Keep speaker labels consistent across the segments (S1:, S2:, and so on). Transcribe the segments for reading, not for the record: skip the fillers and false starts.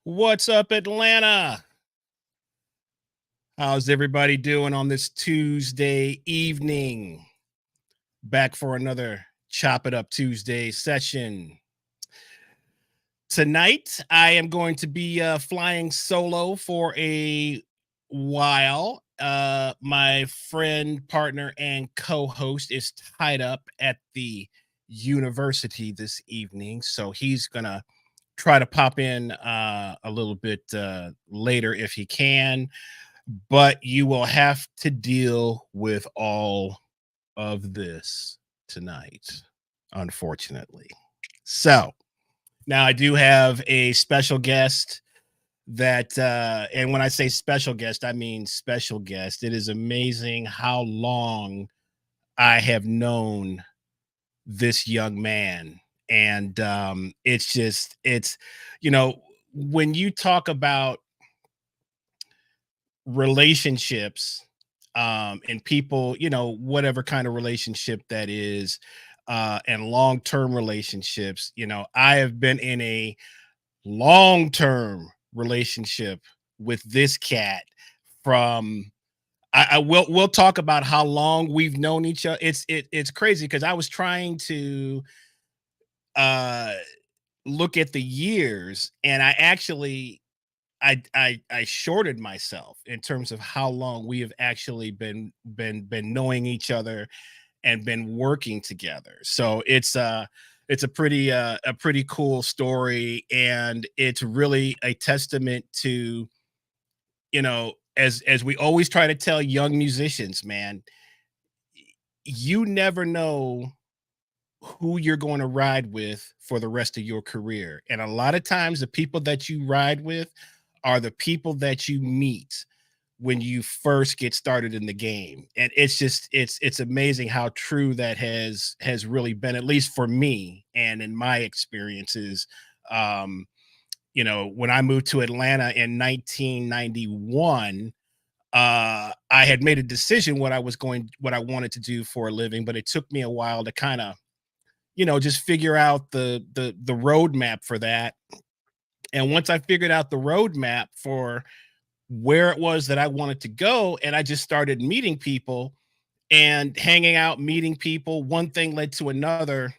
S1: What's up, Atlanta? How's everybody doing on this Tuesday evening? Back for another Chop It Up Tuesday session. Tonight, I am going to be flying solo for a while. My friend, partner, and co host is tied up at the university this evening. So he's going to try to pop in a little bit later if he can, but you will have to deal with all of this tonight, unfortunately. So now I do have a special guest that, and when I say special guest, I mean special guest. It is amazing how long I have known this young man. And you know, when you talk about relationships and people, whatever kind of relationship that is, and long-term relationships, I have been in a long-term relationship with this cat from I will we'll talk about how long we've known each other. It's crazy because I was trying to uh look at the years, and I actually I shorted myself in terms of how long we have actually been knowing each other and been working together. So it's a pretty cool story, and it's really a testament to, as we always try to tell young musicians, man, you never know who you're going to ride with for the rest of your career. And a lot of times the people that you ride with are the people that you meet when you first get started in the game. And it's amazing how true that has really been, at least for me and in my experiences. Um, when I moved to Atlanta in 1991, I had made a decision what I wanted to do for a living, but it took me a while to kind of, just figure out the roadmap for that. And once I figured out the roadmap for where it was that I wanted to go, and I just started meeting people and hanging out, meeting people, one thing led to another.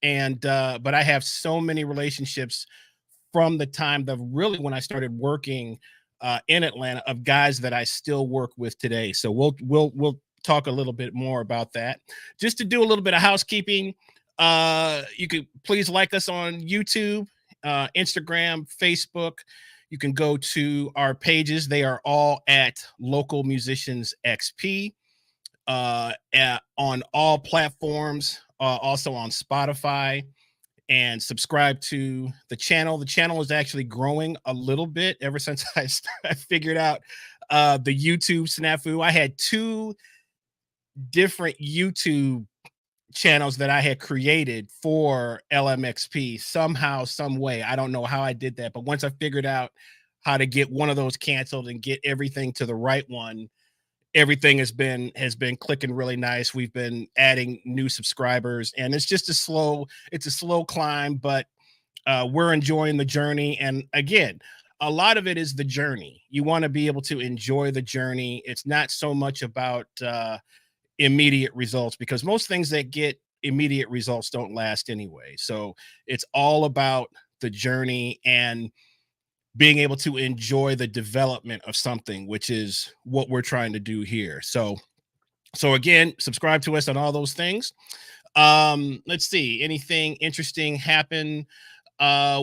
S1: And but I have so many relationships from the time of really when I started working in Atlanta, of guys that I still work with today. So we'll talk a little bit more about that. Just to do a little bit of housekeeping, you can please like us on YouTube, Instagram, Facebook. You can go to our pages. They are all at Local Musicians XP, on all platforms, also on Spotify, and subscribe to the channel. The channel is actually growing a little bit ever since I figured out the YouTube snafu. I had two different YouTube channels that I had created for LMXP somehow, some way. I don't know how I did that, but once I figured out how to get one of those canceled and get everything to the right one, everything has been clicking really nice. We've been adding new subscribers, and it's a slow climb, but we're enjoying the journey. And again, a lot of it is the journey. You want to be able to enjoy the journey. It's not so much about immediate results, because most things that get immediate results don't last anyway. So it's all about the journey and being able to enjoy the development of something, which is what we're trying to do here. So again, subscribe to us on all those things. Let's see, anything interesting happen.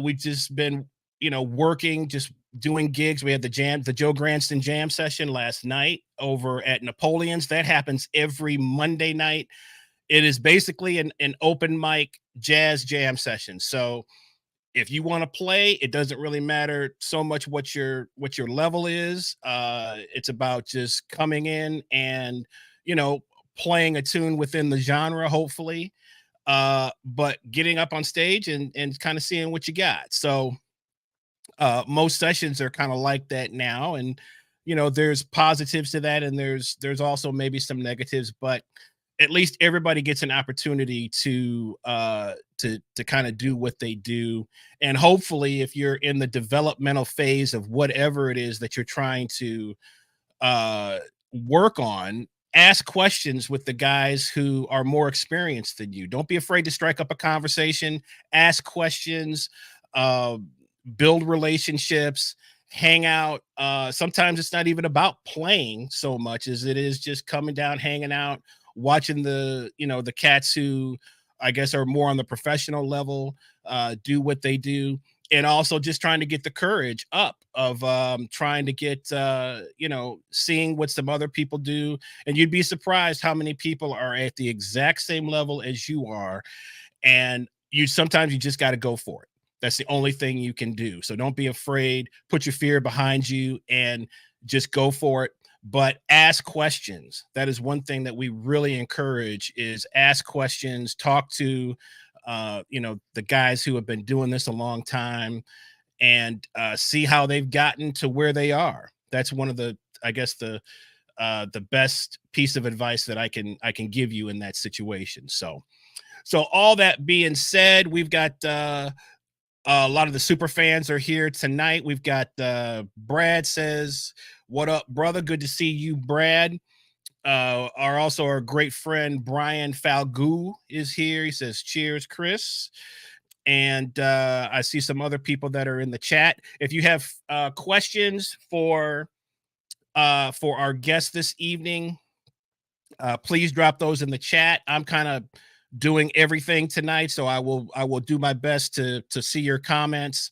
S1: We've just been, working, just doing gigs. We had the Joe Granston jam session last night over at Napoleon's. That happens every Monday night. It is basically an open mic jazz jam session. So if you want to play, it doesn't really matter so much what your level is. It's about just coming in and, you know playing a tune within the genre, hopefully, but getting up on stage and kind of seeing what you got. So most sessions are kind of like that now, and there's positives to that, and there's also maybe some negatives, but at least everybody gets an opportunity to kind of do what they do. And hopefully, if you're in the developmental phase of whatever it is that you're trying to uh, work on, ask questions with the guys who are more experienced than you. Don't be afraid to strike up a conversation, ask questions, uh, build relationships, hang out. Sometimes it's not even about playing so much as it is just coming down, hanging out, watching the cats who I guess are more on the professional level do what they do, and also just trying to get the courage up of trying to get seeing what some other people do. And you'd be surprised how many people are at the exact same level as you are, and sometimes you just got to go for it. That's the only thing you can do. So don't be afraid, put your fear behind you and just go for it. But ask questions. That is one thing that we really encourage, is ask questions, talk to the guys who have been doing this a long time, and see how they've gotten to where they are. That's one of the, I guess, the best piece of advice that I can give you in that situation. So all that being said, we've got a lot of the super fans are here tonight. We've got Brad says, "What up, brother? Good to see you, Brad." Our great friend Brian Falgu is here. He says, "Cheers, Chris." And I see some other people that are in the chat. If you have questions for our guest this evening, please drop those in the chat. I'm kind of doing everything tonight, so I will do my best to see your comments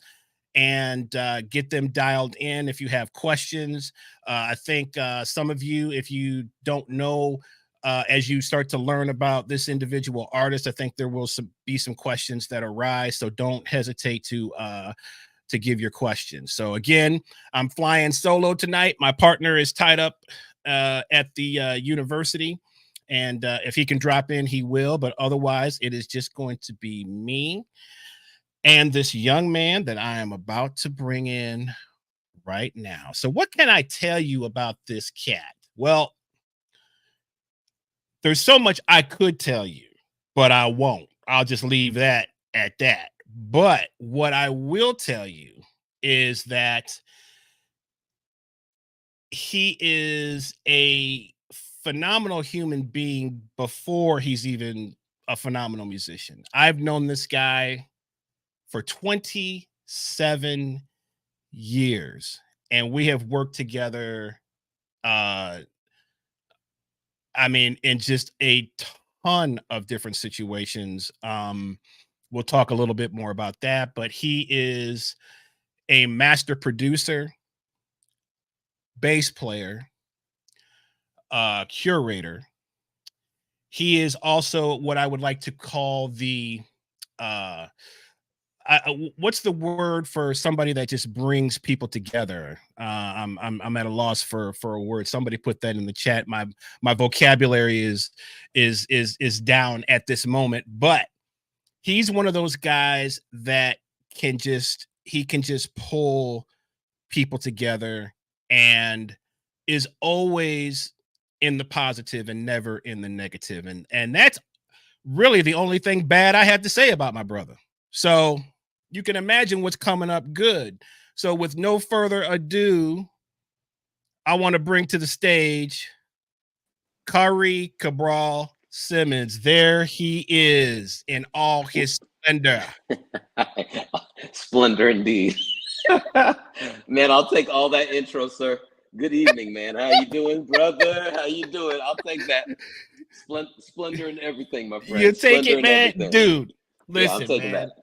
S1: and get them dialed in. If you have questions, I think some of you, if you don't know, as you start to learn about this individual artist, I think there will be some questions that arise. So don't hesitate to give your questions. So again, I'm flying solo tonight. My partner is tied up at the university, and if he can drop in, he will. But otherwise, it is just going to be me and this young man that I am about to bring in right now. So what can I tell you about this cat? Well, there's so much I could tell you, but I won't. I'll just leave that at that. But what I will tell you is that he is a phenomenal human being before he's even a phenomenal musician. I've known this guy for 27 years, and we have worked together in just a ton of different situations. We'll talk a little bit more about that, but he is a master producer, bass player, curator. He is also what I would like to call the what's the word for somebody that just brings people together? I'm at a loss for a word. Somebody put that in the chat. My vocabulary is down at this moment, but he's one of those guys that can just pull people together and is always in the positive and never in the negative. And that's really the only thing bad I have to say about my brother. So you can imagine what's coming up good. So with no further ado, I want to bring to the stage Khari Cabral Simmons. There he is in all his splendor.
S2: Splendor indeed. Man, I'll take all that intro, sir. Good evening, man. How you doing, brother? How you doing? I'll take that. Splendor and everything, my friend.
S1: You take
S2: Splendor
S1: it, man. Dude, listen,
S2: I'm taking
S1: man.
S2: That.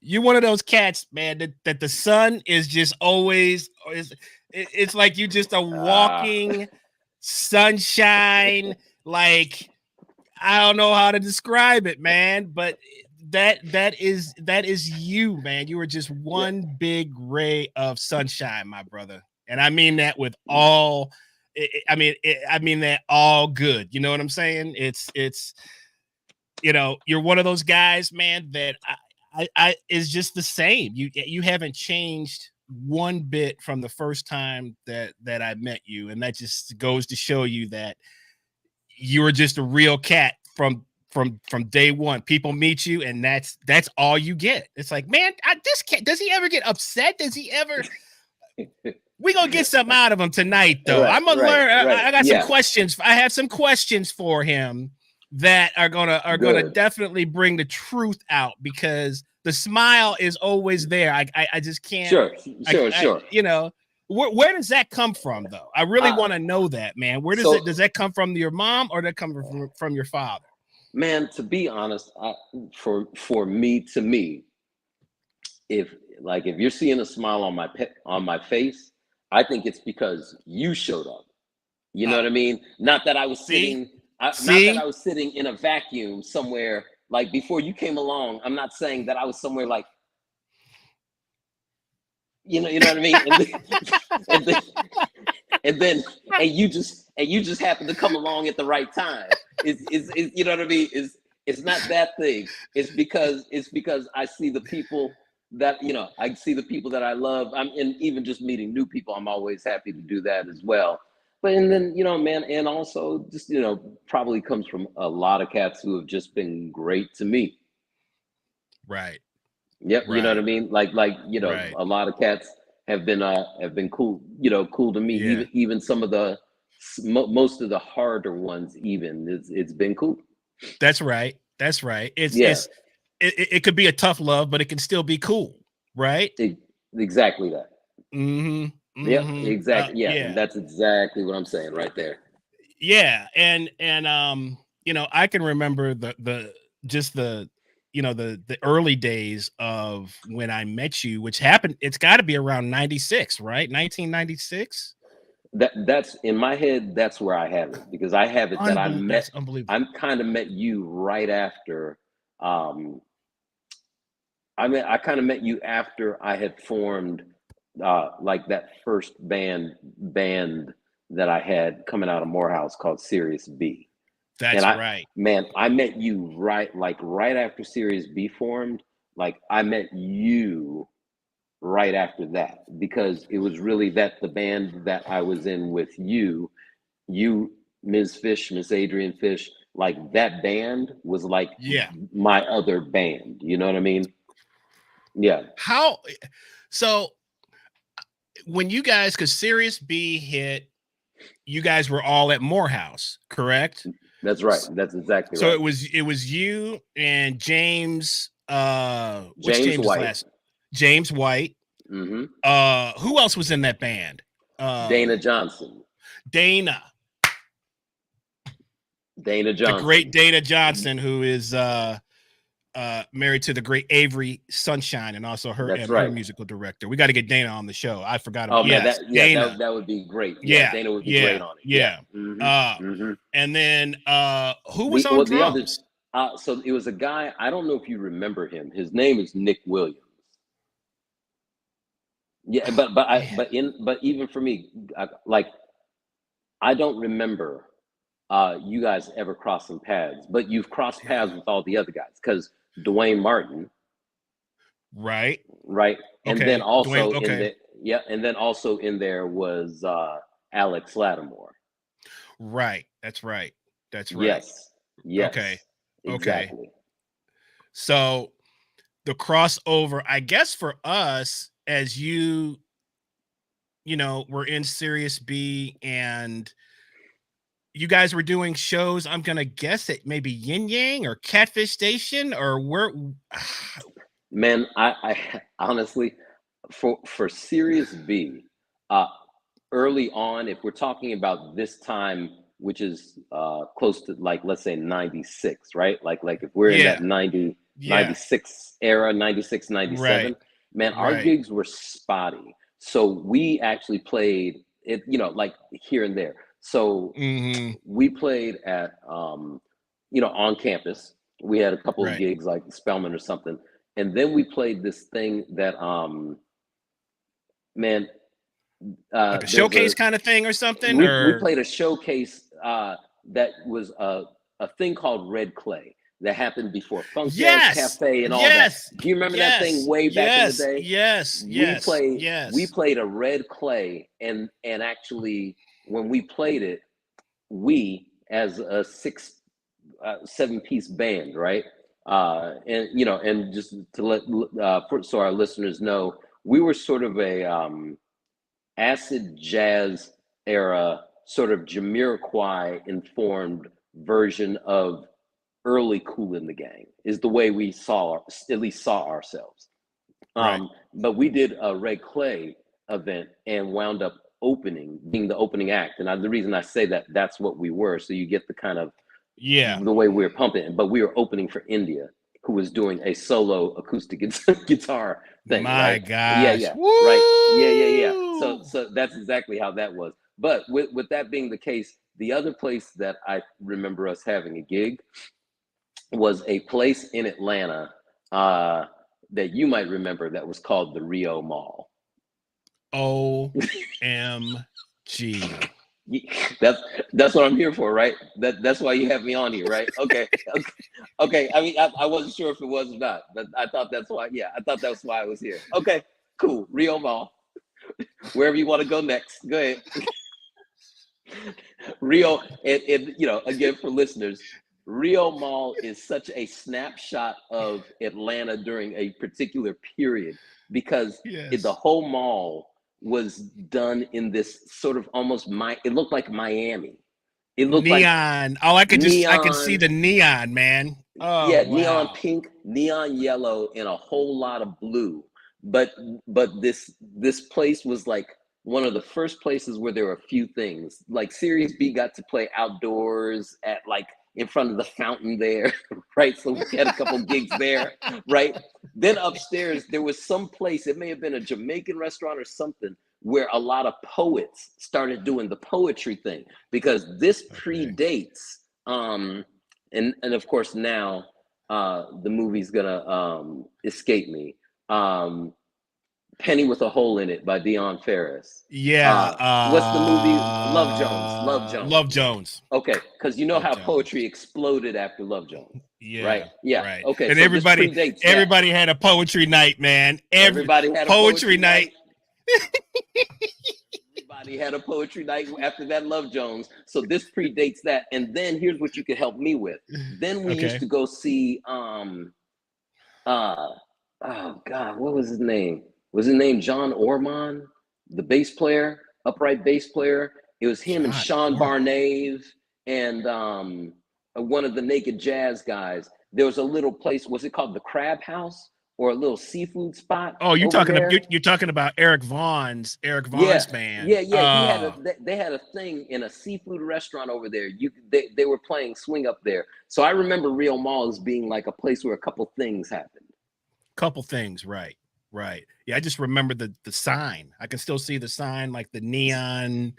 S1: You're one of those cats, man, that the sun is just always it's like you just a walking sunshine. Like, I don't know how to describe it, man, but that is you, man. You are just one big ray of sunshine, my brother. And I mean that with all I mean that all good. You know what I'm saying? It's you're one of those guys, man, that I is just the same. You haven't changed one bit from the first time that I met you, and that just goes to show you that you were just a real cat from day one. People meet you, and that's all you get. It's like, man, this cat, does he ever get upset? Does he ever? We gonna get something out of him tonight, though.
S2: Right,
S1: I'm gonna
S2: right,
S1: learn.
S2: right.
S1: I got some
S2: Yeah.
S1: questions. I have some questions for him that are gonna
S2: Good.
S1: definitely bring the truth out, because the smile is always there. I just can't.
S2: Sure.
S1: You know, where does that come from, though? I really want to know that, man. Where does does that come from your mom, or does that come from your father?
S2: Man, to be honest, for me, if you're seeing a smile on my face, I think it's because you showed up. You know what I mean? Not that I was sitting, not that I was sitting in a vacuum somewhere. Like, before you came along, I'm not saying that I was somewhere like, you know what I mean? And you just happen to come along at the right time. Is you know what I mean? It's not that thing. It's because I see the people that, I see the people that I love. And even just meeting new people, I'm always happy to do that as well. But, and then, man, and also just, probably comes from a lot of cats who have just been great to me.
S1: Right.
S2: Yep.
S1: Right.
S2: You know what I mean? Like,
S1: right.
S2: A lot of cats have been cool, cool to me.
S1: Yeah.
S2: Even some of the, most of the harder ones, even it's been cool.
S1: That's right. It could be a tough love, but it can still be cool. Right.
S2: Exactly that.
S1: Mm-hmm.
S2: Yep, exactly. Yeah, and that's exactly what I'm saying right there.
S1: Yeah, and I can remember the early days of when I met you, which happened. It's got to be around 96, right? 1996.
S2: That's in my head. That's where I have it, because I have it that
S1: That's unbelievable.
S2: I kind of met you right after. I kind of met you after I had formed like that first band that I had coming out of Morehouse called Sirius B.
S1: That's right.
S2: Man, I met you right after Sirius B formed. Like, I met you right after that, because it was really the band that I was in with you, Ms. Fish, Miss Adrian Fish. Like, that band was like my other band. You know what I mean? Yeah.
S1: So when you guys, because Sirius B hit, you guys were all at Morehouse, correct?
S2: That's right. That's exactly
S1: so
S2: right.
S1: So it was you and James.
S2: James White.
S1: James White.
S2: Mm-hmm.
S1: Who else was in that band?
S2: Dana Johnson.
S1: Dana Johnson. The great Dana Johnson, who is married to the great Avery Sunshine, and also her musical director. We got to get Dana on the show. I forgot about.
S2: Oh man, that would be great. Yeah, Dana would be great on it.
S1: Yeah.
S2: Mm-hmm.
S1: And then who was on drums?
S2: So it was a guy. I don't know if you remember him. His name is Nick Williams. Yeah, but even for me, I don't remember you guys ever crossing paths, but you've crossed paths with all the other guys, because Dwayne Martin,
S1: right,
S2: and then also and then also in there was Alex Lattimore.
S1: Right, that's right.
S2: Yes.
S1: Okay,
S2: exactly.
S1: So the crossover, I guess, for us, as you were in Sirius B and you guys were doing shows, I'm gonna guess it maybe Yin Yang or Catfish Station, or where?
S2: Man, I honestly, for Sirius B, early on, if we're talking about this time, which is close to, like, let's say 96, right? Like if we're in that 96 era, 96, 97, man, our gigs were spotty. So we actually played it, like here and there. So we played at, on campus. We had a couple of gigs like Spelman or something. And then we played this thing that, man,
S1: like a showcase kind of thing or something.
S2: We played a showcase that was a thing called Red Clay that happened before Funk Dance Cafe and all that. Do you remember that thing way back in the day?
S1: We
S2: played a Red Clay, and actually when we played it, we as a 7-piece band, right? And you know, and just to let so our listeners know, we were sort of a acid jazz era, sort of Jamiroquai informed version of early Kool in the Gang, is the way we at least saw ourselves.
S1: Right.
S2: But we did a Ray Clay event and wound up being the opening act. And the reason I say that, that's what we were. So you get the kind of the way we were pumping, but we were opening for India, who was doing a solo acoustic guitar thing.
S1: My
S2: right?
S1: gosh.
S2: Yeah.
S1: Woo!
S2: Right. Yeah. So that's exactly how that was. But with that being the case, the other place that I remember us having a gig was a place in Atlanta that you might remember that was called the Rio Mall.
S1: OMG.
S2: That's what I'm here for, right? That's why you have me on here, right? Okay. I mean, I wasn't sure if it was or not, but I thought that's why. Yeah, I thought that's why I was here. Okay, cool. Rio Mall. Wherever you want to go next, go ahead. Rio, and you know, again for listeners, Rio Mall is such a snapshot of Atlanta during a particular period because the whole mall was done in this sort of almost it looked like Miami. It looked
S1: neon.
S2: Like
S1: I could see the neon, man. Oh,
S2: yeah,
S1: wow.
S2: Neon pink, neon yellow, and a whole lot of blue. But this place was like one of the first places where there were a few things. Like Series B got to play outdoors at like in front of the fountain there, right? So we had a couple gigs there, right? Then upstairs there was some place, it may have been a Jamaican restaurant or something, where a lot of poets started doing the poetry thing because this predates and of course now the movie's gonna escape me. Penny with a Hole in It by Dion Ferris.
S1: Yeah.
S2: What's the movie? Love Jones.
S1: Love Jones.
S2: Okay, because you know how
S1: Jones.
S2: Poetry exploded after Love Jones.
S1: Yeah.
S2: Right. Yeah.
S1: Right.
S2: Okay.
S1: And
S2: so
S1: everybody had a poetry night, man.
S2: Everybody had a
S1: poetry night.
S2: Everybody had a poetry night after that Love Jones. So this predates that. And then here's what you could help me with. Then we used to go see oh God, what was his name? Was his name John Orman, the bass player, upright bass player? It was him and Sean Barnave and one of the Naked Jazz guys. There was a little place, was it called the Crab House? Or a little seafood spot.
S1: Oh, you're talking about Eric Vaughn's band.
S2: Yeah. They had a thing in a seafood restaurant over there. They were playing swing up there. So I remember Rio Mall as being like a place where a couple things happened.
S1: Right. Yeah, I just remember the sign. I can still see the sign, like the neon,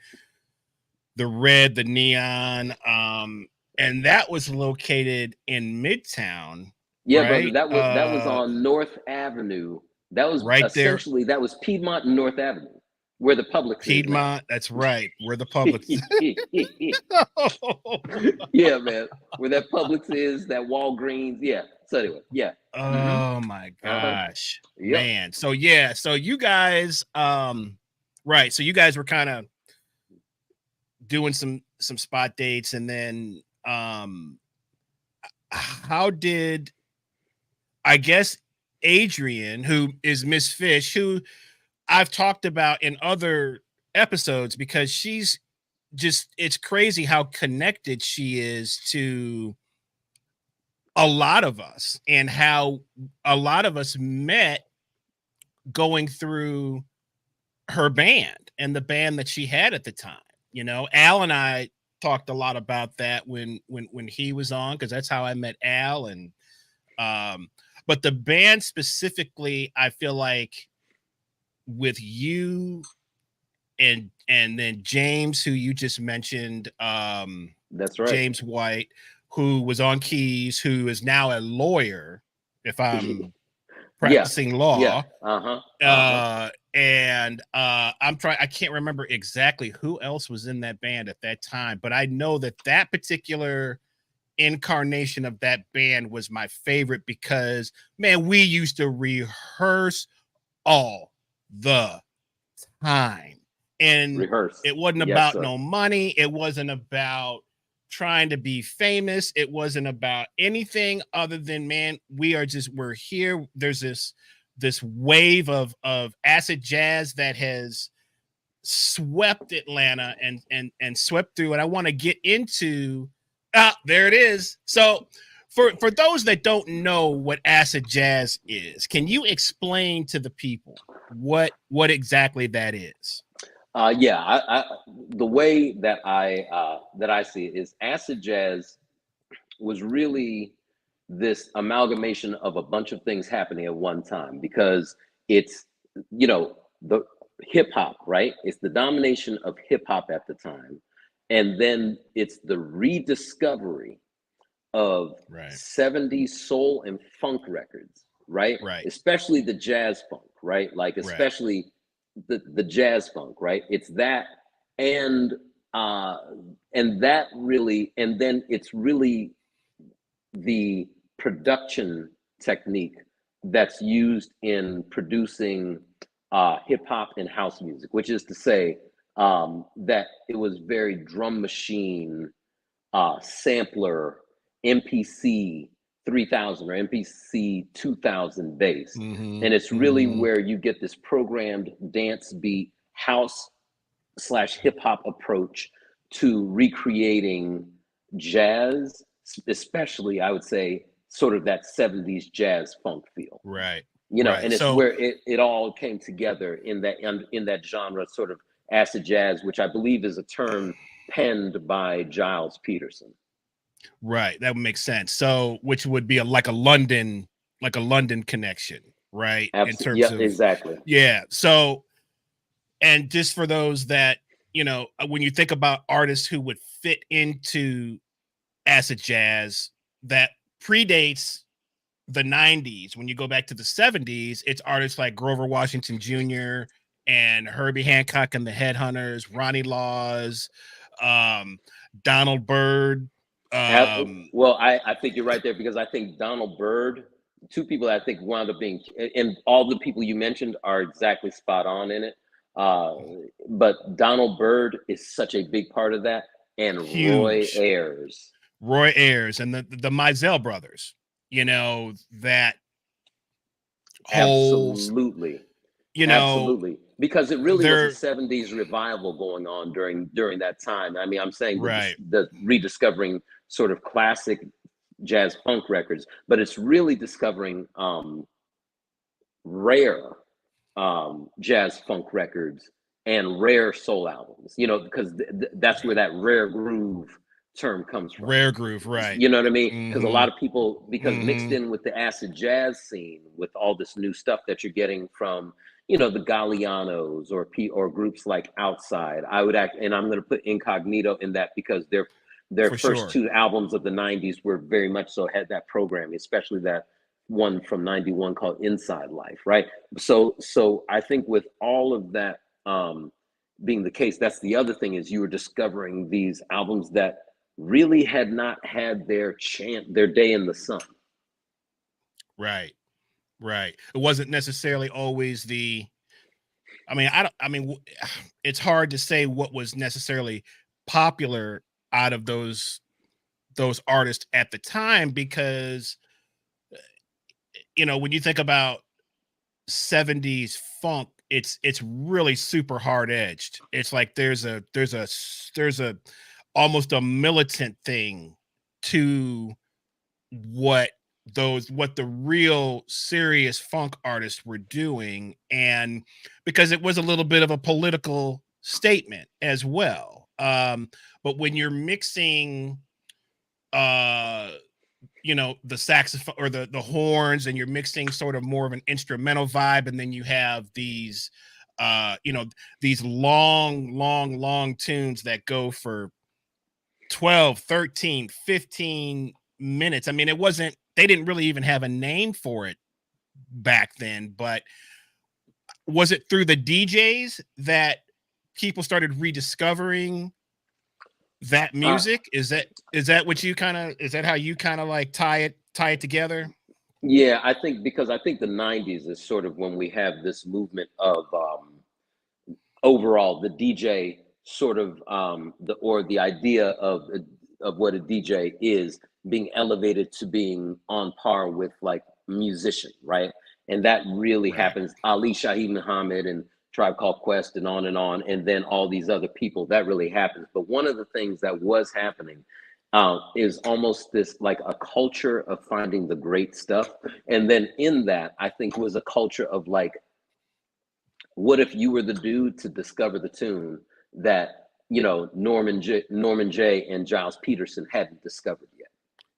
S1: the red, the neon. And that was located in Midtown.
S2: Yeah,
S1: right?
S2: Brother, that was on North Avenue. That was
S1: right
S2: essentially that was Piedmont and North Avenue, where the Publix
S1: Piedmont,
S2: is.
S1: that's right, where the Publix.
S2: Yeah, man, where that Publix is, that Walgreens. Yeah. So anyway, yeah.
S1: Oh my gosh,
S2: Yep.
S1: man. So yeah, so you guys, right? So you guys were kind of doing some spot dates, and then how did, I guess, Adrienne, who is Miss Fish, who I've talked about in other episodes, because she's just, it's crazy how connected she is to a lot of us and how a lot of us met going through her band and the band that she had at the time. You know, Al and I talked a lot about that when he was on, because that's how I met Al. And but the band specifically, I feel like with you and then James, who you just mentioned,
S2: that's right,
S1: James White, who was on keys, who is now a lawyer, if I'm practicing law. And I can't remember exactly who else was in that band at that time, but I know that particular incarnation of that band was my favorite, because man, we used to rehearse all the time, and it wasn't about no money. It wasn't about trying to be famous. It wasn't about anything other than, man, we're here. There's this wave of acid jazz that has swept Atlanta and swept through. And I want to get into there it is. So for those that don't know what acid jazz is, can you explain to the people what exactly that is?
S2: Yeah, the way that I see it is acid jazz was really this amalgamation of a bunch of things happening at one time, because it's, the hip hop, right? It's the domination of hip hop at the time, and then it's the rediscovery of
S1: Right.
S2: 70s soul and funk records, right?
S1: Right.
S2: Especially the jazz funk, right? Like especially the jazz funk, right? It's that, and that really, and then it's really the production technique that's used in producing hip hop and house music, which is to say that it was very drum machine, sampler, MPC 3000 or MPC 2000 based.
S1: Mm-hmm.
S2: And it's really where you get this programmed dance beat, house / hip hop approach to recreating jazz, especially, I would say, sort of that 70s jazz funk feel.
S1: Right.
S2: And it's where it all came together in that genre, sort of acid jazz, which I believe is a term penned by Giles Peterson.
S1: Right, that would make sense. So, which would be like a London connection, right?
S2: Absolutely. Yeah, exactly.
S1: Yeah. So, and just for those that, when you think about artists who would fit into acid jazz that predates the 90s, when you go back to the 70s, it's artists like Grover Washington Jr. and Herbie Hancock and the Headhunters, Ronnie Laws, Donald Byrd.
S2: Well, I think you're right there, because I think Donald Byrd, two people that I think wound up being, and all the people you mentioned are exactly spot on in it. But Donald Byrd is such a big part of that, and
S1: Huge.
S2: Roy
S1: Ayers and the Mizell brothers, that whole,
S2: absolutely, absolutely, because it really was a 70s revival going on during that time. I mean, I'm saying the rediscovering sort of classic jazz funk records, but it's really discovering rare jazz funk records and rare soul albums, because that's where that rare groove term comes from.
S1: Rare groove, right?
S2: You know what I mean? Because a lot of people, mixed in with the acid jazz scene, with all this new stuff that you're getting from, the Gallianos or groups like Outside. And I'm going to put Incognito in that, because their first two albums of the 90s were very much so had that programming, especially that one from 91 called Inside Life, right? So I think with all of that being the case, that's the other thing, is you were discovering these albums that really had not had their day in the sun.
S1: Right. It wasn't necessarily always it's hard to say what was necessarily popular out of those artists at the time, because when you think about 70s funk, it's really super hard edged. It's like there's a almost a militant thing to what the real serious funk artists were doing, and because it was a little bit of a political statement as well. But when you're mixing the saxophone or the horns, and you're mixing sort of more of an instrumental vibe, and then you have these these long tunes that go for 12, 13, 15 minutes. I mean, they didn't really even have a name for it back then, but was it through the DJs that people started rediscovering that music? Is that what you is that how you like tie it together?
S2: Yeah, I think the 90s is sort of when we have this movement of overall the DJ sort of the idea of of what a DJ is being elevated to being on par with like musician, right? And that really
S1: Right.
S2: happens. Ali Shaheed Muhammad and Tribe Called Quest and on, and then all these other people. That really happens. But one of the things that was happening is almost this like a culture of finding the great stuff, and then in that, I think was a culture of like, what if you were the dude to discover the tune that Norman J and Giles Peterson hadn't discovered yet?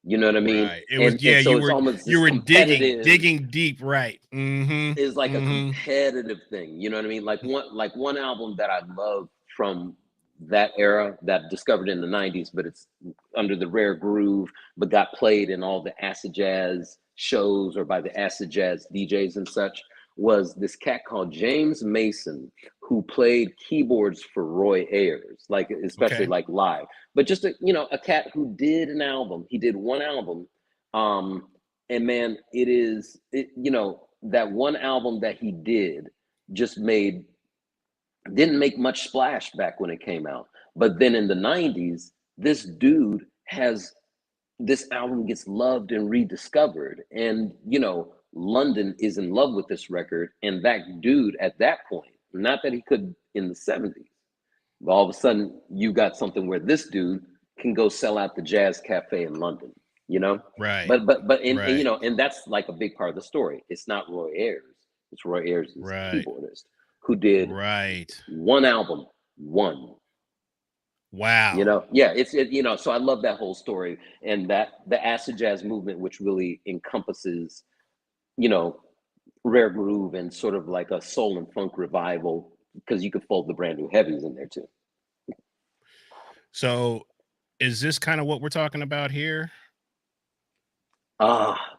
S2: You know what I mean?
S1: Right. It was,
S2: And
S1: yeah,
S2: so it's almost
S1: you
S2: this
S1: were
S2: competitive,
S1: digging deep. Right. Mm-hmm.
S2: is like a
S1: Mm-hmm.
S2: competitive thing. You know what I mean? Like one album that I love from that era that discovered in the 90s, but it's under the Rare Groove, but got played in all the acid jazz shows or by the acid jazz DJs and such, was this cat called James Mason, who played keyboards for Roy Ayers, like especially
S1: Okay.
S2: like live. But just a cat who did an album. He did one album. And man, that one album that he did just didn't make much splash back when it came out. But then in the 90s, this dude has this album gets loved and rediscovered. And London is in love with this record. And that dude at that point, not that he could in the 70s, but all of a sudden you got something where this dude can go sell out the jazz cafe in London, you know?
S1: Right.
S2: But
S1: Right.
S2: and that's like a big part of the story. It's not Roy Ayers, it's Roy Ayers'
S1: Right.
S2: keyboardist who did
S1: Right.
S2: one album, one.
S1: Wow.
S2: Yeah, so I love that whole story, and that the acid jazz movement, which really encompasses, you know, rare groove and sort of like a soul and funk revival, because you could fold the brand new heavies in there too.
S1: So is this kind of what we're talking about here?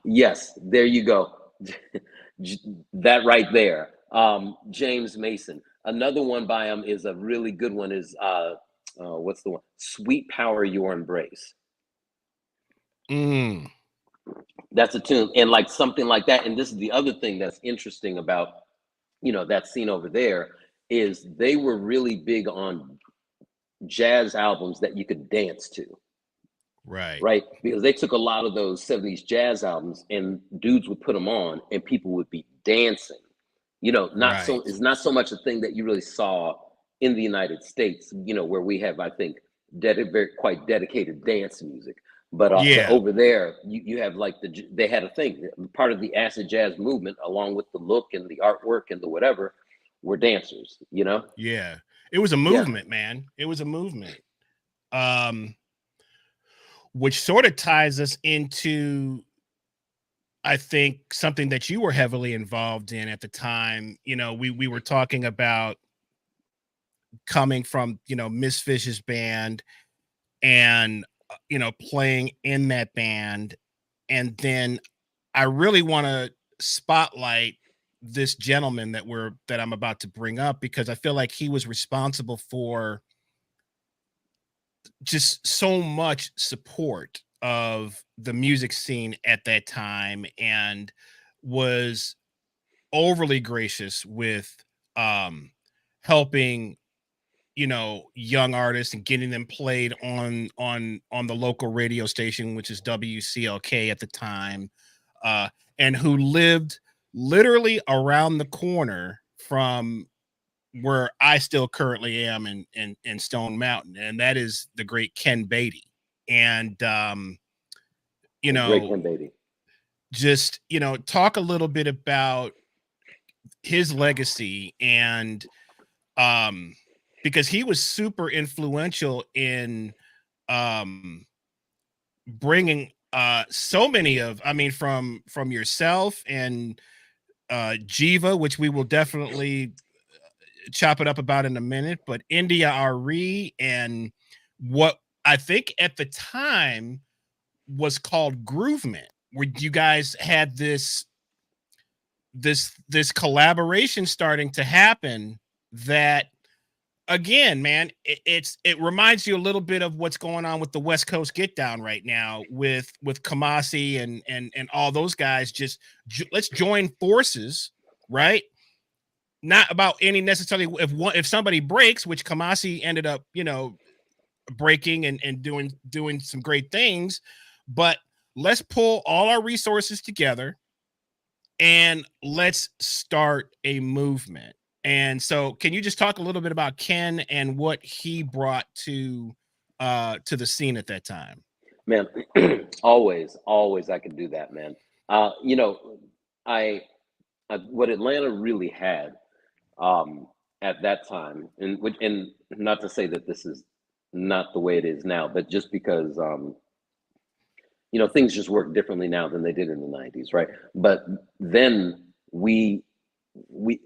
S2: Yes, there you go. That right there. James Mason. Another one by him is a really good one. Is what's the one? Sweet Power Your Embrace.
S1: Mm.
S2: That's a tune, and like something like that. And this is the other thing that's interesting about that scene over there, is they were really big on jazz albums that you could dance to.
S1: Right.
S2: Right? Because they took a lot of those 70s jazz albums and dudes would put them on and people would be dancing.
S1: Right.
S2: It's not so much a thing that you really saw in the United States, where we have, I think, very quite dedicated dance music. But
S1: Yeah.
S2: over there, you have like they had a thing, part of the acid jazz movement, along with the look and the artwork and the whatever, were dancers.
S1: Yeah. It was a
S2: Yeah.
S1: movement, man. It was a movement. Um, which sort of ties us into, I think, something that you were heavily involved in at the time. We were talking about coming from, Miss Fish's band and, playing in that band. And then I really want to spotlight this gentleman that I'm about to bring up, because I feel like he was responsible for just so much support of the music scene at that time, and was overly gracious with helping young artists and getting them played on the local radio station, which is WCLK at the time, and who lived literally around the corner from where I still currently am in Stone Mountain, and that is the great Ken Beatty. And you
S2: The great
S1: know,
S2: Ken Beatty.
S1: just talk a little bit about his legacy, and because he was super influential in bringing so many of, I mean, from yourself and Jiva, which we will definitely chop it up about in a minute, but India Ari, and what I think at the time was called Groovement, where you guys had this collaboration starting to happen that, again, man, it reminds you a little bit of what's going on with the West Coast Get Down right now with Kamasi and all those guys. Just let's join forces, right? Not about any necessarily, if somebody breaks, which Kamasi ended up, breaking and doing some great things, but let's pull all our resources together and let's start a movement. And so can you just talk a little bit about Ken and what he brought to the scene at that time?
S2: Man, always I could do that, man. You know, what Atlanta really had at that time, and not to say that this is not the way it is now, but just because you know, things just work differently now than they did in the 90s, right? But then we we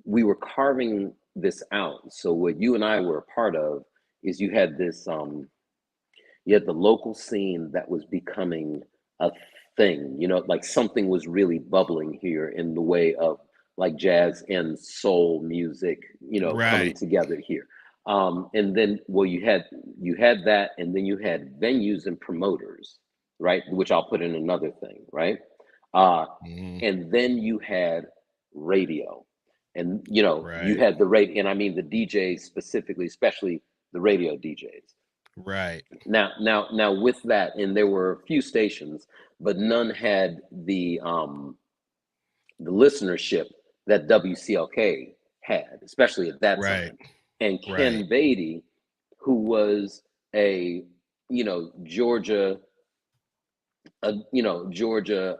S2: we were carving this out. So what you and I were a part of is you had this you had the local scene that was becoming a thing, you know, like something was really bubbling here in the way of like jazz and soul music, you know, coming
S1: Right.
S2: together here. And then, well, you had that, and then you had venues and promoters, right? Which I'll put in another thing, right? Uh,
S1: Mhm.
S2: and then you had radio, and you know, you
S1: Right.
S2: had the radio, and I mean the DJs specifically, especially the radio DJs.
S1: Right.
S2: Now, with that, and there were a few stations, but none had the listenership that WCLK had, especially at that
S1: Right.
S2: time. And
S1: Right.
S2: Ken Beatty, who was a you know Georgia, Georgia,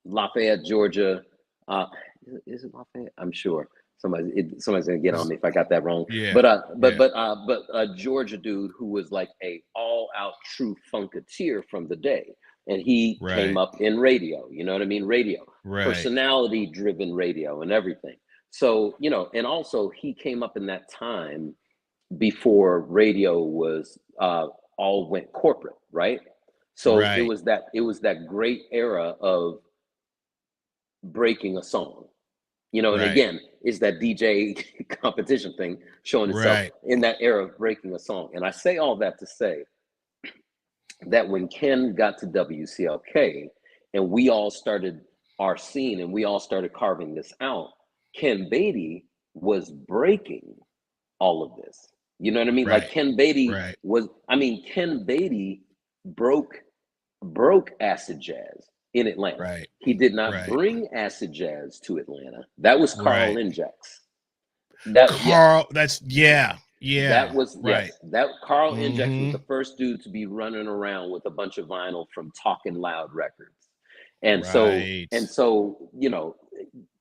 S2: Lafayette, Georgia. Uh, is it Lafayette? I'm sure somebody's gonna get on me if I got that wrong.
S1: Yeah.
S2: But a Georgia dude who was like a all out true funketeer from the day, and he came
S1: Right.
S2: up in radio. You know what I mean? Radio,
S1: Right.
S2: personality driven radio, and everything. So you know, and also he came up in that time before radio was all went corporate, right? So
S1: Right.
S2: it was that great era of breaking a song, you know, and
S1: Right.
S2: again, is that DJ competition thing showing itself
S1: Right.
S2: in that era of breaking a song. And I say all that to say that when Ken got to WCLK and we all started our scene and we all started carving this out, Ken Beatty was breaking all of this. You know what I mean? Like
S1: Right.
S2: Ken Beatty
S1: Right.
S2: was, I mean, Ken Beatty broke acid jazz in Atlanta.
S1: Right.
S2: He did not
S1: Right.
S2: bring acid jazz to Atlanta. That was Carl
S1: Right.
S2: Injects. That yes,
S1: Carl, that's yeah.
S2: that
S1: Yeah.
S2: was
S1: Right.
S2: yes. That Carl Injects was
S1: Mm-hmm.
S2: the first dude to be running around with a bunch of vinyl from Talking Loud Records. And so
S1: Right.
S2: you know,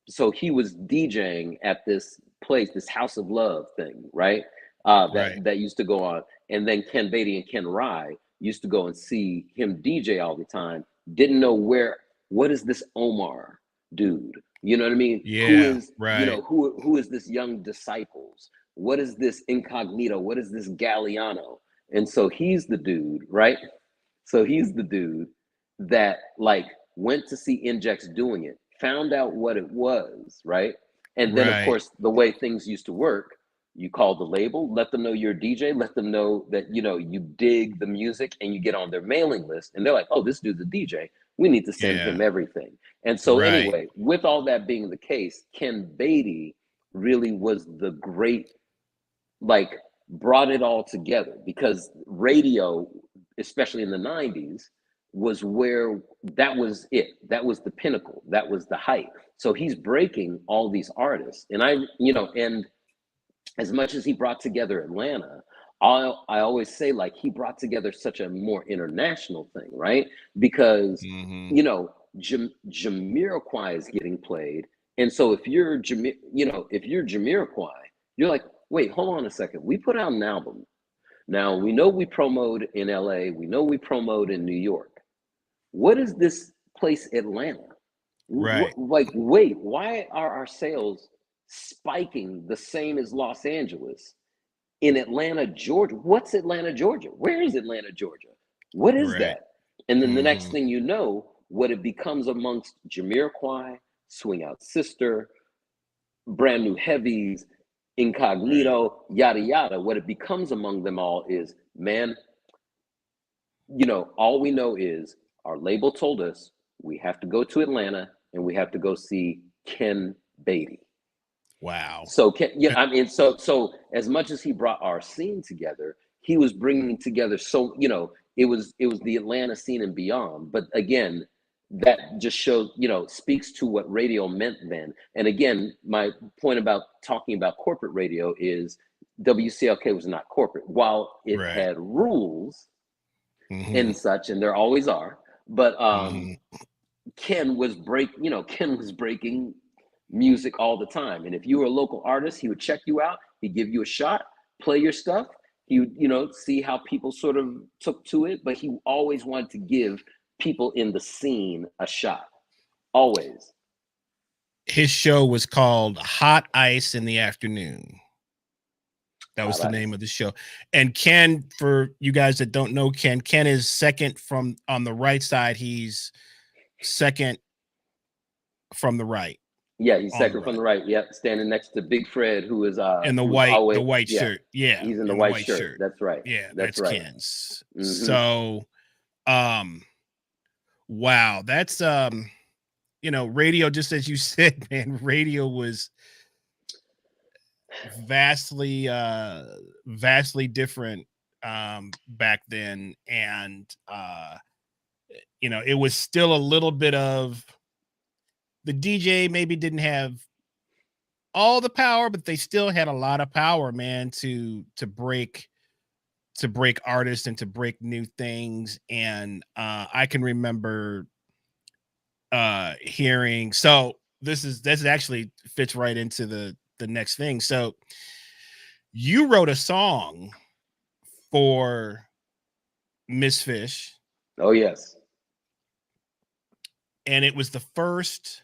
S2: so he was DJing at this place, this House of Love thing, right?
S1: Right.
S2: That used to go on, and then Ken Beatty and Ken Rye used to go and see him DJ all the time. Didn't know what is this Omar dude? You know what I mean? Who
S1: Yeah.
S2: is
S1: Right.
S2: who is this Young Disciples? What is this Incognito? What is this Galliano? And so he's the dude, right? So he's the dude that like went to see Injects doing it, found out what it was, right? And then of
S1: Right.
S2: course the way things used to work, you call the label, let them know you're a DJ, let them know that you know you dig the music, and you get on their mailing list, and they're like, oh, this dude's a DJ. We need to send
S1: Yeah.
S2: him everything. And so
S1: Right.
S2: anyway, with all that being the case, Ken Beatty really was the great like brought it all together because radio, especially in the 90s, was where that was it. That was the pinnacle. That was the height. So he's breaking all these artists. And and as much as he brought together Atlanta, I always say like he brought together such a more international thing, right? Because,
S1: Mm-hmm.
S2: you know, Jamiroquai is getting played. And so if you're, if you're Jamiroquai, you're like, wait, hold on a second. We put out an album. Now we know we promoted in LA. We know we promoted in New York. What is this place, Atlanta?
S1: Right.
S2: Like, wait, why are our sales spiking the same as Los Angeles in Atlanta, Georgia? What's Atlanta, Georgia? Where is Atlanta, Georgia? What is
S1: Right.
S2: that? And then the next
S1: Mm-hmm.
S2: thing you know, what it becomes amongst Jamiroquai, Swing Out Sister, Brand New Heavies,
S1: Right.
S2: Incognito, yada yada. What it becomes among them all is, man, all we know is our label told us we have to go to Atlanta and we have to go see Ken Beatty.
S1: Wow.
S2: So I mean, so as much as he brought our scene together, he was bringing together, so it was the Atlanta scene and beyond. But again, that just shows, speaks to what radio meant then. And again, my point about talking about corporate radio is WCLK was not corporate. While it had rules and such, and there always are, but Ken was breaking music all the time. And if you were a local artist, he would check you out, he'd give you a shot, play your stuff. He would, see how people sort of took to it, but he always wanted to give people in the scene a shot. Always.
S1: His show was called Hot Ice in the Afternoon. That was the name of the show. And Ken, for you guys that don't know Ken is second from on the right side. He's second from the right.
S2: Yeah, he's second from the right. Yeah, standing next to Big Fred, who is
S1: in the white shirt. Yeah,
S2: he's in the white shirt. That's right.
S1: Yeah, that's right. Ken's. So, wow, that's radio. Just as you said, man, radio was vastly different back then, and it was still a little bit of. The DJ maybe didn't have all the power, but they still had a lot of power, man, to break artists and to break new things. And I can remember hearing. So this actually fits right into the next thing. So you wrote a song for Miss Fish.
S2: Oh yes.
S1: And it was the first.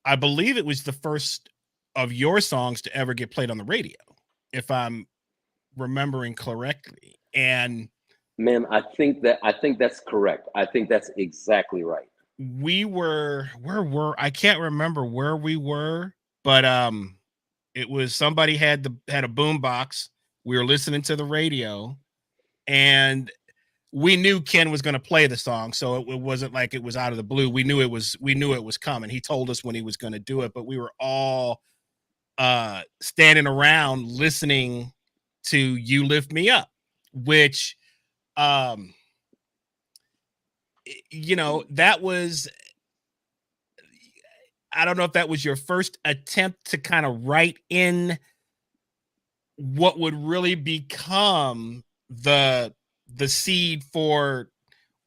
S1: I believe it was the first of your songs to ever get played on the radio, if I'm remembering correctly. And
S2: man, I think that's correct. I think that's exactly right.
S1: I can't remember where we were, but it was somebody had a boom box. We were listening to the radio, and we knew Ken was going to play the song, so it wasn't like it was out of the blue. We knew it was coming. He told us when he was going to do it, but we were all standing around listening to "You Lift Me Up," which, that was. I don't know if that was your first attempt to kind of write in what would really become the seed for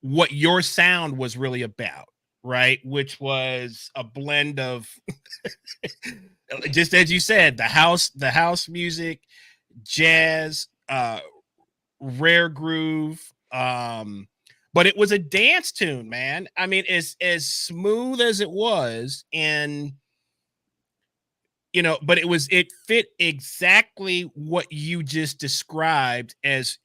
S1: what your sound was really about, right? Which was a blend of just as you said, the house music, jazz, rare groove, but it was a dance tune, man. I mean, as smooth as it was, and but it fit exactly what you just described as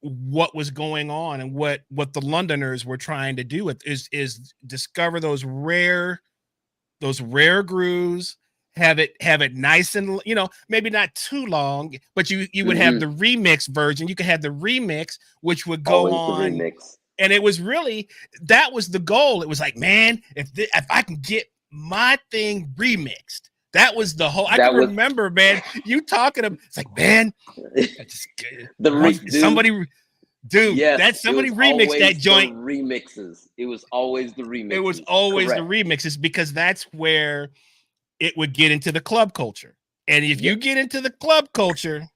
S1: what was going on, and what the Londoners were trying to do is discover those rare grooves, have it nice and maybe not too long, but you would have the remix version. You could have the remix, which would go on, and it was really, that was the goal. It was like, man, if I can get my thing remixed, that was the whole. I can remember, man, you talking to, it's like, man, somebody. Dude, yes, that somebody remixed that joint.
S2: Remixes. It was always the remixes.
S1: It was always the remixes, because that's where it would get into the club culture. And if you get into the club culture,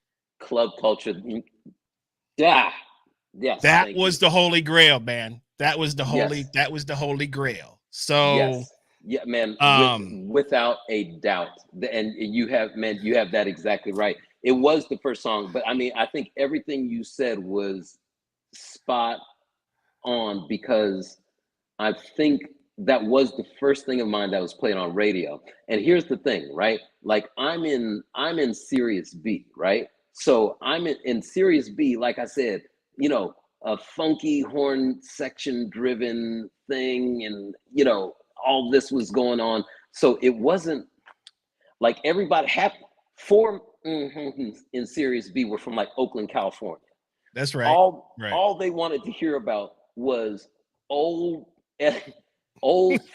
S2: yeah, yes,
S1: that was the holy grail, man. That was the holy grail. So
S2: yes. Yeah, man, without a doubt. And you have that exactly right. It was the first song, but I mean, I think everything you said was spot on, because I think that was the first thing of mine that was played on radio. And here's the thing, right? Like I'm in Sirius B, right? So I'm in Sirius B, like I said, a funky horn section driven thing, and all this was going on. So it wasn't like everybody had four in Sirius B were from like Oakland, California.
S1: That's right.
S2: All they wanted to hear about was old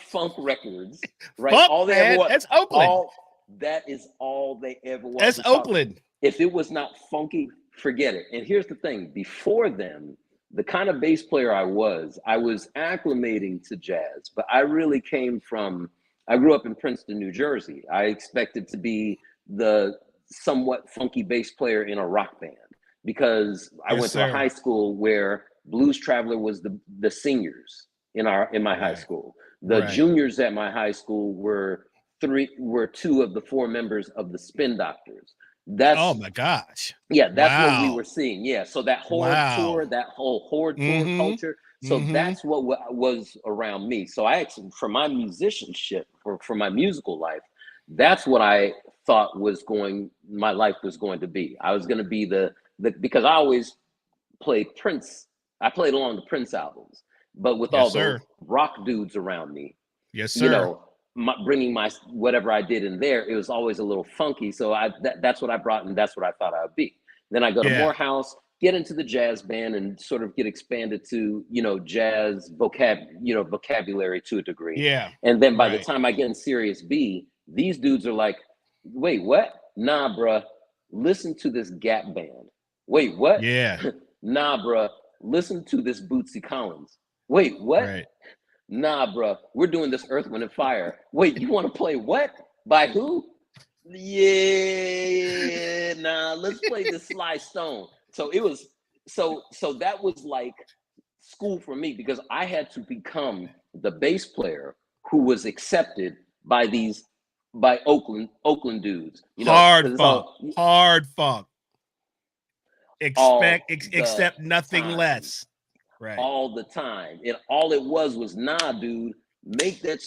S2: funk records, right?
S1: Funk,
S2: all they ever wanted.
S1: That's Oakland.
S2: That is all they ever wanted.
S1: That's Oakland.
S2: If it was not funky forget it. And here's the thing: before then, the kind of bass player I was acclimating to jazz, but I really came from. I grew up in Princeton, New Jersey. I expected to be the somewhat funky bass player in a rock band because I
S1: Yes,
S2: went to a
S1: sir.
S2: high school where Blues Traveler was the seniors in my high
S1: Right.
S2: school. The
S1: Right.
S2: juniors at my high school were two of the four members of the Spin Doctors.
S1: Oh
S2: That's
S1: my gosh.
S2: that's what we were
S1: Wow.
S2: seeing. Yeah, so that horde
S1: Wow.
S2: tour, that whole horde tour
S1: Mm-hmm.
S2: culture. So
S1: Mm-hmm.
S2: that's what was around me. So I actually, for my musicianship, for my musical life, that's what I thought my life was going to be. I was going to be the because I always played Prince. I played along the Prince albums, but with
S1: Yes,
S2: all
S1: sir.
S2: the rock dudes around me,
S1: Yes,
S2: you
S1: sir.
S2: know, bringing my whatever I did in there, it was always a little funky. So that's what I brought, and that's what I thought I would be. Then I go to
S1: Yeah.
S2: Morehouse, get into the jazz band, and sort of get expanded to jazz vocabulary to a degree.
S1: Yeah.
S2: And then by the
S1: Right.
S2: time I get in Serious B, these dudes are like, "Wait, what? Nah, bruh, listen to this Gap band. Wait, what?
S1: Yeah.
S2: Nah, bruh, listen to this Bootsy Collins. Wait, what?
S1: Right.
S2: Nah, bro, we're doing this Earth, Wind, and Fire. Wait, you want to play what? By who? Yeah, nah, let's play this Sly Stone. So it was so that was like school for me because I had to become the bass player who was accepted by Oakland dudes,
S1: Hard
S2: because it's
S1: funk. Hard funk.
S2: all the
S1: Accept nothing
S2: time.
S1: less. Right.
S2: All the time. And all it was nah, dude, make that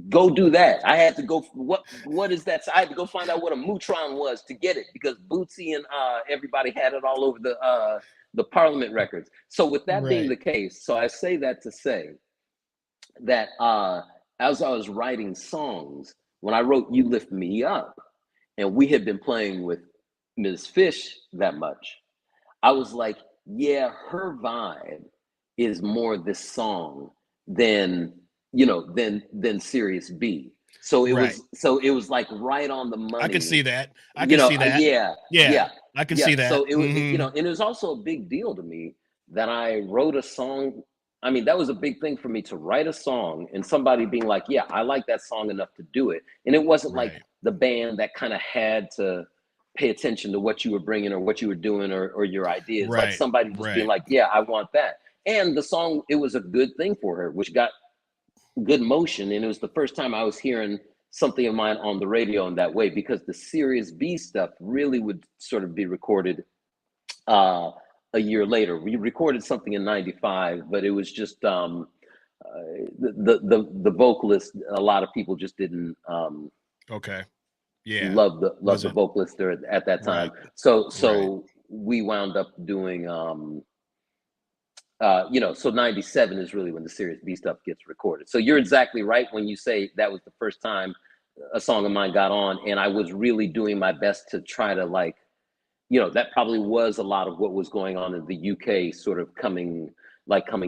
S2: go do that. I had to go what is that? So I had to go find out what a Mutron was to get it because Bootsy and everybody had it all over the Parliament records. So with that being
S1: Right.
S2: the case, so I say that to say that as I was writing songs, when I wrote You Lift Me Up, and we had been playing with Ms. Fish that much, I was like, yeah, her vibe is more this song than Serious B.
S1: Right.
S2: So it was like right on the
S1: I can see
S2: money.
S1: that. I can see that.
S2: Yeah,
S1: Yeah.
S2: yeah,
S1: I can
S2: yeah.
S1: see that.
S2: So it was,
S1: Mm-hmm.
S2: and it was also a big deal to me that I wrote a song. I mean, that was a big thing for me to write a song and somebody being like, yeah, I like that song enough to do it. And it wasn't like
S1: Right.
S2: the band that kind of had to pay attention to what you were bringing or what you were doing or your ideas. Like
S1: Right.
S2: somebody just being
S1: Right.
S2: like, yeah, I want that. And the song, it was a good thing for her, which got good motion. And it was the first time I was hearing something of mine on the radio in that way because the Serious B stuff really would sort of be recorded uh, a year later. We recorded something in '95, but it was just the vocalist. A lot of people just didn't
S1: Okay. Yeah.
S2: love the
S1: Wasn't
S2: vocalist there at that time.
S1: right. Right.
S2: So we wound up doing so '97 is really when the Serious B stuff gets recorded. So you're exactly right when you say that was the first time a song of mine got on, and I was really doing my best to try to that probably was a lot of what was going on in the UK sort of coming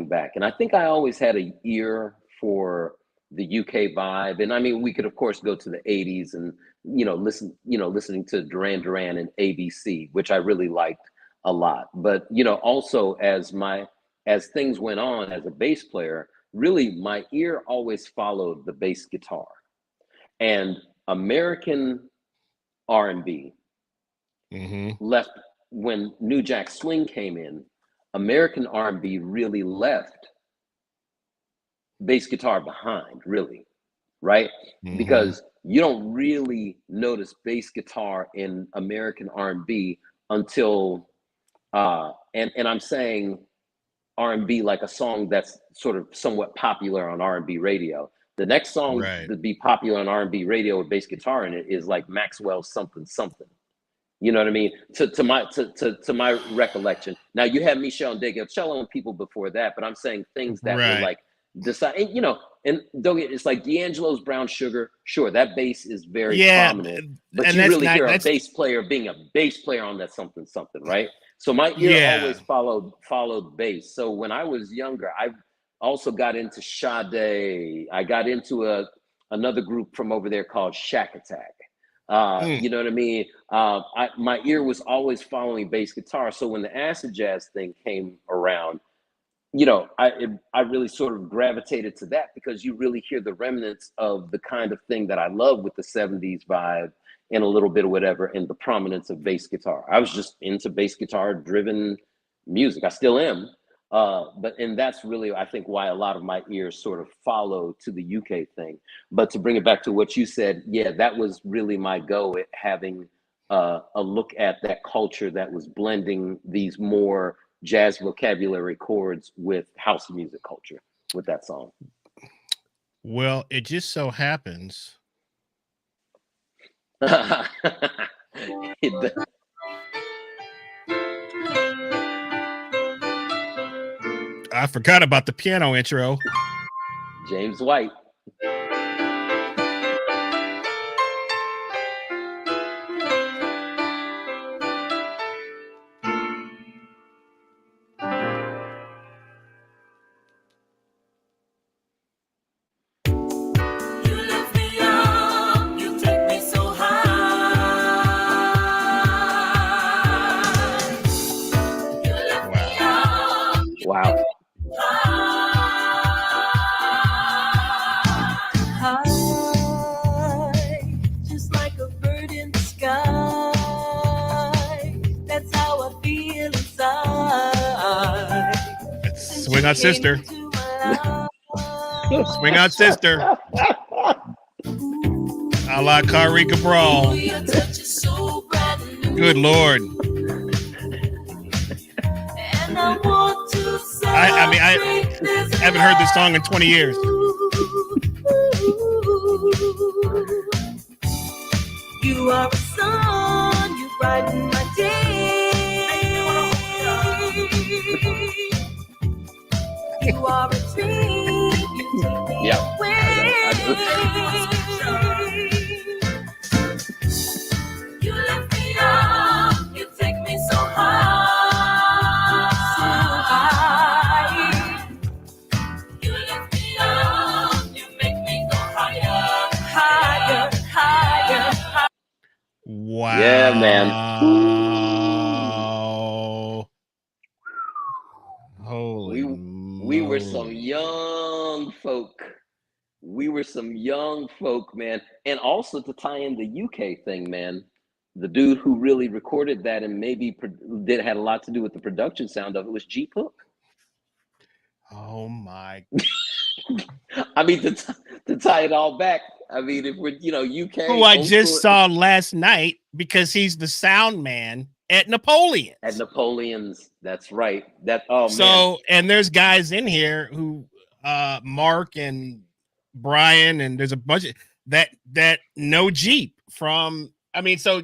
S2: back. And I think I always had a ear for the UK vibe. And I mean, we could of course go to the 80s and listening to Duran Duran and ABC, which I really liked a lot. But also as things went on as a bass player, really my ear always followed the bass guitar. And American R&B
S1: Mm-hmm.
S2: left when New Jack Swing came in. American R&B really left bass guitar behind, really, right?
S1: Mm-hmm.
S2: Because you don't really notice bass guitar in American R&B until and I'm saying R&B like a song that's sort of somewhat popular on R&B radio. The next song
S1: Right.
S2: to be popular on R&B radio with bass guitar in it is like Maxwell's Something Something. You know what I mean? To my recollection. Now you had Michelle and Degelcello and people before that, but I'm saying things that were
S1: Right.
S2: like decide. And don't get it's like D'Angelo's Brown Sugar. Sure, that bass is very
S1: Yeah.
S2: prominent, but
S1: And
S2: you
S1: that's
S2: really
S1: not
S2: hear a
S1: that's
S2: bass player being a bass player on that something something, right? So my ear
S1: yeah.
S2: always followed bass. So when I was younger, I also got into Sade. I got into another group from over there called Shack Attack. You know what I mean? My ear was always following bass guitar. So when the acid jazz thing came around, you know, I really sort of gravitated to that because you really hear the remnants of the kind of thing that I love with the 70s vibe and a little bit of whatever, and the prominence of bass guitar. I was just into bass guitar driven music. I still am. And that's really, I think, why a lot of my ears sort of follow to the UK thing. But to bring it back to what you said, yeah, that was really my go at having a look at that culture that was blending these more jazz vocabulary chords with house music culture with that song.
S1: Well, it just so happens. I forgot about the piano intro.
S2: James White. Wow.
S3: High, just like a bird in the sky. That's how I feel inside.
S1: Swing on, sister. Swing on, sister. A la Khari Cabral. Good Lord. I mean, I haven't heard this song in 20 years.
S3: You are a sun, you brighten my day. You are a dream, you take me away. You lift me up, you take me so high. You lift me up, you make me go higher, higher, higher, higher.
S1: Wow.
S2: Yeah, man.
S1: Holy
S2: we were some young folk. We were some young folk, man. And also to tie in the UK thing, man, the dude who really recorded that and maybe had a lot to do with the production sound of it was Jeep Hook.
S1: Oh my.
S2: I mean, to tie it all back, I mean, if we're, you know, UK.
S1: Who I just saw last night because he's the sound man at Napoleon's.
S2: At Napoleon's, that's right.
S1: Man. And there's guys in here who Mark and Brian, and there's a bunch of that know Jeep from. I mean, so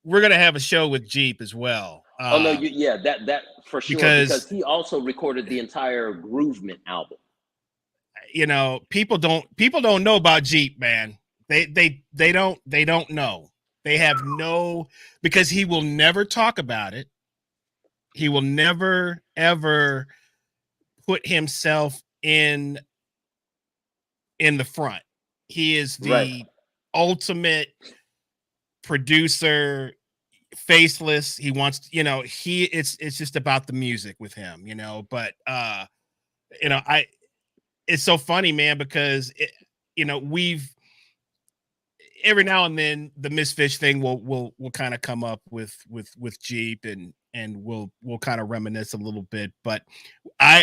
S1: we're gonna have a show with Jeep as well.
S2: That for sure, because he also recorded the entire Groovement album.
S1: You know, people don't know about Jeep, man. They don't know. They have no, because he will never talk about it. He will never ever put himself in the front. He is the ultimate producer, faceless. He wants, you know, it's just about the music with him, you know. But you know, it's so funny, man, because you know, we've every now and then the Misfits thing will kind of come up with Jeep, and we'll kind of reminisce a little bit, but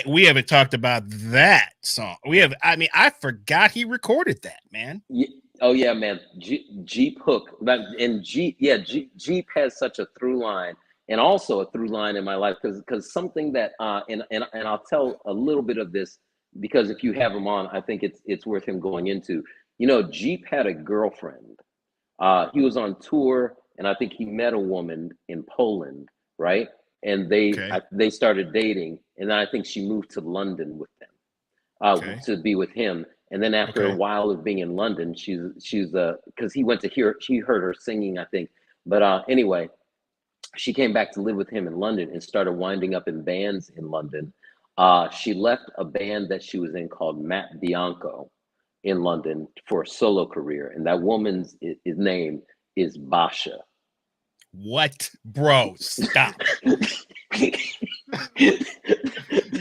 S1: we haven't talked about that song. I mean, I forgot he recorded that, man.
S2: Yeah. Oh yeah, man. Jeep Hook, and Jeep has such a through line, and also a through line in my life, because something that and I'll tell a little bit of this, because if you have him on, I think it's worth him going into. You know, Jeep had a girlfriend. He was on tour, and I think he met a woman in Poland, right? And they started dating, and then I think she moved to London with them to be with him. And then after a while of being in London, she's because he went to she heard her singing, I think. But anyway, she came back to live with him in London and started winding up in bands in London. She left a band that she was in called Matt Bianco in London for a solo career, and that woman's name is Basha.
S1: What, bro? Stop.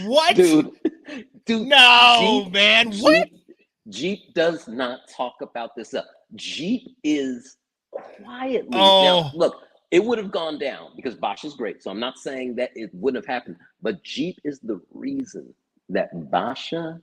S1: What?
S2: Dude,
S1: no, man. What?
S2: Jeep does not talk about this up. Jeep is quietly. Now,
S1: Oh,
S2: look, it would have gone down because Bosch is great. So I'm not saying that it wouldn't have happened, but Jeep is the reason that Basha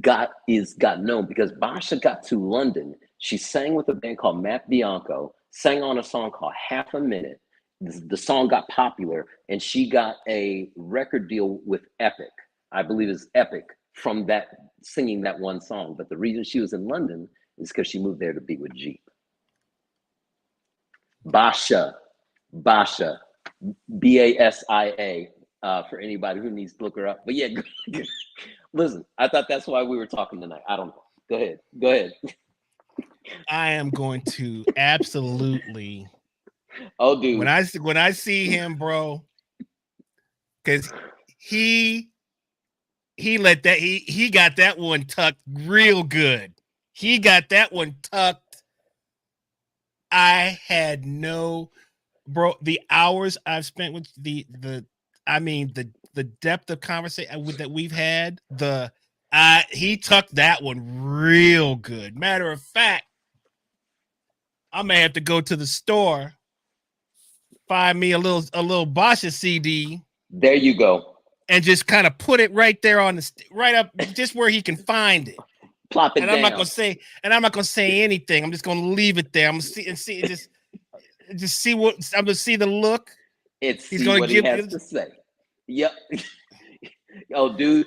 S2: got known, because Basha got to London. She sang with a band called Matt Bianco, sang on a song called Half a Minute. The song got popular, and she got a record deal with Epic. I believe it's Epic from that singing that one song. But the reason she was in London is because she moved there to be with Jeep. Basha, Basia, for anybody who needs to look her up. But yeah, listen, I thought that's why we were talking tonight. I don't know. Go ahead.
S1: I am going to absolutely.
S2: Oh, dude.
S1: When I see him, bro, because he got that one tucked real good. He got that one tucked. I had no, bro. The hours I've spent with the depth of conversation that we've had. He tucked that one real good. Matter of fact, I may have to go to the store, find me a little Basha CD.
S2: There you go.
S1: And just kind of put it right there on right up, just where he can find it.
S2: Plop it
S1: and
S2: down.
S1: I'm not gonna say anything. I'm just gonna leave it there. I'm gonna see just see what I'm gonna see the look.
S2: He's gonna give what he has to say. Yep. Oh, dude,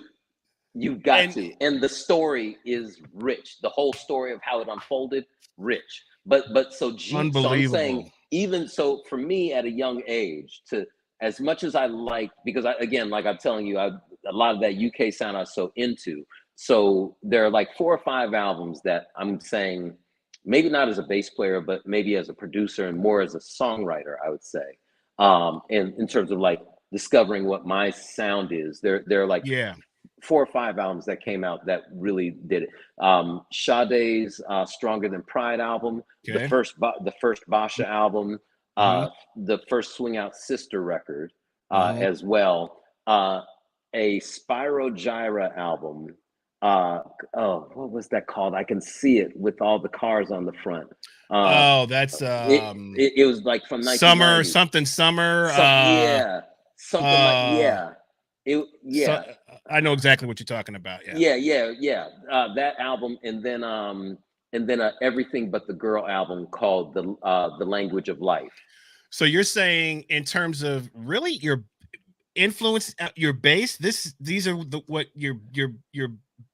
S2: you've got to. And the story is rich. The whole story of how it unfolded, rich. But so Jeep, so I'm saying, even so, for me at a young age, to as much as I like, because again, like I'm telling you, a lot of that UK sound I was so into. So there are like 4 or 5 albums that I'm saying, maybe not as a bass player, but maybe as a producer and more as a songwriter, I would say. And in terms of like discovering what my sound is, there are like 4 or 5 albums that came out that really did it. Sade's Stronger Than Pride album, the first Basha album, the first Swing Out Sister record as well, a Spyro Gyra album. What was that called? I can see it with all the cars on the front.
S1: That's
S2: it was like from
S1: summer.
S2: something like
S1: So, I know exactly what you're talking about.
S2: That album, and then Everything But the Girl album called the Language of Life.
S1: So you're saying, in terms of really your influence, your bass, these are what your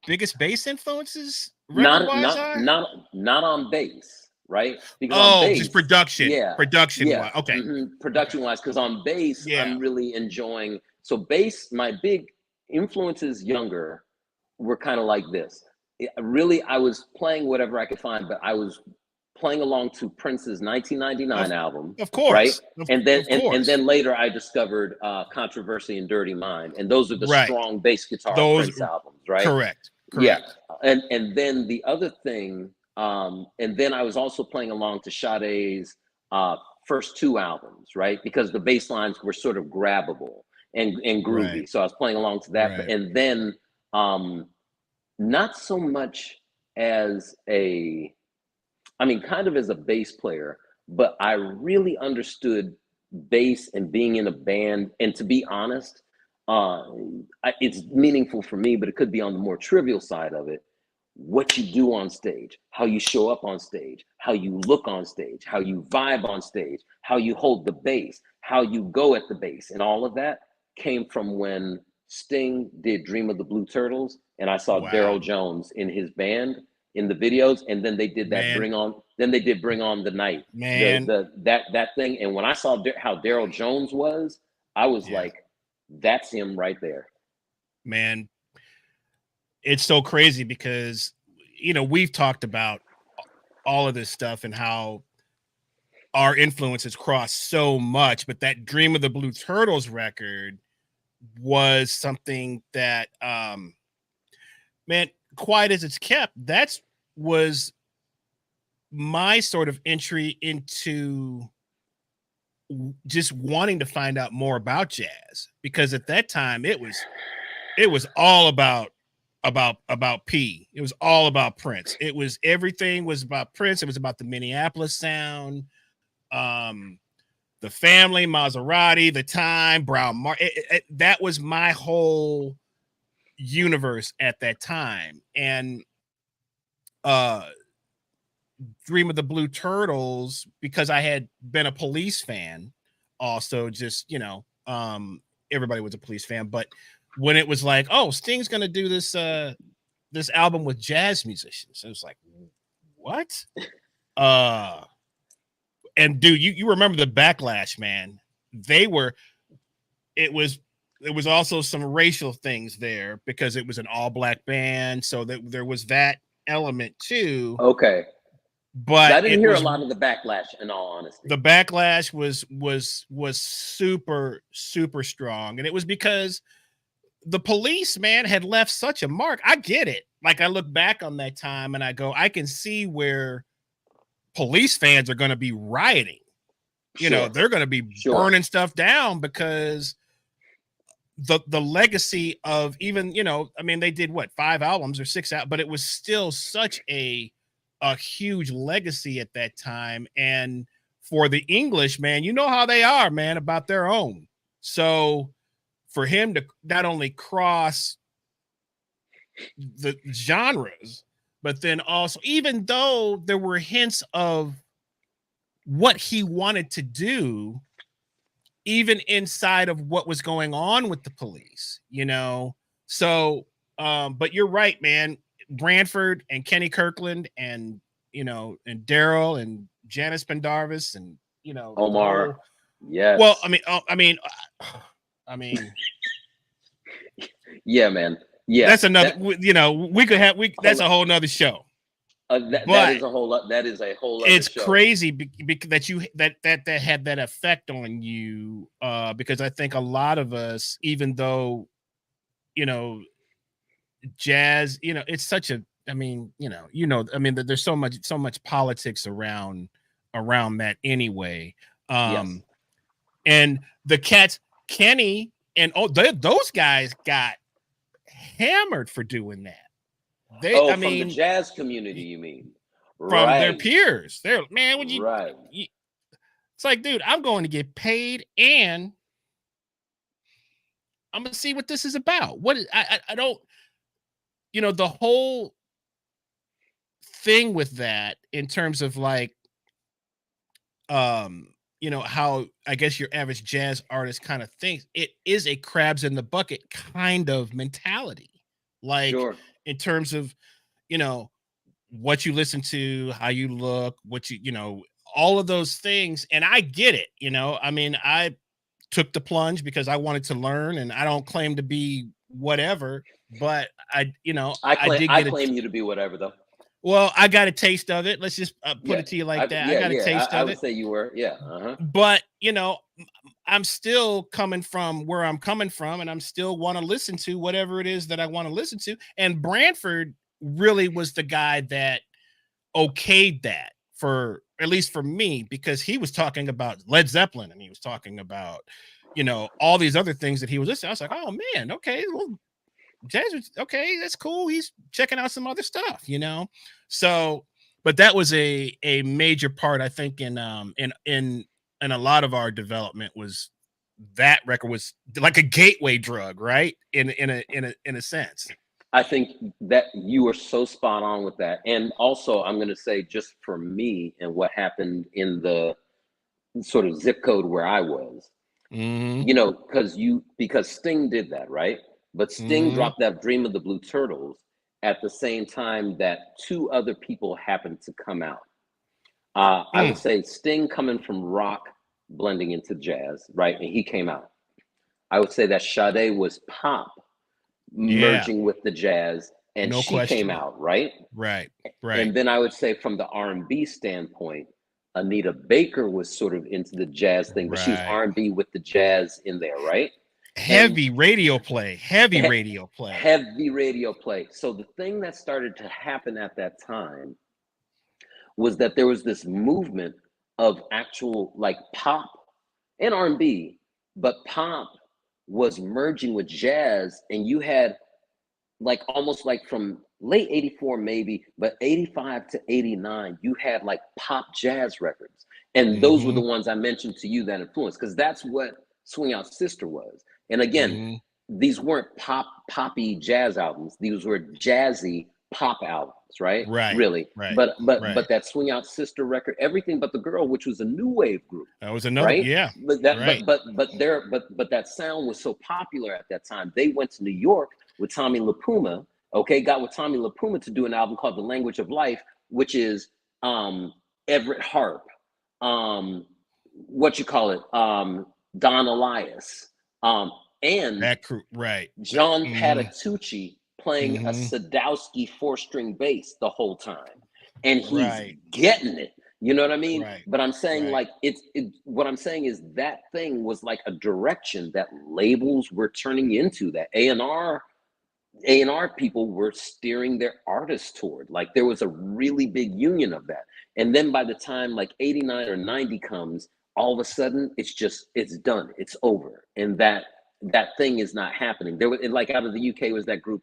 S1: biggest bass influences
S2: not on bass, right? Because on bass,
S1: just production wise. Okay.
S2: Production wise, because on bass, I'm really enjoying. So bass, my big influences younger were kind of like this. I was playing whatever I could find, but I was playing along to Prince's 1999 album,
S1: of course,
S2: right? And then later I discovered Controversy and Dirty Mind, and those are the strong bass guitar Prince albums, right?
S1: Correct.
S2: Yeah, and then the other thing, and then I was also playing along to Sade's first 2 albums, right? Because the bass lines were sort of grabbable and groovy, so I was playing along to that, and then not so much as kind of as a bass player, but I really understood bass and being in a band. And to be honest, it's meaningful for me, but it could be on the more trivial side of it. What you do on stage, how you show up on stage, how you look on stage, how you vibe on stage, how you hold the bass, how you go at the bass, and all of that came from when Sting did Dream of the Blue Turtles, and I saw Daryl Jones in his band in the videos, and then they did that Bring On the Night, that thing. And when I saw how Daryl Jones was, I was like, that's him right there.
S1: Man, it's so crazy because we've talked about all of this stuff and how our influences cross so much, but that Dream of the Blue Turtles record was something that man, quiet as it's kept, was my sort of entry into just wanting to find out more about jazz, because at that time it was all about P. It was all about Prince. It was everything was about Prince. It was about the Minneapolis sound, the Family, Maserati, the Time, Brown that was my whole universe at that time. And Dream of the Blue Turtles, because I had been a Police fan, also just, everybody was a Police fan, but when it was like, oh, Sting's gonna do this this album with jazz musicians, it was like, what? And dude, you remember the backlash, man. It was also some racial things there, because it was an all-black band, so that there was that element too.
S2: Okay.
S1: But
S2: I didn't hear a lot of the backlash, in all honesty.
S1: The backlash was super, super strong. And it was because the Police, man, had left such a mark. I get it. Like, I look back on that time and I go, I can see where Police fans are going to be rioting. They're going to be burning stuff down, because the legacy of even, they did what, 5 albums or 6 out, but it was still such a huge legacy at that time. And for the English, man, you know how they are, man, about their own. So for him to not only cross the genres, but then also, even though there were hints of what he wanted to do, even inside of what was going on with the Police, so but you're right, man. Branford and Kenny Kirkland and and Daryl and Janice Pendarvis and
S2: Omar. Yes.
S1: Well, I mean
S2: yeah, man. Yeah,
S1: that's another. We could have that's a whole nother show.
S2: That is a whole lot. That is a whole.
S1: It's
S2: show.
S1: crazy that had that effect on you, because I think a lot of us, even though jazz, it's such a, there's so much politics around that anyway.
S2: Yes.
S1: And the cats, Kenny and those guys got hammered for doing that.
S2: From the jazz community, you mean?
S1: From their peers. They're, man, would you?
S2: Right.
S1: It's like, dude, I'm going to get paid, and I'm gonna see what this is about. What I don't. The whole thing with that, in terms of like, how I guess your average jazz artist kind of thinks, it is a crabs in the bucket kind of mentality. Like, in terms of, what you listen to, how you look, what all of those things. And I get it. I took the plunge because I wanted to learn, and I don't claim to be whatever. But I
S2: claim you to be whatever, though.
S1: Well, I got a taste of it. Let's just put it to you like that. I got a taste of it. I
S2: would say you were, yeah. Uh-huh.
S1: But I'm still coming from where I'm coming from, and I'm still want to listen to whatever it is that I want to listen to. And Branford really was the guy that okayed that, for at least for me, because he was talking about Led Zeppelin, and he was talking about all these other things that he was listening. I was like, oh man, okay, well, jazz, okay, that's cool. He's checking out some other stuff, So, but that was a major part, I think, in a lot of our development. Was that record was like a gateway drug, right? In a sense.
S2: I think that you were so spot on with that. And also, I'm going to say, just for me and what happened in the sort of zip code where I was, because Sting did that, right? But Sting dropped that Dream of the Blue Turtles at the same time that 2 other people happened to come out. I would say Sting coming from rock, blending into jazz, right? And he came out. I would say that Sade was pop, merging with the jazz, and she came out, right?
S1: Right.
S2: And then I would say, from the R&B standpoint, Anita Baker was sort of into the jazz thing, but she was R&B with the jazz in there, right?
S1: Heavy radio play.
S2: So the thing that started to happen at that time was that there was this movement of actual like pop and R&B, but pop was merging with jazz, and you had like almost like from late 84 maybe, but 85 to 89, you had like pop jazz records. And those were the ones I mentioned to you that influenced, because that's what Swing Out Sister was. And again, these weren't poppy jazz albums. These were jazzy pop albums, right?
S1: Right.
S2: Really.
S1: Right.
S2: But that Swing Out Sister record, Everything But the Girl, which was a new wave group.
S1: That was another,
S2: right?
S1: yeah.
S2: But that
S1: right.
S2: but that sound was so popular at that time. They went to New York with Tommy LaPuma, got with Tommy LaPuma to do an album called The Language of Life, which is Everett Harp, Don Elias, and
S1: that crew, right?
S2: John Patitucci playing a Sadowski 4-string bass the whole time, and he's getting it. You know what I mean?
S1: Right.
S2: But I'm saying like what I'm saying is that thing was like a direction that labels were turning into, that A&R people were steering their artists toward. Like there was a really big union of that. And then by the time like 89 or 90 comes, all of a sudden it's done. It's over. And that thing is not happening. There was, like, out of the UK was that group,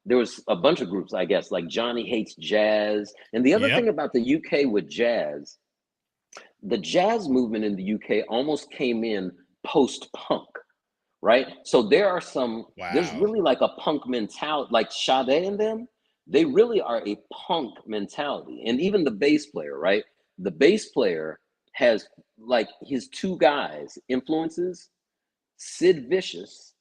S2: there was a bunch of groups, I guess, like Johnny Hates Jazz. And the other thing about the UK with jazz, the jazz movement in the UK almost came in post-punk, right? So there are there's really like a punk mentality, like Sade and them, they really are a punk mentality. And even the bass player, right? The bass player has like his two guys influences, Sid Vicious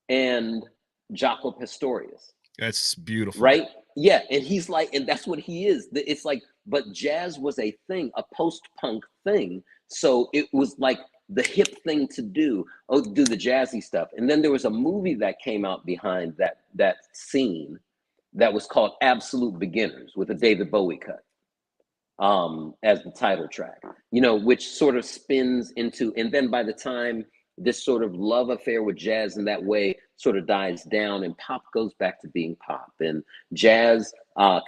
S2: and Jaco Pastorius.
S1: That's beautiful.
S2: Right? Yeah. And he's like, and that's what he is. It's like, but jazz was a thing, a post-punk thing. So it was like the hip thing to do the jazzy stuff. And then there was a movie that came out behind that scene that was called Absolute Beginners, with a David Bowie cut as the title track, which sort of spins into, and then by the time this sort of love affair with jazz in that way sort of dies down, and pop goes back to being pop, and jazz,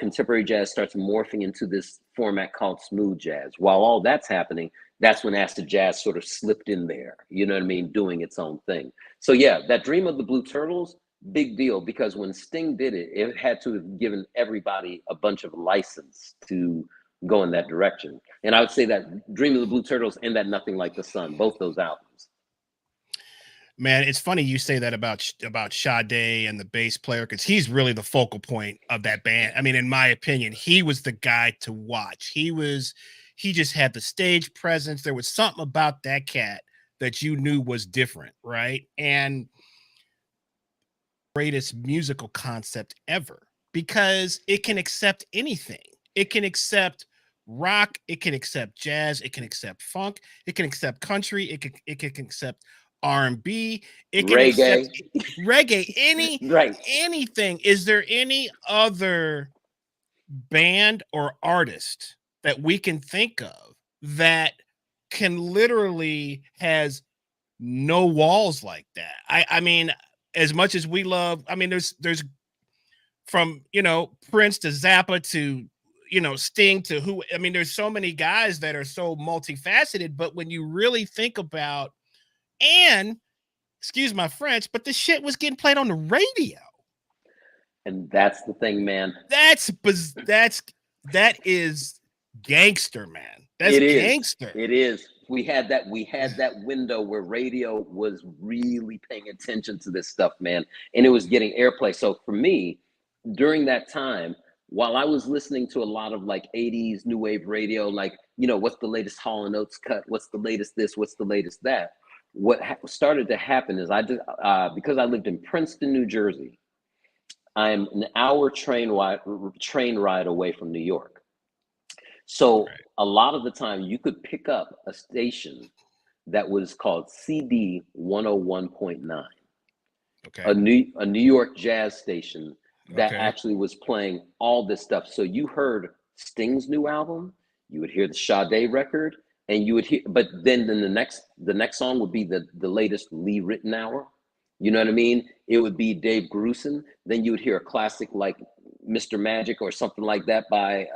S2: contemporary jazz, starts morphing into this format called smooth jazz. While all that's happening, that's when acid jazz sort of slipped in there, you know what I mean, doing its own thing. So yeah, that Dream of the Blue Turtles, big deal, because when Sting did it, it had to have given everybody a bunch of license to go in that direction. And I would say that Dream of the Blue Turtles and that Nothing Like the Sun, both those albums.
S1: Man, it's funny you say that about Sade and the bass player, because he's really the focal point of that band. I mean, in my opinion, he was the guy to watch. He just had the stage presence. There was something about that cat that you knew was different, right? And greatest musical concept ever, because it can accept anything. It can accept rock, it can accept jazz, it can accept funk, it can accept country, it can accept R&B, it can accept reggae, anything. Is there any other band or artist that we can think of that can literally has no walls like that? I mean, as much as we love, I mean, there's from, Prince to Zappa to, Sting to who, I mean, there's so many guys that are so multifaceted, but when you really think about, and excuse my French, but the shit was getting played on the radio.
S2: And that's the thing, man.
S1: That is gangster, man. That's gangster.
S2: It is. We had that window where radio was really paying attention to this stuff, man, and it was getting airplay. So for me, during that time, while I was listening to a lot of like 80s new wave radio, like, what's the latest Hall & Oates cut? What's the latest this? What's the latest that? What started to happen is because I lived in Princeton, New Jersey, I'm an hour train ride away from New York. So a lot of the time you could pick up a station that was called CD 101.9, a New York jazz station that actually was playing all this stuff. So you heard Sting's new album, you would hear the Sade record, and you would hear, but then the next song would be the latest Lee Ritenour. You know what I mean? It would be Dave Grusin. Then you would hear a classic like Mr. Magic or something like that by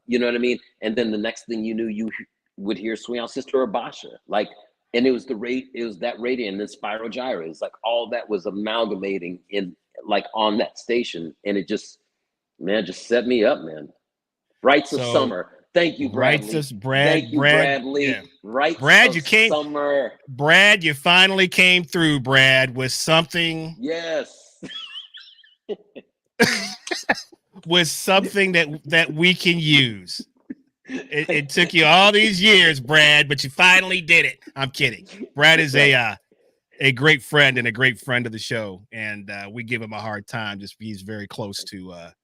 S2: you know what I mean? And then the next thing you knew, you would hear Swing Out Sister or Basha. Like, and it was that radio and then Spiral Gyres. Like all that was amalgamating in like on that station. And it just set me up, man. Rights of Summer. Thank you, Bradley. Thank you, Bradley.
S1: Yeah.
S2: Rights
S1: Brad,
S2: of Summer.
S1: Brad, you finally came through, Brad, with something.
S2: Yes.
S1: with something that we can use. It took you all these years, Brad, but you finally did it. I'm kidding. Brad is a great friend and a great friend of the show, and we give him a hard time just because he's very close to us.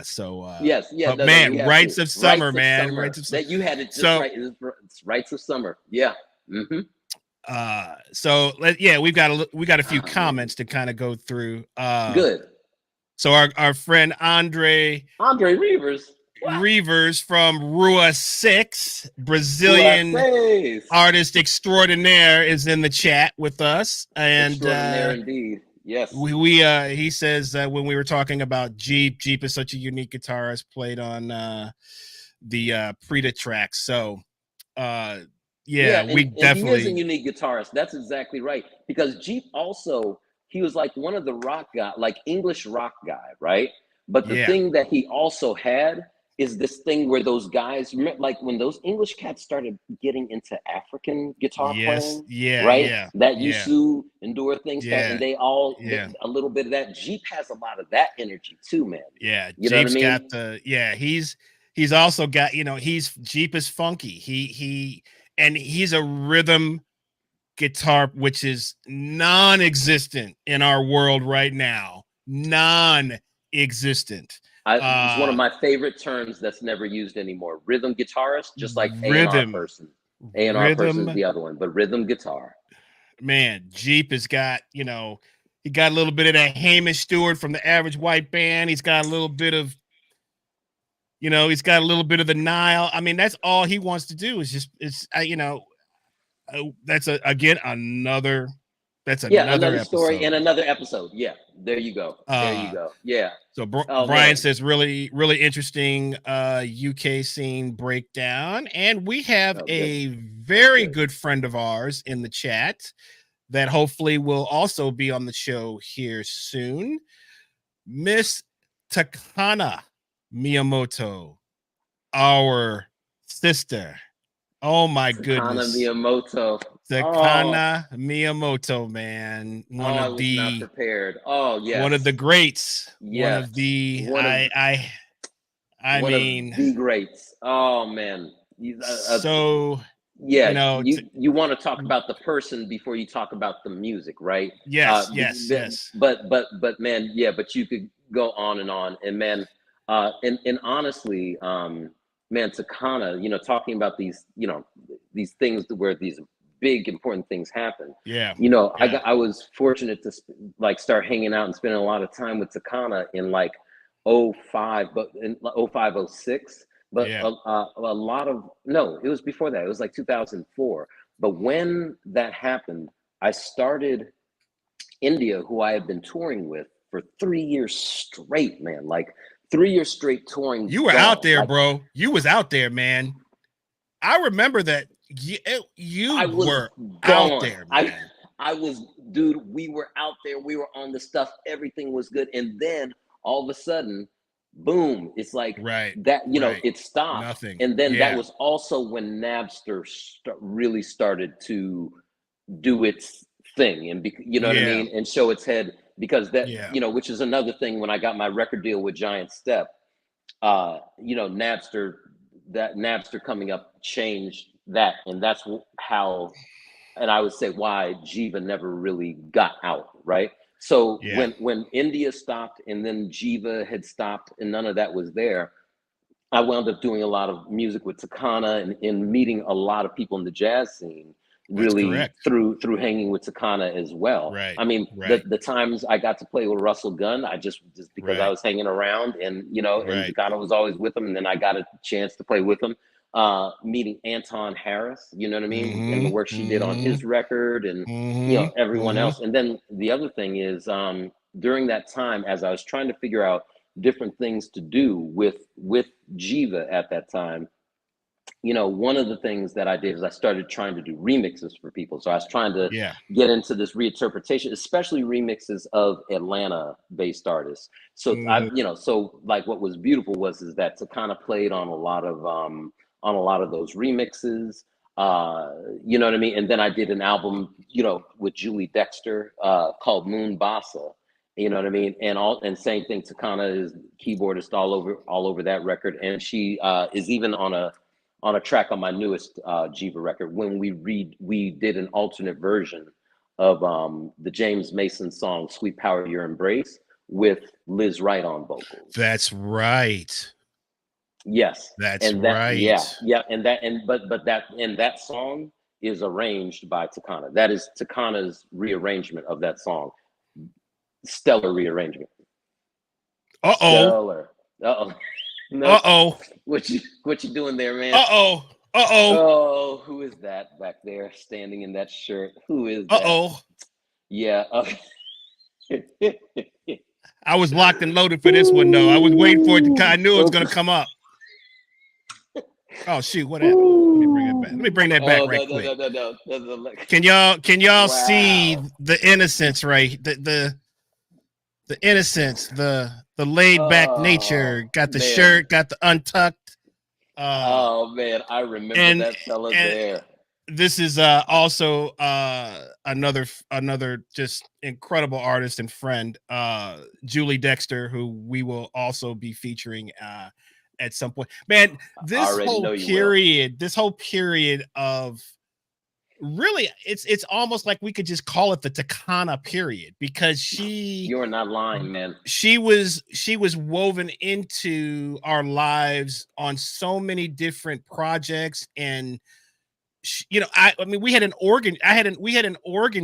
S1: So
S2: yes, yeah,
S1: but Rights of Summer, man. Rights of Summer.
S2: That you had it just
S1: so,
S2: right. It's Rights of Summer. Yeah. Mm-hmm.
S1: So we got a few comments to kind of go through.
S2: Good.
S1: So our friend Andre Reavers from Rua 6, Brazilian artist extraordinaire, is in the chat with us. And
S2: extraordinaire indeed. Yes.
S1: He says when we were talking about Jeep is such a unique guitarist, played on the Prita tracks. So we definitely.
S2: He is a unique guitarist. That's exactly right. Because Jeep also, he was like one of the rock guy, like English rock guy, right? But the thing that he also had is this thing where those guys, like when those English cats started getting into African guitar playing, that Yusu Endure things, and they all did a little bit of that. Jeep has a lot of that energy too, man.
S1: Yeah,
S2: you know
S1: Jeep's
S2: what I mean?
S1: got he's also got, Jeep is funky. He's a rhythm guitar, which is non-existent in our world right now. Non-existent.
S2: It's one of my favorite terms that's never used anymore. Rhythm guitarist, just like A&R person. A&R person is the other one, but rhythm guitar.
S1: Man, Jeep has got, he got a little bit of that Hamish Stewart from the Average White Band. He's got a little bit of, he's got a little bit of the Nile. I mean, that's all he wants to do is that's another
S2: story and another episode. Yeah, there you go. Yeah.
S1: So Brian says really, really interesting UK scene breakdown, and we have a very good friend of ours in the chat that hopefully will also be on the show here soon, Miss Takana Miyamoto, our sister. Oh my goodness. Takana Miyamoto, man. One of the
S2: not prepared. Oh yeah.
S1: One of the greats.
S2: Yes.
S1: One of the
S2: the greats. Oh man.
S1: You
S2: want to talk about the person before you talk about the music, right?
S1: Yes.
S2: But man, but you could go on, and man, and honestly, man, Takana, talking about these, these things where these big important things happen.
S1: Yeah.
S2: I was fortunate to start hanging out and spending a lot of time with Takana in 05, but in 05, 06. But a lot of it was before that. It was 2004. But when that happened, I started India, who I had been touring with for 3 years straight, man. 3 years straight touring.
S1: You were out there, bro. You was out there, man. I remember that you were out there, man.
S2: I was, dude, we were out there. We were on the stuff. Everything was good. And then all of a sudden, boom, it's it stopped.
S1: Nothing.
S2: And then that was also when Napster really started to do its thing and what I mean? And show its head, because that, which is another thing. When I got my record deal with Giant Step, Napster coming up changed that. And that's how, and I would say why Jiva never really got out. Right. So when India stopped and then Jiva had stopped and none of that was there, I wound up doing a lot of music with Takana and meeting a lot of people in the jazz scene, really through hanging with Takana as well.
S1: Right.
S2: I mean, the times I got to play with Russell Gunn, I just because I was hanging around and, and Takana was always with him. And then I got a chance to play with him, meeting Anton Harris, you know what I mean? And the work she did on his record and, everyone else. And then the other thing is, during that time, as I was trying to figure out different things to do with Jiva at that time. You know, one of the things that I did is I started trying to do remixes for people. So I was trying to get into this reinterpretation, especially remixes of Atlanta-based artists. So you know, so like what was beautiful is that Takana played on a lot of those remixes. You know what I mean? And then I did an album, you know, with Julie Dexter called Moon Bassa. You know what I mean? And same thing, Takana is keyboardist all over that record, and she is even on a track on my newest Jiva record when we did an alternate version of the James Mason song "Sweet Power Your Embrace" with Liz Wright on vocals.
S1: That's right.
S2: Yes,
S1: that's right.
S2: But that song is arranged by Takana. That is Takana's rearrangement of that song. Stellar rearrangement. Stellar. No. What you doing there, man? Oh, who is that back there standing in that shirt? Who is that? Yeah.
S1: I was locked and loaded for this one, though. I was waiting for it to come. I knew it was going to come up. Oh shoot! What happened? Let me bring it back. Let me bring that back quick.
S2: No.
S1: Can y'all see the innocence, right? The innocence, the laid back nature. Got the shirt, got the untucked.
S2: Oh man, I remember that fella there.
S1: This is also another just incredible artist and friend, Julie Dexter, who we will also be featuring at some point. Man, this whole period of really, it's almost like we could just call it the Takana period, because
S2: you're not lying, man.
S1: She was woven into our lives on so many different projects. And you know, I mean, we had an organ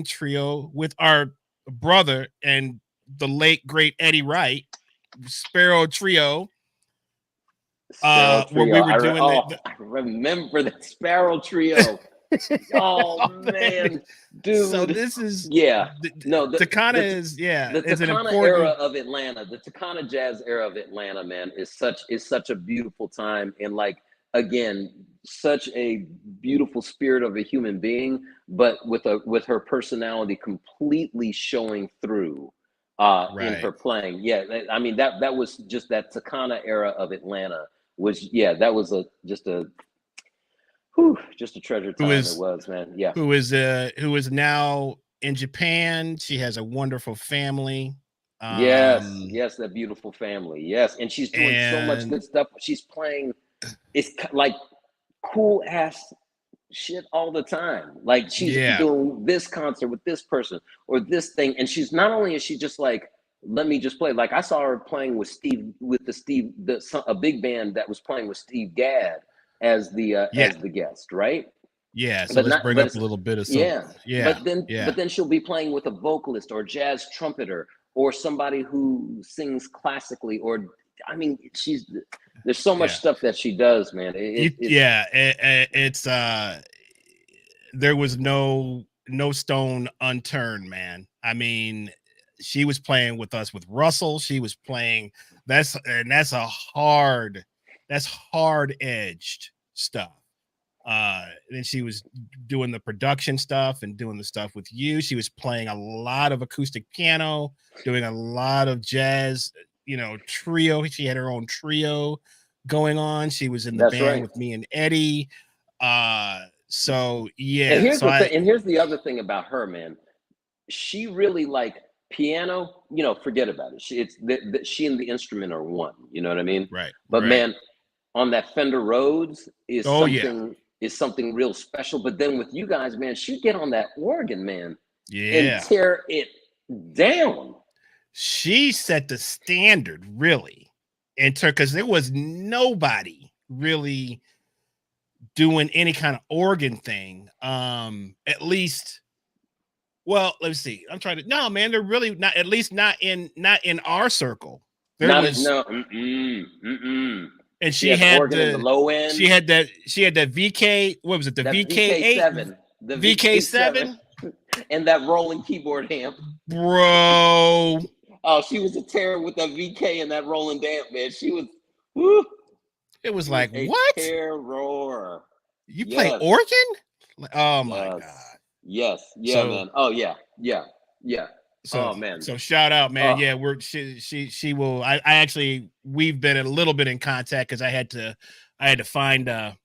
S1: trio with our brother and the late great Eddie Wright, Sparrow Trio. Where we were doing
S2: I remember the Sparrow Trio. Oh man, dude.
S1: So this is
S2: Takana
S1: is
S2: the Takana era of Atlanta. The Takana jazz era of Atlanta, man, is such a beautiful time, and like again, such a beautiful spirit of a human being, but with her personality completely showing through in her playing. Yeah, I mean that was just that Takana era of Atlanta was just a treasure time. It was, man. Yeah.
S1: Who is now in Japan. She has a wonderful family.
S2: Yes, that beautiful family. Yes, and she's doing so much good stuff. She's playing, it's like cool ass shit all the time. Like she's doing this concert with this person or this thing, and she's not only is she just like, let me just play. Like I saw her playing with a big band that was playing with Steve Gadd as the guest, right?
S1: Yeah, so let's bring up a little bit of something.
S2: But then she'll be playing with a vocalist or jazz trumpeter or somebody who sings classically, or I mean, there's so much stuff that she does, man.
S1: It's there was no stone unturned, man. I mean, she was playing with us with Russell. She was playing that's hard edged stuff. Then she was doing the production stuff and doing the stuff with you. She was playing a lot of acoustic piano, doing a lot of jazz, trio. She had her own trio going on. She was in the band with me and Eddie. So yeah.
S2: And here's the other thing about her, man. She really like piano, forget about it. She and the instrument are one, you know what I mean?
S1: Right.
S2: But man, on that Fender Rhodes is something real special. But then with you guys, man, she'd get on that organ, man, and tear it down.
S1: She set the standard, really, because there was nobody really doing any kind of organ thing. At least, well, let's see. I'm trying to. No, man, they're really not. At least not in our circle. And she had
S2: the low end.
S1: She had that VK. What was it? The VK8.
S2: The
S1: VK7.
S2: And that rolling keyboard amp.
S1: Bro.
S2: Oh, she was a terror with that VK and that rolling damp, man. She was, woo,
S1: It was
S2: she was
S1: like,
S2: a
S1: what?
S2: terror.
S1: You play
S2: Yes,
S1: organ? Oh my
S2: yes,
S1: God.
S2: yes, yeah,
S1: So
S2: man. Oh yeah, yeah, yeah.
S1: so
S2: Oh man.
S1: so shout out, man.
S2: Oh,
S1: Yeah, she will. I actually, we've been a little bit in contact because I had to find a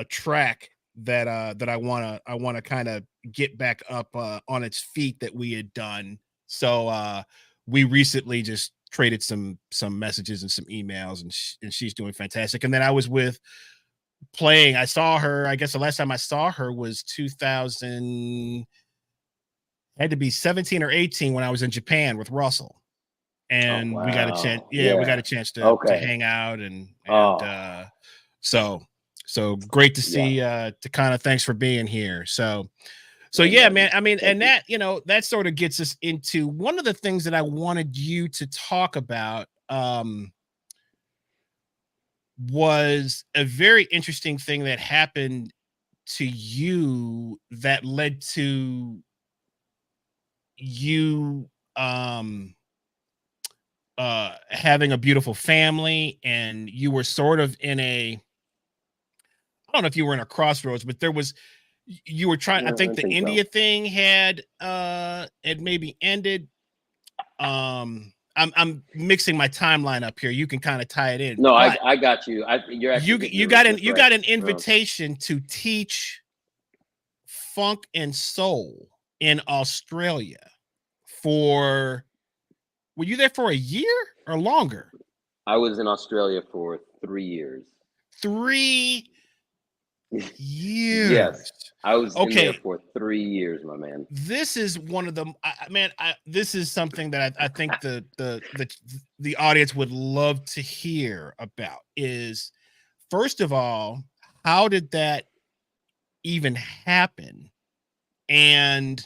S1: track that I wanna kind of get back up on its feet that we had done. So we recently just traded some messages and some emails, and she's doing fantastic. And then I was with playing. I saw her. I guess the last time I saw her was 2000. Had to be 17 or 18 when I was in Japan with Russell,
S2: oh
S1: and we got a chance.
S2: wow.
S1: Yeah, we got
S2: Yeah.
S1: a chance to
S2: Okay.
S1: hang out, and
S2: Oh
S1: so great to
S2: yeah.
S1: see. To kind of thanks for being here. So
S2: Hey
S1: yeah,
S2: man.
S1: man. I mean,
S2: Thank
S1: and
S2: you.
S1: that, that sort of gets us into one of the things that I wanted you to talk about. Was a very interesting thing that happened to you that led to you having a beautiful family, and you were sort of in a, I don't know if you were in a crossroads, but there was, you were trying, I think
S2: I
S1: the
S2: think
S1: India
S2: so.
S1: thing had maybe ended. I'm mixing my timeline up here. You can kind of tie it in,
S2: No,
S1: but
S2: I got you. You're actually hitting
S1: you
S2: this right.
S1: got an invitation to teach funk and soul in Australia for, were you there for a year or longer?
S2: I was in Australia for 3 years.
S1: 3
S2: Yes,
S1: years.
S2: I was in there
S1: Okay,
S2: for 3 years, my man.
S1: this is one of the, man. This is something that I think the audience would love to hear about. Is, first of all, how did that even happen? And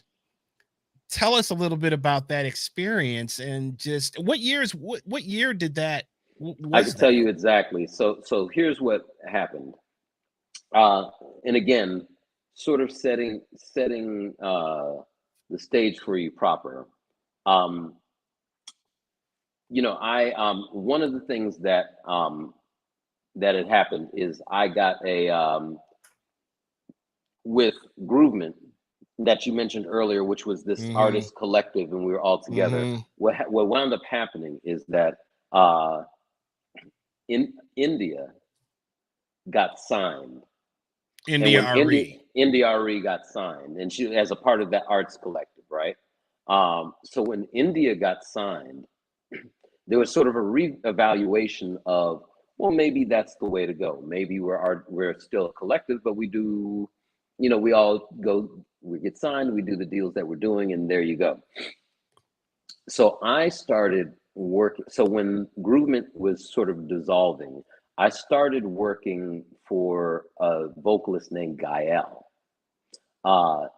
S1: tell us a little bit about that experience, and just what year did that,
S2: I
S1: was
S2: could tell
S1: that?
S2: you exactly. So here's what happened. Uh, and again, sort of setting the stage for you proper. Um, I one of the things that had happened is I got a with Groovement that you mentioned earlier, which was this
S1: Mm-hmm.
S2: artist collective, and we were all together.
S1: Mm-hmm.
S2: What wound up happening is that uh, in India got signed, and
S1: India
S2: when
S1: RE.
S2: India RE got signed, and she as a part of that arts collective, right? So when India got signed, there was sort of a re-evaluation of, well, maybe that's the way to go. Maybe we're still a collective, but we do, we all go, we get signed, we do the deals that we're doing, and there you go. So I started working. So when Groovement was sort of dissolving, I started working for a vocalist named Gael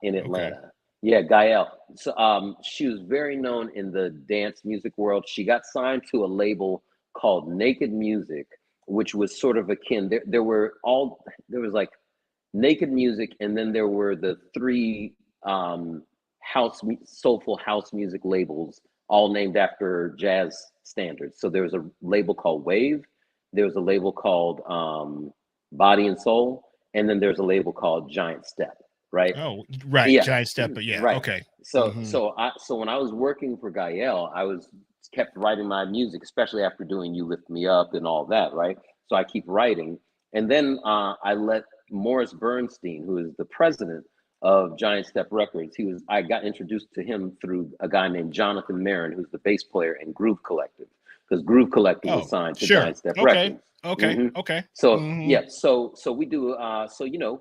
S2: in
S1: Okay.
S2: Atlanta. Yeah, Gael. So she was very known in the dance music world. She got signed to a label called Naked Music, which was sort of akin. There was like Naked Music, and then there were the three soulful house music labels, all named after jazz standards. So there was a label called Wave, there was a label called Body and Soul, and then there's a label called Giant Step, right?
S1: Oh, right.
S2: Yeah,
S1: Giant step, but yeah.
S2: right.
S1: Okay.
S2: So
S1: Mm-hmm.
S2: so I so when I was working for Gael, I was kept writing my music, especially after doing You Lift Me Up and all that, right? So I keep writing, and then I let Morris Bernstein, who is the president of Giant Step Records, I got introduced to him through a guy named Jonathan Marin, who's the bass player in Groove Collective, because Groove Collective was
S1: Oh,
S2: signed to
S1: sure.
S2: Giant Step
S1: Okay.
S2: Records.
S1: Okay.
S2: hmm
S1: Okay.
S2: So
S1: Mm-hmm.
S2: yeah, so we do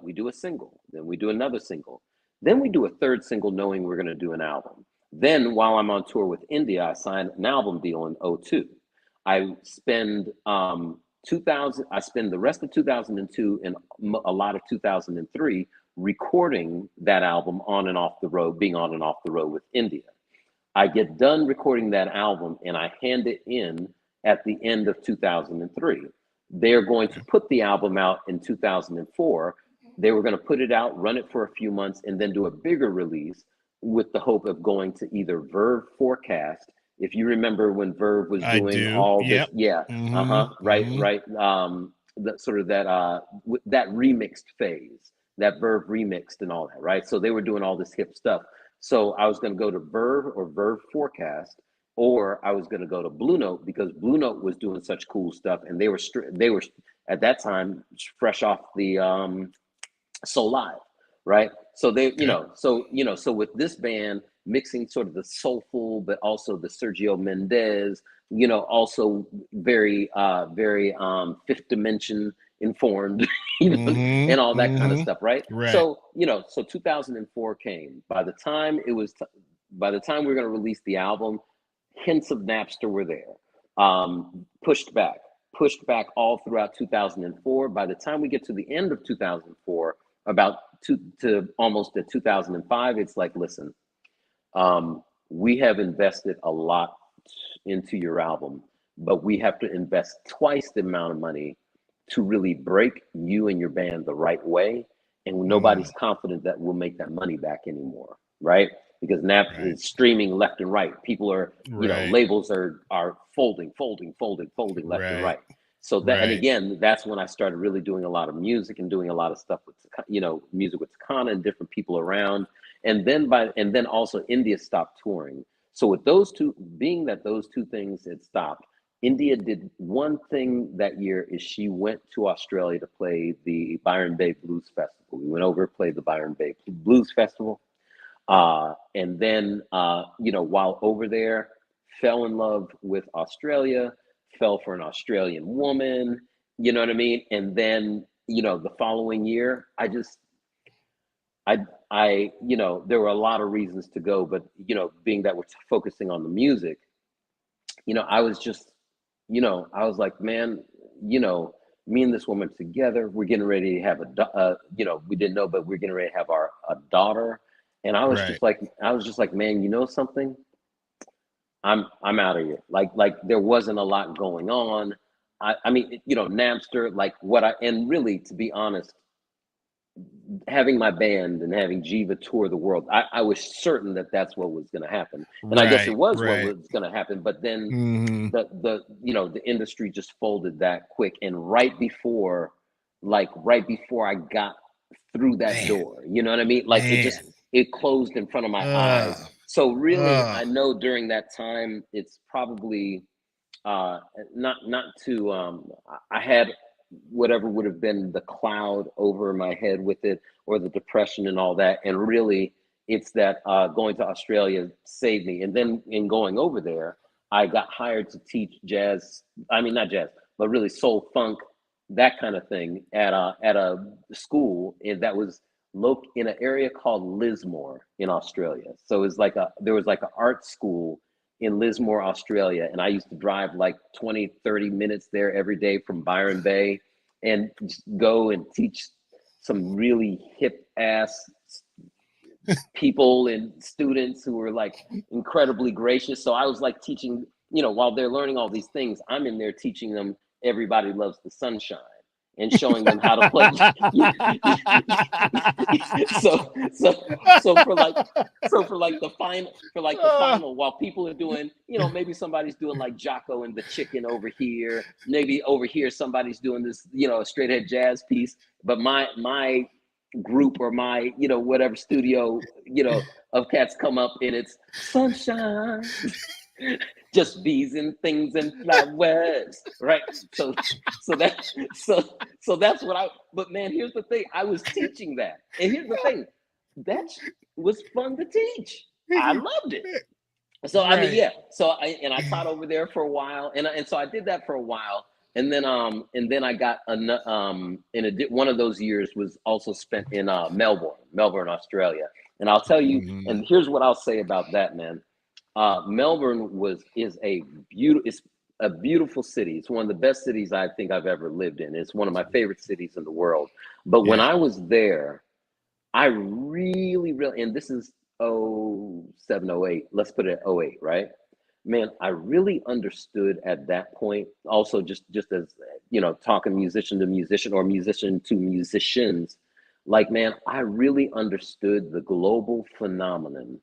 S2: we do a single, then we do another single, then we do a third single, knowing we're going to do an album. Then while I'm on tour with India, I signed an album deal in '02. I spend 2000. I spend the rest of 2002 and a lot of 2003 recording that album on and off the road, being on and off the road with India. I get done recording that album and I hand it in at the end of 2003. They're going to put the album out in 2004. They were going to put it out, run it for a few months, and then do a bigger release. with the hope of going to either Verve Forecast. If you remember when Verve was
S1: I
S2: doing
S1: do.
S2: all this,
S1: Yep.
S2: yeah, right, right. That sort of that remixed phase, that Verve remixed and all that, right? So they were doing all this hip stuff. So I was going to go to Verve or Verve Forecast, or I was going to go to Blue Note because Blue Note was doing such cool stuff, and they were at that time fresh off the So Live, right? So they,
S1: Okay.
S2: so with this band mixing sort of the soulful, but also the Sergio Mendes, also very, very Fifth Dimension informed, and all that kind of stuff, right?
S1: Right.
S2: So, so 2004 came. By the time by the time we were going to release the album, hints of Napster were there. Pushed back all throughout 2004. By the time we get to the end of 2004, about to almost at 2005, it's like, listen, we have invested a lot into your album, but we have to invest twice the amount of money to really break you and your band the right way. And nobody's confident that we'll make that money back anymore, right? Because Napster is streaming left and right. People are, labels are folding left and right. So that, and again, that's when I started really doing a lot of music and doing a lot of stuff with, music with Takana and different people around. And then also India stopped touring. So with those two, being that those two things had stopped, India did one thing that year is she went to Australia to play the Byron Bay Blues Festival. We went over, played the Byron Bay Blues Festival. And then, while over there, fell in love with Australia, fell for an Australian woman, you know what I mean? And then, the following year, there were a lot of reasons to go, but, being that we're focusing on the music, I was just, I was like, man, me and this woman together, we're getting ready to have we didn't know, but we're getting ready to have a daughter. And I was just like, man, you know something? I'm out of here. Like there wasn't a lot going on. I mean, Napster, and really, to be honest, having my band and having Jiva tour the world, I was certain that that's what was going to happen. And I guess it was what was going to happen. But then the industry just folded that quick. And right before I got through that door, you know what I mean? Like it closed in front of my eyes. So really, I know during that time, it's probably not to, I had whatever would have been the cloud over my head with it, or the depression and all that. And really, it's that going to Australia saved me. And then in going over there, I got hired to teach jazz. I mean, not jazz, but really soul, funk, that kind of thing at a school that was in an area called Lismore in Australia. So it's there was like an art school in Lismore, Australia. And I used to drive like 20, 30 minutes there every day from Byron Bay and just go and teach some really hip ass people and students who were like incredibly gracious. So I was like teaching, while they're learning all these things, I'm in there teaching them Everybody Loves the Sunshine and showing them how to play. so for the final, while people are doing, maybe somebody's doing like Jocko and the Chicken over here, maybe over here somebody's doing this, a straight ahead jazz piece, but my group or my whatever studio of cats come up and it's sunshine. Just bees and things and flowers, right? So that's what but man, here's the thing. I was teaching that. And here's the thing. That was fun to teach. I loved it. So I mean, yeah. So I taught over there for a while. And so I did that for a while. And then I got one of those years was also spent in Melbourne, Australia. And I'll tell you, and here's what I'll say about that, man. Melbourne is a beautiful city. It's one of the best cities I think I've ever lived in. It's one of my favorite cities in the world. But when I was there, I really, and this is 07, 08, let's put it at 08, right? Man, I really understood at that point, also just as, talking musician to musician or musician to musicians, like, man, I really understood the global phenomenon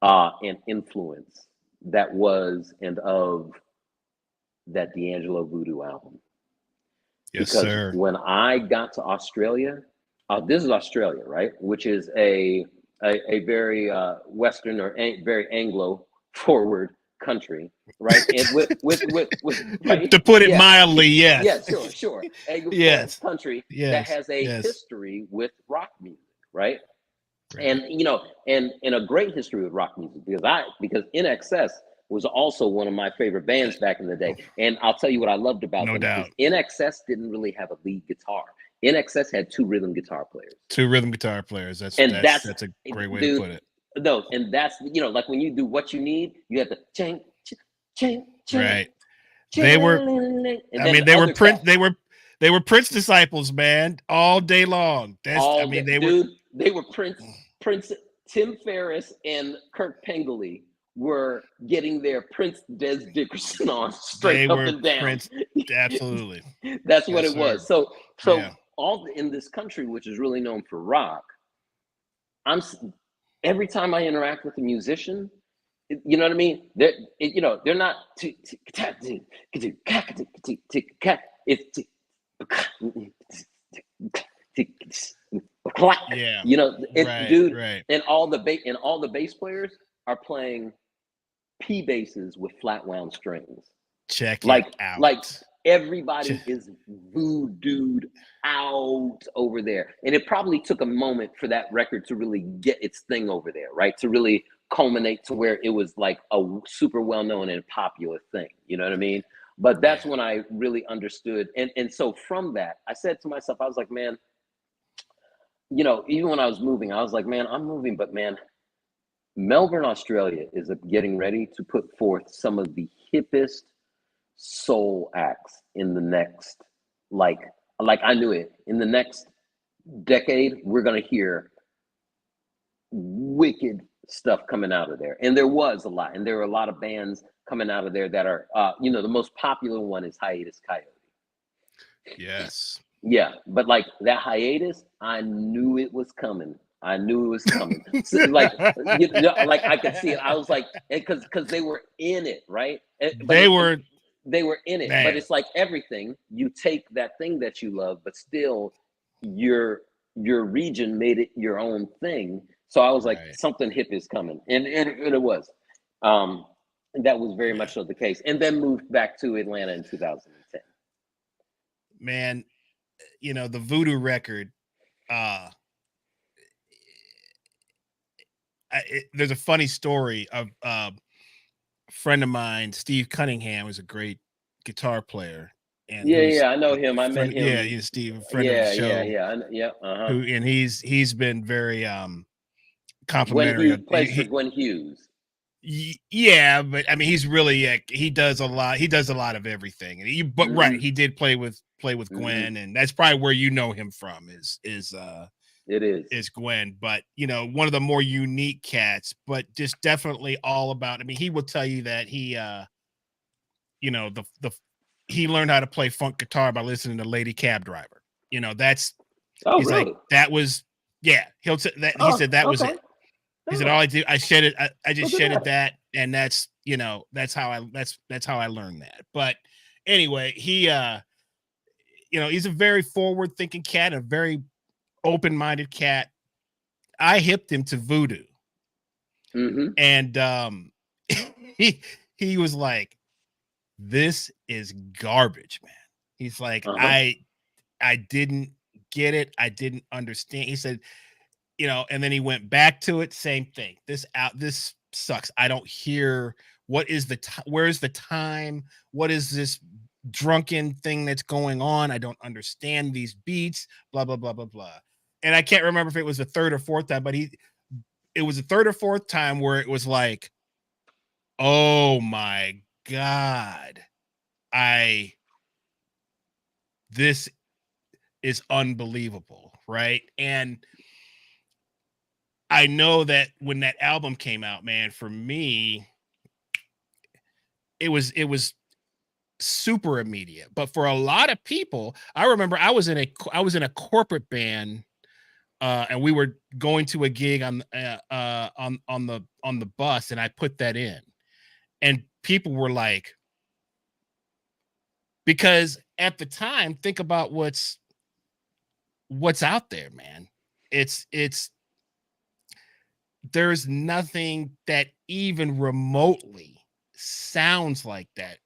S2: and influence that was and of that D'Angelo Voodoo album.
S1: Yes,
S2: Because
S1: sir.
S2: when I got to Australia, this is Australia, right? Which is a very Western or very Anglo forward country, right? And with right,
S1: To put it
S2: yeah,
S1: mildly, yes.
S2: yeah, sure, Anglo forward
S1: Yes.
S2: country that
S1: Yes.
S2: has a
S1: Yes.
S2: history with rock music, right?
S1: Right.
S2: And and a great history with rock music because In Excess was also one of my favorite bands back in the day. And I'll tell you what I loved about
S1: No
S2: them
S1: doubt.
S2: is In Excess didn't really have a lead guitar. In Excess had 2 rhythm guitar players.
S1: 2 rhythm guitar players. That's
S2: And
S1: that's a great way
S2: dude,
S1: to put it.
S2: No, and that's like when you do What You Need, you have to ching, ching, ching,
S1: Right. They were.
S2: and
S1: I mean, they were Prince. They were Prince disciples, man, all day long. That's. I mean, they were.
S2: They were Prince. Tim Ferriss and Kirk Pengilly were getting their Prince Des Dickerson on straight up and down.
S1: Prince, absolutely.
S2: That's what it was. So
S1: yeah.
S2: all in this country, which is really known for rock, every time I interact with a musician, you know what I mean? They're not.
S1: Yeah.
S2: Dude,
S1: right.
S2: and all the bass players are playing P basses with flat wound strings.
S1: Check
S2: like
S1: it out.
S2: like everybody is voodooed out over there, and it probably took a moment for that record to really get its thing over there, right? To really culminate to where it was like a super well-known and popular thing, you know what I mean? But that's when I really understood, and so from that I said to myself, I was like, man, even when I was moving, I was like, man, I'm moving, but man, Melbourne, Australia is getting ready to put forth some of the hippest soul acts in the next, like I knew it, in the next decade, we're going to hear wicked stuff coming out of there. And there was a lot, and there were a lot of bands coming out of there that are, the most popular one is Hiatus Coyote.
S1: Yes.
S2: Yeah, but like that Hiatus, I knew it was coming. So, like I could see it. I was like, because they were in it, right?
S1: They were
S2: in it.
S1: man.
S2: But it's like everything. You take that thing that you love, but still, your region made it your own thing. So I was like, something hip is coming, and it was. That was very much so the case, and then moved back to Atlanta in 2010.
S1: Man, the Voodoo record, there's a funny story of a friend of mine, Steve Cunningham, was a great guitar player. And
S2: I know him. I met him.
S1: Yeah, Steve, a friend of the show.
S2: Who
S1: and he's been very complimentary.
S2: He plays for Gwen Hughes.
S1: Yeah, but I mean, he's really he does a lot. He does a lot of everything. And he did play with Gwen, and that's probably where you know him from. Is Gwen, but one of the more unique cats, but just definitely all about. I mean, he will tell you that he, he learned how to play funk guitar by listening to Lady Cab Driver. That's he's
S2: really?
S1: like that was He'll say that he said that was it. He said, all I do, I shed it. I just shedded that. And that's, that's how I learned that. But anyway, he, he's a very forward thinking cat, a very open-minded cat. I hipped him to Voodoo. And, he was like, this is garbage, man. He's like, I didn't get it. I didn't understand. He said, and then he went back to it. Same thing. This sucks. I don't hear what is where's the time? What is this drunken thing that's going on? I don't understand these beats, blah, blah, blah, blah, blah. And I can't remember if it was the third or fourth time, but it was the third or fourth time where it was like, oh my God, this is unbelievable. Right. And I know that when that album came out, man, for me, it was super immediate. But for a lot of people, I remember I was in a corporate band and we were going to a gig on the bus, and I put that in, and people were like, because at the time, think about what's out there, man. It's there's nothing that even remotely sounds like that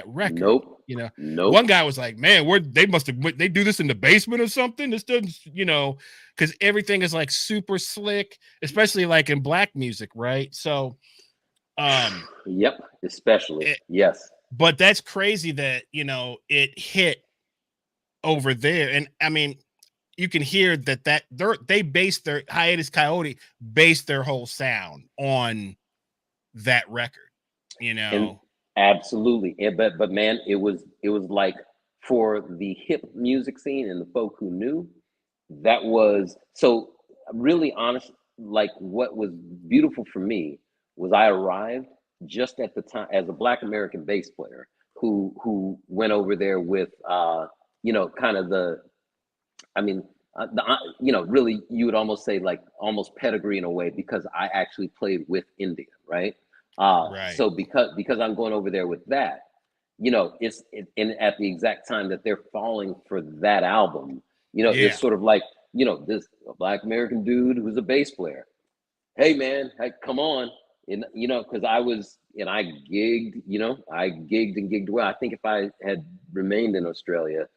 S1: record.
S2: Nope.
S1: You know,
S2: Nope.
S1: one guy was like, man, they do this in the basement or something. This doesn't, you know, because everything is like super slick, especially like in black music, right? So
S2: yep, especially yes.
S1: But that's crazy that, you know, it hit over there. And I mean, you can hear that they based their Hiatus Coyote based their whole sound on that record, you know.
S2: And absolutely. But man, it was like, for the hip music scene and the folk who knew, that was so really honest. Like, what was beautiful for me was I arrived just at the time as a Black American bass player who went over there with you know, kind of the, I mean, you know, really, you would almost say like almost pedigree in a way, because I actually played with India, right?
S1: Right.
S2: So because I'm going over there with that, you know, and at the exact time that they're falling for that album, you know, it's sort of like, you know, this Black American dude who's a bass player. Hey man, hey, come on. And you know, because I gigged, you know, I gigged and gigged well. I think if I had remained in Australia,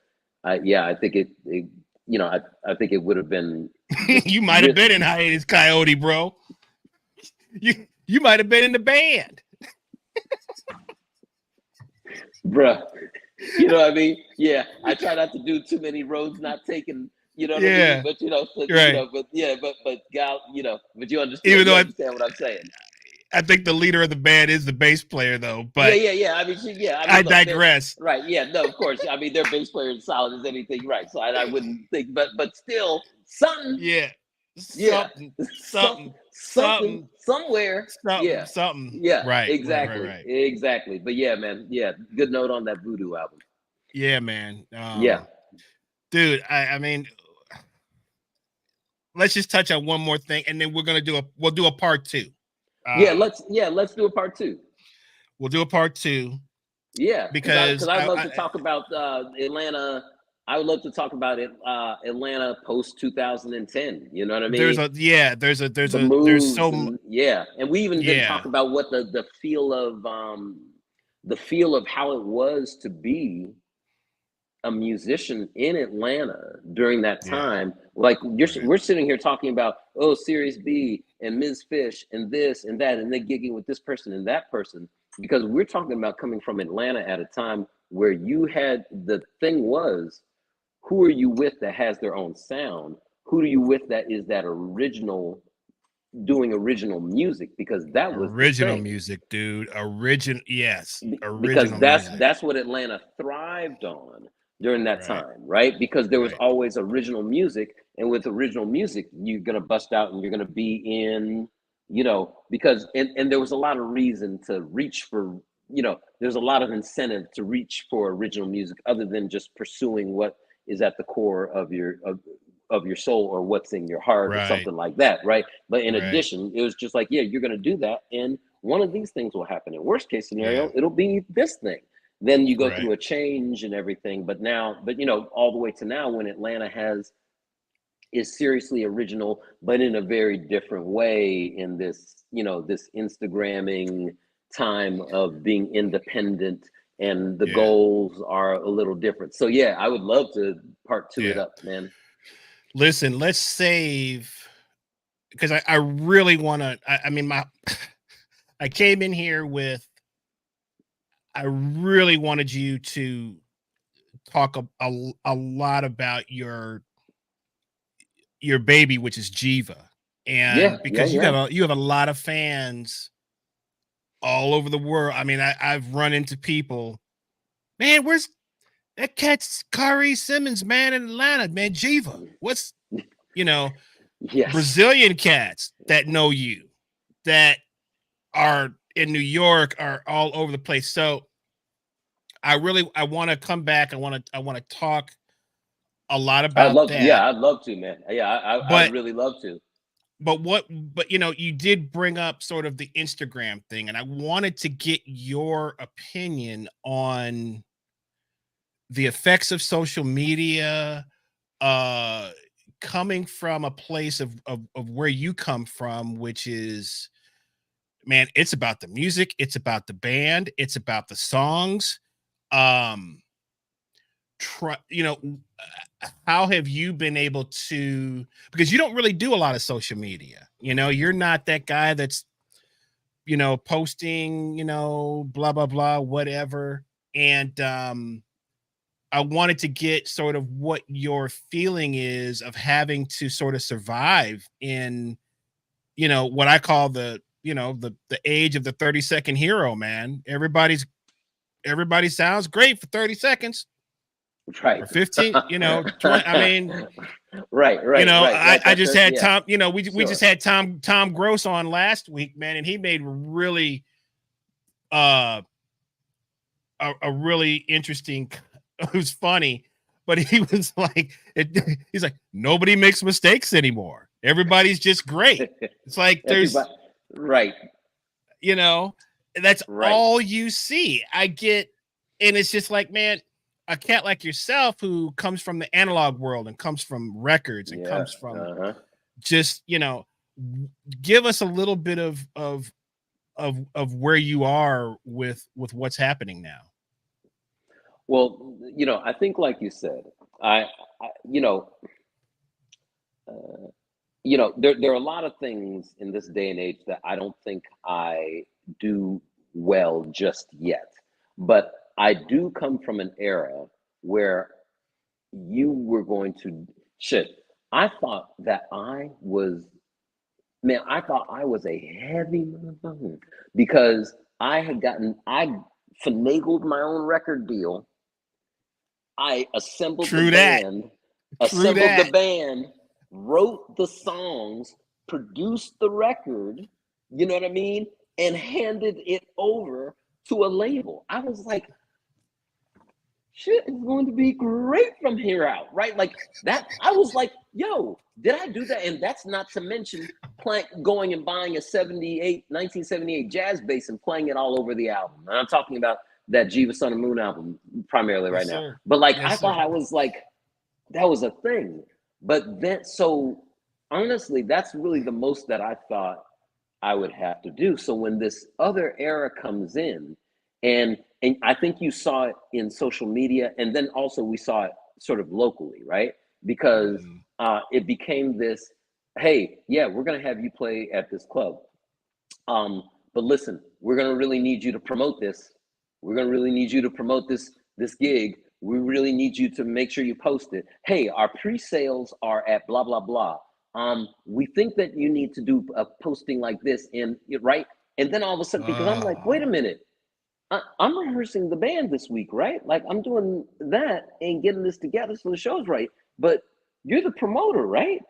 S2: I think it you know, I think it would have been.
S1: You might have been in Hiatus Coyote, bro. You might have been in the band.
S2: Bruh. You know what I mean? Yeah. I try not to do too many roads not taken, you know what I mean? But you know, so,
S1: right.
S2: You know, but yeah, but gal, you know, but you understand,
S1: even though
S2: you understand what I'm saying.
S1: I think the leader of the band is the bass player, though. But
S2: yeah. I mean,
S1: I digress.
S2: Right? Yeah. No, of course. I mean, their bass player is solid as anything, right? So I wouldn't think, but still, something.
S1: Yeah.
S2: Something. Somewhere.
S1: Something.
S2: Yeah.
S1: Right.
S2: Exactly.
S1: Right.
S2: Exactly. But yeah, man. Yeah. Good note on that Voodoo album.
S1: Yeah, man.
S2: Yeah.
S1: Dude. I mean, let's just touch on one more thing, and then we'll do a part 2.
S2: Let's do a part 2.
S1: We'll do a part 2.
S2: Yeah,
S1: because
S2: I'd love to talk about Atlanta. I would love to talk about it, Atlanta post 2010. You know what I mean?
S1: There's
S2: and we even didn't talk about what the feel of how it was to be a musician in Atlanta during that time. Like we're sitting here talking about, oh, Sirius B and Ms. Fish and this and that, and they're gigging with this person and that person, because we're talking about coming from Atlanta at a time where you had, the thing was, who are you with that has their own sound? Who are you with that is that original, doing original music? Because that was
S1: original music, dude. Yes.
S2: Because that's what Atlanta thrived on during that time, right? Because there was always original music, and with original music, you're gonna bust out and you're gonna be in, you know, because and there was a lot of reason to reach for, you know, there's a lot of incentive to reach for original music other than just pursuing what is at the core of your soul or what's in your heart or something like that, right? But in addition, it was just like, yeah, you're gonna do that, and one of these things will happen. In worst case scenario, it'll be this thing. Then you go through a change and everything, but you know, all the way to now, when Atlanta is seriously original, but in a very different way, in this, you know, this Instagramming time of being independent, and the goals are a little different. So yeah, I would love to part 2 it up, man.
S1: Listen, let's save, because I really want to. I mean, I came in here with, I really wanted you to talk a lot about your baby, which is Jiva, and because you have a lot of fans all over the world. I mean, I've run into people, man, where's that cat's Khari Simmons, man, in Atlanta, man, Jiva, what's, you know, Brazilian cats that know you, that are in New York, are all over the place. So I want to come back. I want to talk a lot about that.
S2: Yeah, I'd love to, man. Yeah, I'd
S1: But
S2: really love to.
S1: but you know, you did bring up sort of the Instagram thing, and I wanted to get your opinion on the effects of social media, uh coming from a place of where you come from, which is, man, it's about the music, it's about the band, it's about the songs. um you know, how have you been able to, because you don't really do a lot of social media, you know, you're not that guy that's, you know, posting, you know, blah blah blah whatever. And I wanted to get sort of what your feeling is of having to sort of survive in, you know, what I call the, you know, the age of the 30-second hero, man. Everybody sounds great for 30 seconds
S2: Right.
S1: or 15, you know, 20. I mean,
S2: right.
S1: you know, I just had
S2: yeah,
S1: Tom, you know, we
S2: sure.
S1: just had Tom Gross on last week, man, and he made really uh a really interesting, it was funny, but he was like, he's like, nobody makes mistakes anymore. Everybody's just great. It's like there's,
S2: Everybody, right,
S1: you know, that's
S2: right.
S1: all you see. I get, and it's just like, man, a cat like yourself who comes from the analog world and comes from records and
S2: Yeah.
S1: comes from
S2: Uh-huh.
S1: just, you know, give us a little bit of where you are with what's happening now.
S2: Well, you know, I think like you said, I you know, uh, there are a lot of things in this day and age that I don't think I do well just yet. But I do come from an era where you were going to shit. I thought that I thought I was a heavy motherfucker because I finagled my own record deal. I
S1: True that. True
S2: assembled the
S1: that.
S2: band, wrote the songs, produced the record, you know what I mean? And handed it over to a label. I was like, shit is going to be great from here out, right? Like that. I was like, yo, did I do that? And that's not to mention going and buying a 1978 jazz bass and playing it all over the album. And I'm talking about that Jiva Sun and Moon album primarily right
S1: Yes,
S2: now.
S1: sir.
S2: But like, I
S1: Yes,
S2: thought
S1: sir.
S2: I was like, that was a thing. But then, so honestly, that's really the most that I thought I would have to do. So when this other era comes in, and I think you saw it in social media, and then also we saw it sort of locally, right? Because
S1: Mhm.
S2: it became this, hey, yeah, we're gonna have you play at this club. But listen, we're gonna really need you to promote this. We're gonna really need you to promote this gig. We really need you to make sure you post it. Hey, our pre-sales are at blah blah blah. We think that you need to do a posting like this, and right. And then all of a sudden, because I'm like, wait a
S1: Oh,
S2: minute, I'm rehearsing the band this week, right? Like I'm doing that and getting this together so the show's right. But you're the promoter, right?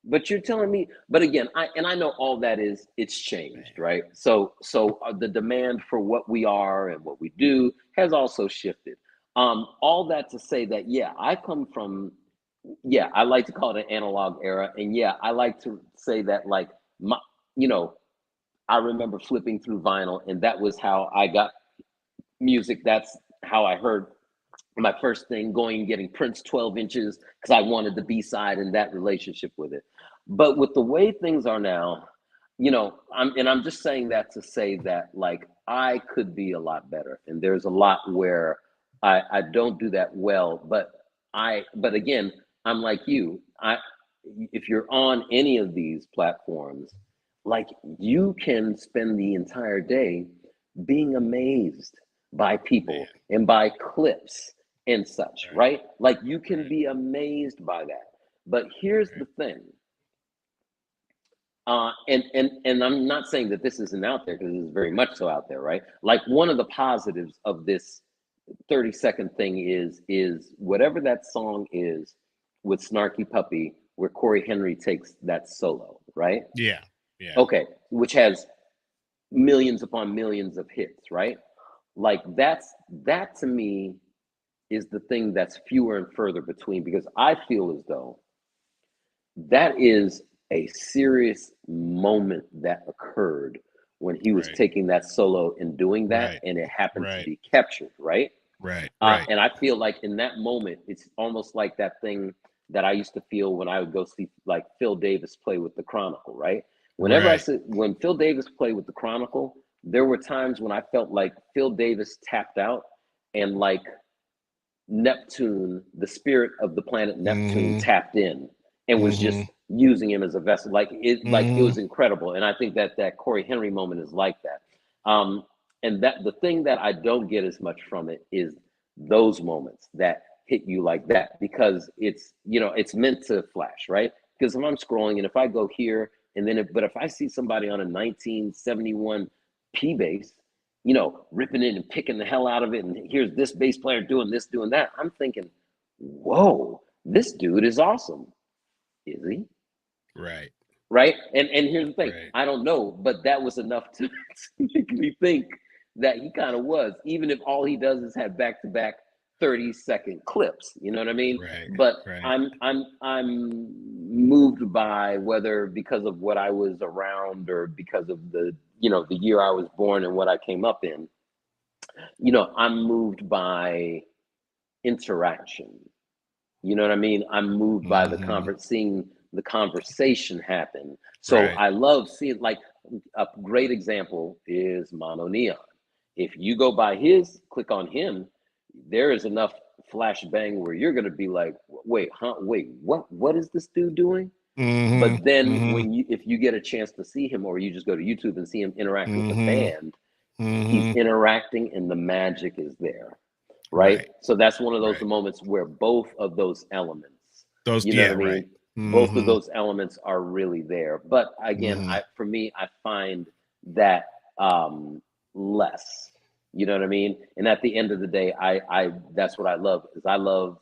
S2: But you're telling me, but again, I know all that is it's
S1: man.
S2: changed, right? So the demand for what we are and what we do has also shifted. All that to say that yeah, I come from yeah, I like to call it an analog era, and yeah, I like to say that like my you know I remember flipping through vinyl, and that was how I got music. That's how I heard my first thing, going and getting Prince 12 inches because I wanted the B side and that relationship with it. But with the way things are now, I'm just saying that to say that like I could be a lot better. And there's a lot where I don't do that well. But again, I'm like you. If you're on any of these platforms, like you can spend the entire day being amazed by people
S1: Man.
S2: and by clips and such,
S1: Right.
S2: right? Like you can
S1: Right.
S2: be amazed by that. But here's
S1: Right.
S2: the thing. And I'm not saying that this isn't out there because it's very much so out there, right? Like one of the positives of this 30-second thing is whatever that song is with Snarky Puppy, where Corey Henry takes that solo, right?
S1: Yeah. Yeah.
S2: Okay, which has millions upon millions of hits, right? Like that to me is the thing that's fewer and further between, because I feel as though that is a serious moment that occurred when he was
S1: Right.
S2: taking that solo and doing that,
S1: Right.
S2: and it happened to
S1: Right.
S2: be captured, right?
S1: Right. Right.
S2: And I feel like in that moment, it's almost like that thing that I used to feel when I would go see like Phil Davis play with the Chronicle, right? Whenever I
S1: Right.
S2: said when Phil Davis played with the Chronicle, there were times when I felt like Phil Davis tapped out, and like Neptune, the spirit of the planet Neptune,
S1: Mm-hmm.
S2: tapped in and was
S1: Mm-hmm.
S2: just using him as a vessel. Like it
S1: Mm-hmm.
S2: was incredible. And I think that Corey Henry moment is like that. And that the thing that I don't get as much from it is those moments that hit you like that, because it's, you know, it's meant to flash, right? Because if I'm scrolling and if I go here and then but if I see somebody on a 1971 P bass, you know, ripping it and picking the hell out of it, and here's this bass player doing this, doing that, I'm thinking, whoa, this dude is awesome. Is he?
S1: Right.
S2: Right? And here's the thing,
S1: Right.
S2: I don't know, but that was enough to make me think that he kind of was, even if all he does is have back-to-back 30-second clips, you know what I mean?
S1: Right.
S2: But
S1: Right.
S2: I'm moved by, whether because of what I was around or because of the, you know, the year I was born and what I came up in, you know, I'm moved by interaction. You know what I mean? I'm moved by the
S1: Mm-hmm.
S2: seeing the conversation happen. So
S1: Right.
S2: I love seeing, like, a great example is Mono Neon. If you go by his, click on him, there is enough flashbang where you're gonna be like, wait, huh? Wait, what is this dude doing?
S1: Mm-hmm.
S2: But then
S1: Mm-hmm.
S2: when you, if you get a chance to see him, or you just go to YouTube and see him interact with the
S1: Mm-hmm.
S2: band, he's
S1: Mm-hmm.
S2: interacting and the magic is there, right?
S1: Right.
S2: So that's one of those
S1: Right.
S2: moments where both of those elements,
S1: Those.
S2: you know what
S1: Yeah.
S2: I
S1: Right.
S2: mean? Both of
S1: Mm-hmm.
S2: those elements are really there. But again,
S1: Mm-hmm.
S2: for me, I find that less. You know what I mean? And at the end of the day, I that's what I love, is I love,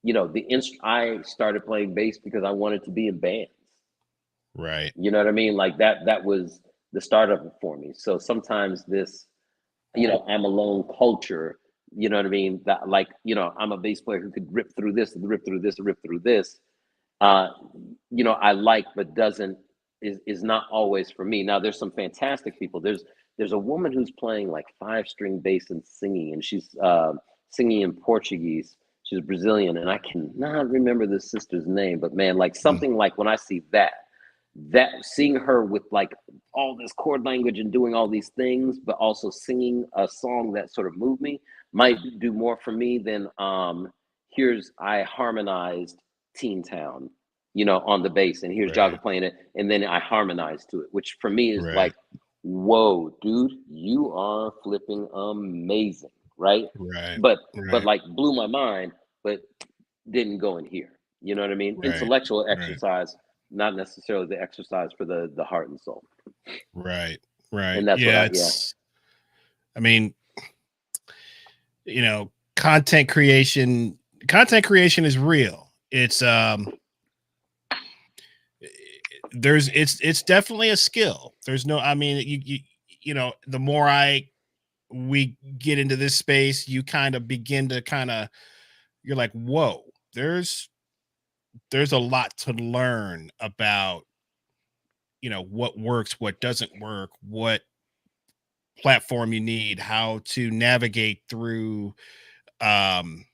S2: you know, I started playing bass because I wanted to be in bands.
S1: Right.
S2: You know what I mean? Like that was the start of it for me. So sometimes this, you know, I'm alone culture, you know what I mean? That, like, you know, I'm a bass player who could rip through this, rip through this, rip through this. Uh, you know, I like, but doesn't, is not always for me. Now there's some fantastic people. There's a woman who's playing like 5-string bass and singing, and she's singing in Portuguese. She's Brazilian, and I cannot remember the sister's name, but man, like something like when I see that seeing her with like all this chord language and doing all these things, but also singing a song that sort of moved me, might do more for me than here's I harmonized Teen Town, you know, on the bass, and here's Jogga
S1: Right.
S2: playing it, and then I harmonized to it, which for me is
S1: Right.
S2: like, whoa, dude, you are flipping amazing, right?
S1: Right.
S2: But
S1: Right.
S2: like blew my mind, but didn't go in here. You know what I mean?
S1: Right.
S2: Intellectual
S1: Right.
S2: exercise, not necessarily the exercise for the heart and soul.
S1: Right. Right.
S2: And that's what
S1: Yeah.
S2: yeah.
S1: It's. I mean, you know, content creation. Content creation is real. It's there's it's definitely a skill. There's no. I mean, you know, the more we get into this space, you kind of begin to you're like, whoa, there's a lot to learn about, you know, what works, what doesn't work, what platform you need, how to navigate through um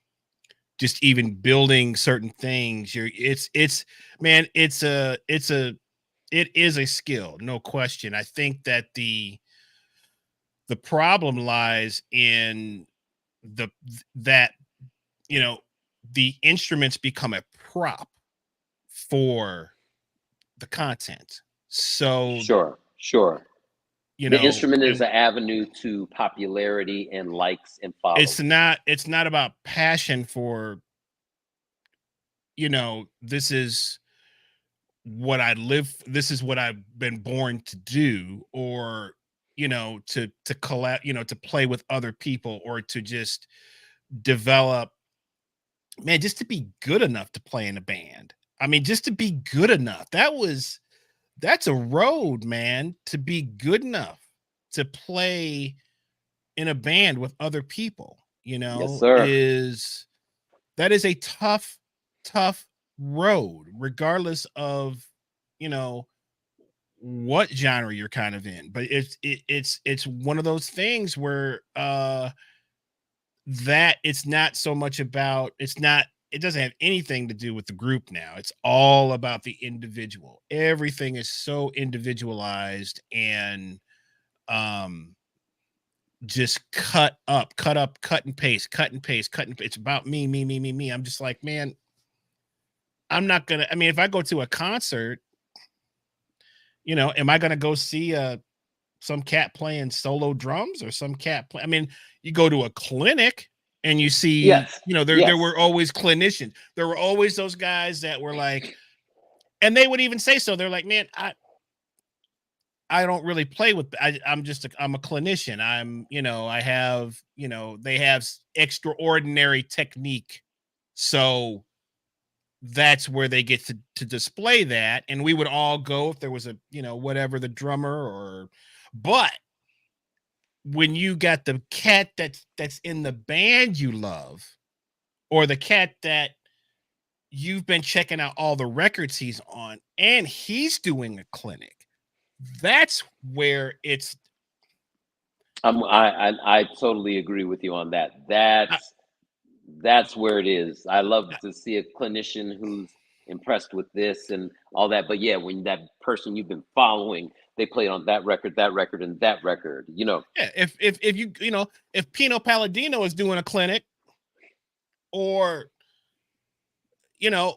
S1: just even building certain things. It's man, it is a skill, no question. I think that the problem lies in the that, you know, the instruments become a prop for the content. So,
S2: Sure.
S1: you
S2: The
S1: know,
S2: instrument is
S1: and
S2: an avenue to popularity and likes and
S1: it's
S2: following.
S1: not it's not about passion for, you know, this is what I've been born to do, or, you know, to collab, you know, to play with other people, or to just develop, man, just to be good enough to play in a band. I mean, just to be good enough. That's a road, man, to be good enough to play in a band with other people. you know,
S2: Yes, sir.
S1: that is a tough road, regardless of, you know, what genre you're kind of in. But it's one of those things where that it's not so much about, it doesn't have anything to do with the group now. It's all about the individual. Everything is so individualized and just cut and paste, cut and paste. It's about me. I'm just like, man, I'm not gonna, I mean, if I go to a concert, you know, am I gonna go see some cat playing solo drums or some cat play? I mean, you go to a clinic and you see,
S2: Yes.
S1: you know, there were always clinicians. There were always those guys that were like, and they would even say so. They're like, man, I don't really play with, I'm a clinician. I'm, you know, I have, you know, they have extraordinary technique. So that's where they get to display that. And we would all go if there was a, you know, whatever, the drummer or, but when you got the cat that's in the band you love, or the cat that you've been checking out all the records he's on, and he's doing a clinic, that's where it's.
S2: I totally agree with you on that. That's where it is. I love to see a clinician who's impressed with this and all that. But yeah, when that person you've been following, they played on that record, and that record, you know.
S1: Yeah, if you know, if Pino Palladino is doing a clinic, or, you know,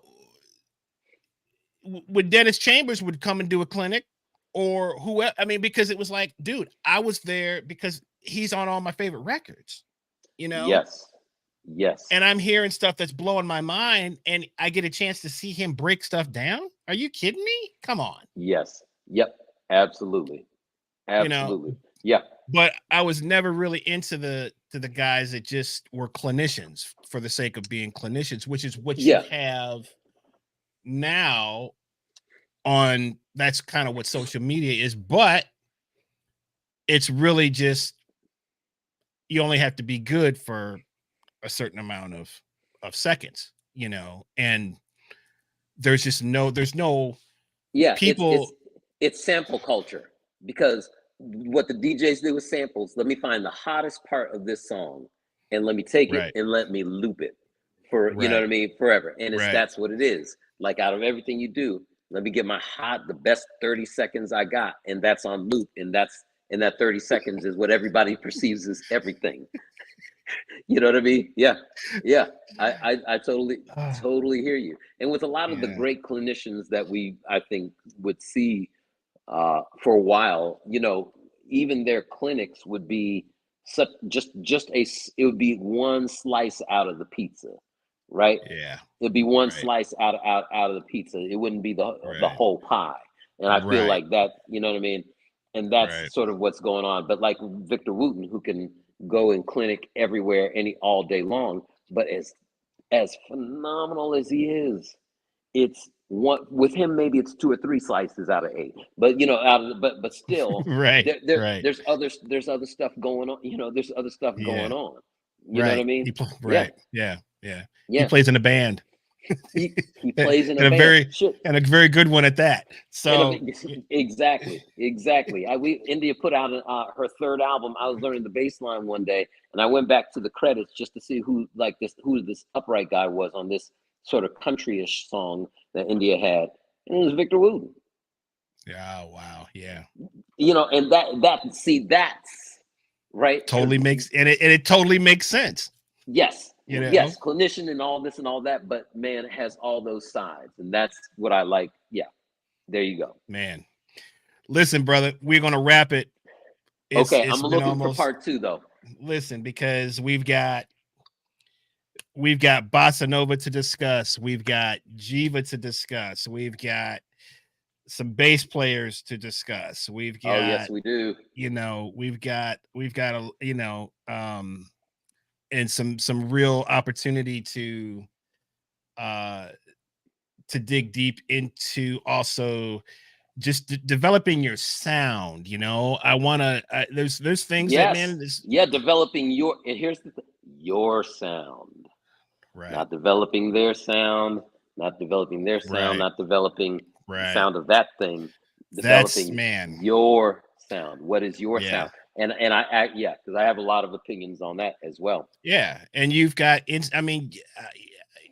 S1: when Dennis Chambers would come and do a clinic, or whoever, I mean, because it was like, dude, I was there because he's on all my favorite records, you know.
S2: Yes.
S1: And I'm hearing stuff that's blowing my mind, and I get a chance to see him break stuff down. Are you kidding me? Come on.
S2: Yes. Yep. Absolutely.
S1: You know,
S2: Yeah.
S1: but I was never really into the guys that just were clinicians for the sake of being clinicians, which is what you have now on. That's kind of what social media is, but it's really just, you only have to be good for a certain amount of seconds, you know, and there's no people.
S2: It's sample culture, because what the DJs do with samples, let me find the hottest part of this song and let me take it and let me loop it for, you know what I mean, forever. And that's what it is. Like, out of everything you do, let me get the best 30 seconds I got, and that's on loop, and that 30 seconds is what everybody perceives as everything. You know what I mean? Yeah. I totally hear you. And with a lot of the great clinicians that I think would see for a while, you know, even their clinics would be it would be one slice out of the pizza, right?
S1: Yeah.
S2: It'd be one slice out of the pizza. It wouldn't be the whole pie. And I feel like that, you know what I mean? And that's sort of what's going on. But like Victor Wooten, who can go in clinic everywhere all day long, but as phenomenal as he is, it's one with him, maybe it's 2 or 3 slices out of 8. But you know, but still, there's other stuff going on. You know, there's other stuff going on. You know what I mean?
S1: Yeah. He plays in a band.
S2: He plays in a band.
S1: And a very good one at that. So
S2: exactly. India put out her 3rd album. I was learning the bass line one day, and I went back to the credits just to see who this upright guy was on this sort of country-ish song that India had, and it was Victor Wooten.
S1: Yeah, wow, yeah.
S2: You know, and that's right.
S1: Totally makes it totally makes sense.
S2: Yes.
S1: You know?
S2: Yes, clinician and all this and all that, but man, it has all those sides, and that's what I like. Yeah, there you go,
S1: man. Listen, brother, we're gonna wrap it.
S2: Okay, I'm looking for part 2 though.
S1: Listen, because we've got Bossa Nova to discuss, we've got Jiva to discuss, we've got some bass players to discuss, we've got
S2: yes, we do.
S1: You know, we've got a, you know, and some real opportunity to dig deep into also just developing your sound. You know, I want to there's things that, man,
S2: developing your, and here's the thing. your sound,
S1: Right.
S2: not developing their sound, not developing their sound,
S1: Right.
S2: not developing the
S1: Right.
S2: sound of that thing,
S1: That's,
S2: developing
S1: man.
S2: your sound. What is your
S1: Yeah.
S2: sound? And I yeah, because I have a lot of opinions on that as well.
S1: Yeah. And you've got, I mean,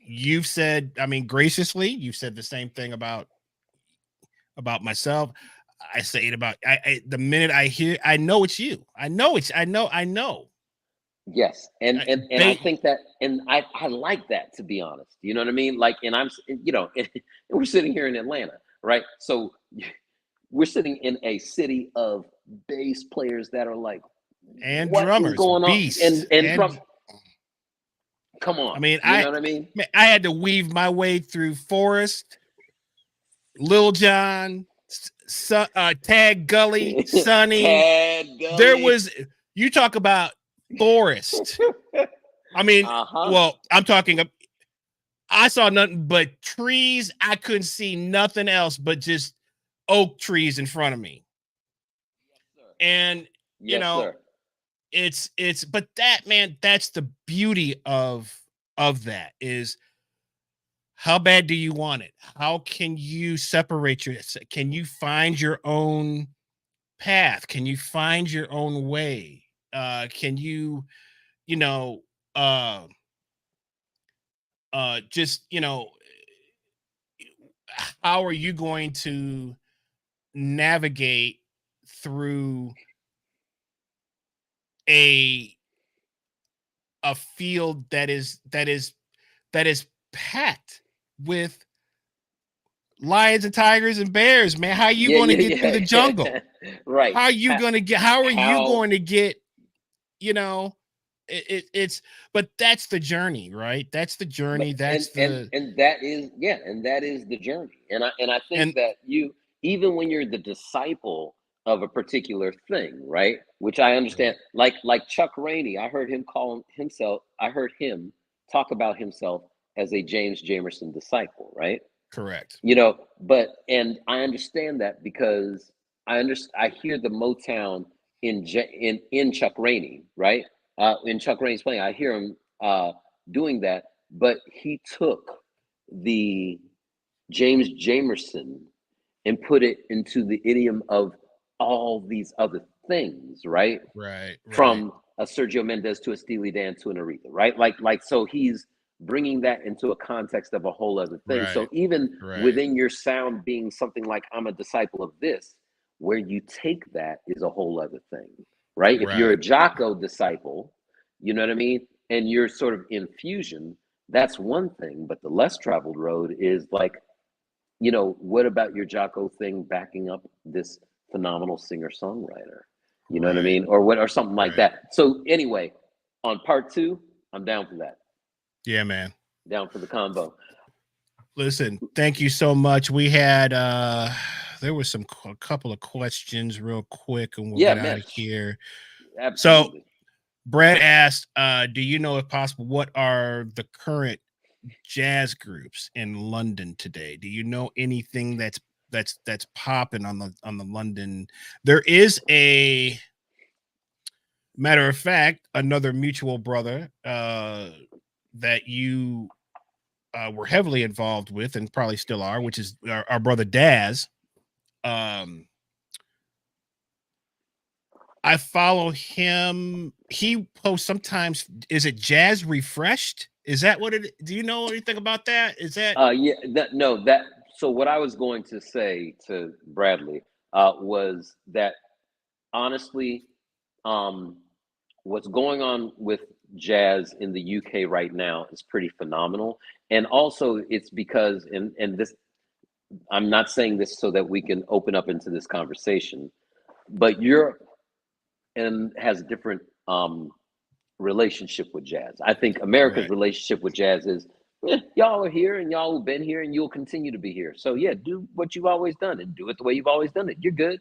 S1: you've said, I mean, graciously, you've said the same thing about myself. I say it about, the minute I hear, I know it's you. I know.
S2: Yes, and I
S1: They,
S2: think that, and I like that, to be honest. You know what I mean? Like, and you know, and we're sitting here in Atlanta, right? So we're sitting in a city of bass players that are like,
S1: and
S2: what is
S1: drummers,
S2: going on?
S1: beasts,
S2: And drum, come
S1: I
S2: on,
S1: mean,
S2: you know what I mean?
S1: I had to weave my way through Forrest, Lil Jon, Tag Gully, Sonny.
S2: Tad Gully.
S1: There was, you talk about Forrest. I mean, well, I'm talking, I saw nothing but trees. I couldn't see nothing else but just oak trees in front of me. And, you know, it's, but that, man, that's the beauty of that, is how bad do you want it? How can you separate can you find your own path? Can you find your own way? Can you, you know, just, you know, how are you going to navigate through a field that is packed with lions and tigers and bears, man? How are you going to get through the jungle?
S2: Right.
S1: How are you going to get, you know, it's, but that's the journey, right? That's the journey.
S2: And that is, yeah, and that is the journey. And I think that you, even when you're the disciple of a particular thing, right? Which I understand, like Chuck Rainey, I heard him talk about himself as a James Jamerson disciple, right?
S1: Correct.
S2: You know, and I understand that, because I hear the Motown in Chuck Rainey, right? In Chuck Rainey's playing, I hear him doing that, but he took the James Jamerson and put it into the idiom of all these other things, right?
S1: Right.
S2: From a Sergio Mendes to a Steely Dan to an Aretha, right? Like so he's bringing that into a context of a whole other thing.
S1: Right.
S2: So even within your sound being something like, I'm a disciple of this, where you take that is a whole other thing, right? If you're a Jocko disciple, you know what I mean? And you're sort of in fusion, that's one thing. But the less traveled road is like, you know, what about your Jocko thing backing up this phenomenal singer-songwriter? You know what I mean? Or something like that. So anyway, on part 2, I'm down for that.
S1: Yeah, man.
S2: Down for the combo.
S1: Listen, thank you so much. We had there was a couple of questions real quick, and we'll get out of here.
S2: Absolutely.
S1: So Brad asked, do you know, if possible, what are the current jazz groups in London today? Do you know anything that's popping on the London? There is, a matter of fact, another mutual brother that you were heavily involved with, and probably still are, which is our brother Daz. I follow him. He posts sometimes. Is it Jazz Refreshed? Is that what it? Do you know anything about that? Is that?
S2: So what I was going to say to Bradley was that, honestly, what's going on with jazz in the UK right now is pretty phenomenal. And also it's because, and this, I'm not saying this so that we can open up into this conversation, but Europe has a different relationship with jazz. I think America's relationship with jazz is, y'all are here and y'all have been here and you'll continue to be here. So yeah, do what you've always done and do it the way you've always done it. You're good.